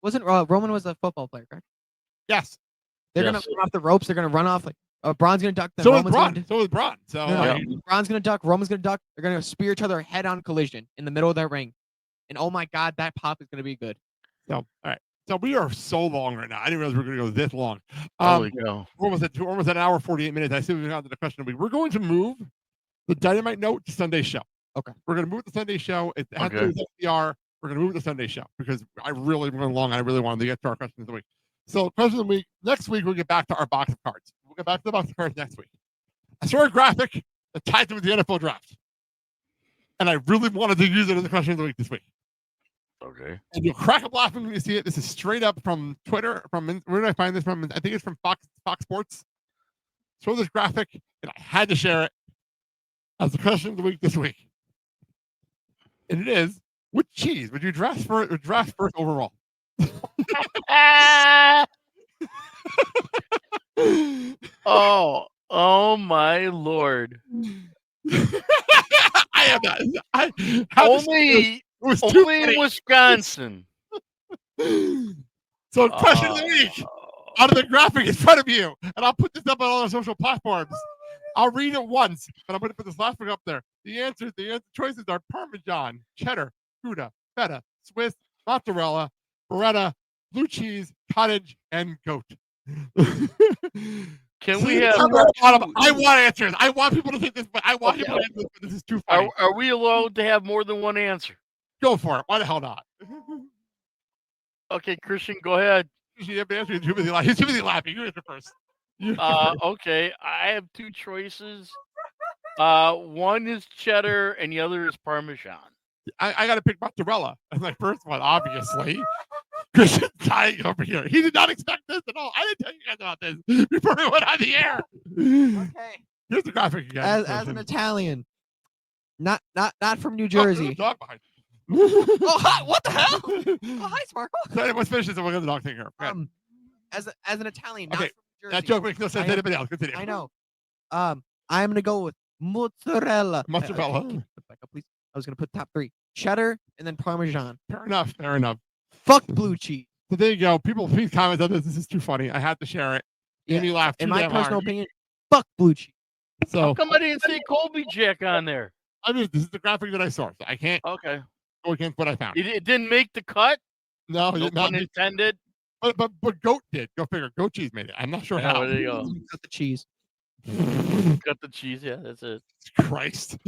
Speaker 6: Wasn't Roman was a football player, correct?
Speaker 5: Yes.
Speaker 6: They're going to run off the ropes. They're going to run off like. Braun's going to duck. Then
Speaker 5: So is
Speaker 6: Roman's
Speaker 5: Braun.
Speaker 6: gonna
Speaker 5: So is Braun. So
Speaker 6: Braun's going to duck. Roman's going to duck. They're going to spear each other head-on collision in the middle of their ring. And oh my god, that pop is going to be good.
Speaker 5: So all right. So we are so long right now. I didn't realize we were going to go this long.
Speaker 7: Holy cow.
Speaker 5: We're almost at an hour 48 minutes. I see we got to the question of the week. We're going to move the Dynamite Note to Sunday show.
Speaker 6: Okay.
Speaker 5: We're going to move the Sunday show. It has to
Speaker 7: Okay.
Speaker 5: do with FDR. We're going to move the Sunday show because I really went long. I really wanted to get to our questions of the week. So question of the week. Next week we'll get back to our box of cards. We'll get back to the box of cards next week. I saw a graphic that ties in with the NFL draft, and I really wanted to use it as a question of the week this week.
Speaker 7: Okay.
Speaker 5: And you'll crack up laughing when you see it. This is straight up from Twitter. Where did I find this from? I think it's from Fox Sports. Show this graphic, and I had to share it as the question of the week this week. And it is: which cheese would you draft first overall?
Speaker 7: Oh my lord!
Speaker 5: I have that.
Speaker 7: Only in Wisconsin.
Speaker 5: So, question of the week out of the graphic in front of you, and I'll put this up on all our social platforms. I'll read it once, but I'm going to put this last one up there. The answer choices are Parmesan, cheddar, Gouda, feta, Swiss, mozzarella, Beretta, blue cheese, cottage, and goat.
Speaker 7: Can we have?
Speaker 5: I want answers. I want people to think this, but I want people to think this. But this is too funny.
Speaker 7: Are we allowed to have more than one answer?
Speaker 5: Go for it. Why the hell not?
Speaker 7: Okay, Christian, go ahead.
Speaker 5: You have to answer. He's too busy laughing. You answer first.
Speaker 7: Okay, I have two choices. One is cheddar, and the other is Parmesan.
Speaker 5: I got to pick mozzarella as my first one, obviously. Christian's dying over here. He did not expect this at all. I didn't tell you guys about this before we went on the air.
Speaker 6: Okay.
Speaker 5: Here's the graphic again.
Speaker 6: As an Italian, not from New Jersey.
Speaker 5: Dog behind.
Speaker 6: Oh, hi, what the hell? Oh, hi, Sparkle.
Speaker 5: So let's finish this and we'll get the dog thing here.
Speaker 6: As an Italian, not
Speaker 5: Okay,
Speaker 6: from New Jersey.
Speaker 5: that joke makes no sense to anybody else. Continue.
Speaker 6: I know. I'm gonna go with mozzarella.
Speaker 5: Mozzarella.
Speaker 6: Back up, please. I was gonna put top 3: cheddar and then Parmesan.
Speaker 5: Fair enough. Fair enough.
Speaker 6: Fuck blue cheese.
Speaker 5: So there you go. People, please comment on this. This is too funny. I have to share it. Made me laugh.
Speaker 6: In my personal opinion, fuck blue cheese.
Speaker 5: So
Speaker 7: how come I didn't see Colby Jack on there?
Speaker 5: I mean, this is the graphic that I saw. So I can't
Speaker 7: go
Speaker 5: against what I found.
Speaker 7: It didn't make the cut.
Speaker 5: No,
Speaker 7: no pun intended.
Speaker 5: But goat did. Go figure. Goat cheese made it. I'm not sure how.
Speaker 7: There you go.
Speaker 6: Cut the cheese.
Speaker 7: Cut the cheese. Yeah, that's it.
Speaker 5: Christ.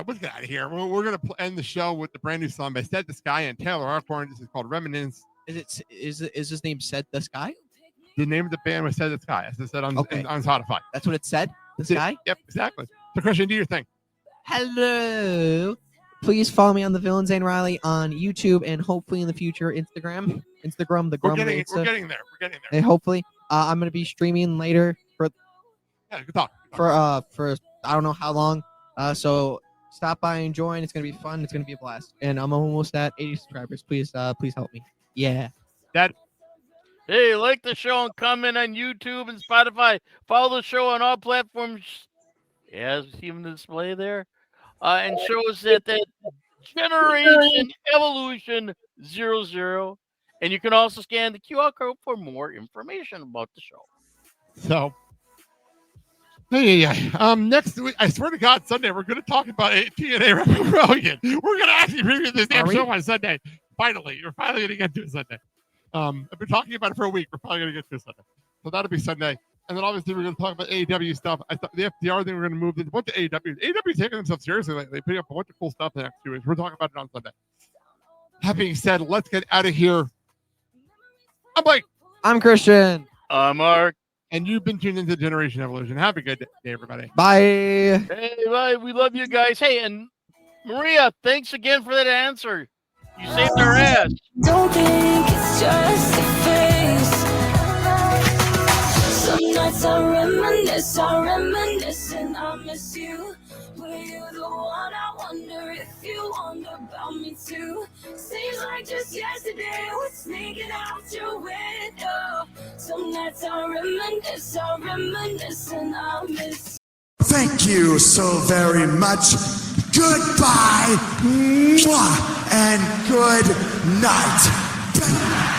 Speaker 5: Let's get out of here. We're going to end the show with the brand new song by Said the Sky and Taylor Arkhorn. This is called Reminiscence.
Speaker 6: Is his name Said the Sky?
Speaker 5: The name of the band was Said the Sky, as I said on Spotify.
Speaker 6: That's what it said? The Sky?
Speaker 5: Yep, exactly. So, Christian, do your thing.
Speaker 6: Hello. Please follow me on the Villain Zane Riley on YouTube and hopefully in the future Instagram. The Grum.
Speaker 5: We're getting there.
Speaker 6: And hopefully, I'm going to be streaming later for
Speaker 5: good talk.
Speaker 6: For I don't know how long. So stop by and join. It's gonna be fun. It's gonna be a blast. And I'm almost at 80 subscribers. Please help me. Yeah.
Speaker 7: Hey, like the show and comment on YouTube and Spotify. Follow the show on all platforms. As we see on the display there. And show us that Generation Evolution 00. And you can also scan the QR code for more information about the show.
Speaker 5: So, next week, I swear to God, Sunday, we're going to talk about TNA Rebellion. We're going to actually review this damn show on Sunday. Finally. We're finally going to get to it Sunday. I've been talking about it for a week. We're probably going to get to it Sunday. So that'll be Sunday. And then obviously we're going to talk about AEW stuff. I thought the FDR thing, we're going to move into a bunch of AEW. AEW taking themselves seriously lately. They put up a bunch of cool stuff the next 2 weeks. We're talking about it on Sunday. That being said, let's get out of here. I'm Mike.
Speaker 6: I'm Christian.
Speaker 7: I'm Mark.
Speaker 5: And you've been tuned into Generation Evolution. Have a good day, everybody.
Speaker 6: Bye.
Speaker 7: Hey, bye. We love you guys. Hey, and Maria, thanks again for that answer. You saved our ass.
Speaker 4: Don't think it's just a face. Some nights I reminisce, and I miss you. Were you the one? I wonder if you wonder about me too. Seems like just yesterday was sneaking out your window. Some nights I reminisce, and I miss.
Speaker 3: Thank you so very much. Goodbye. Mwah, and good night.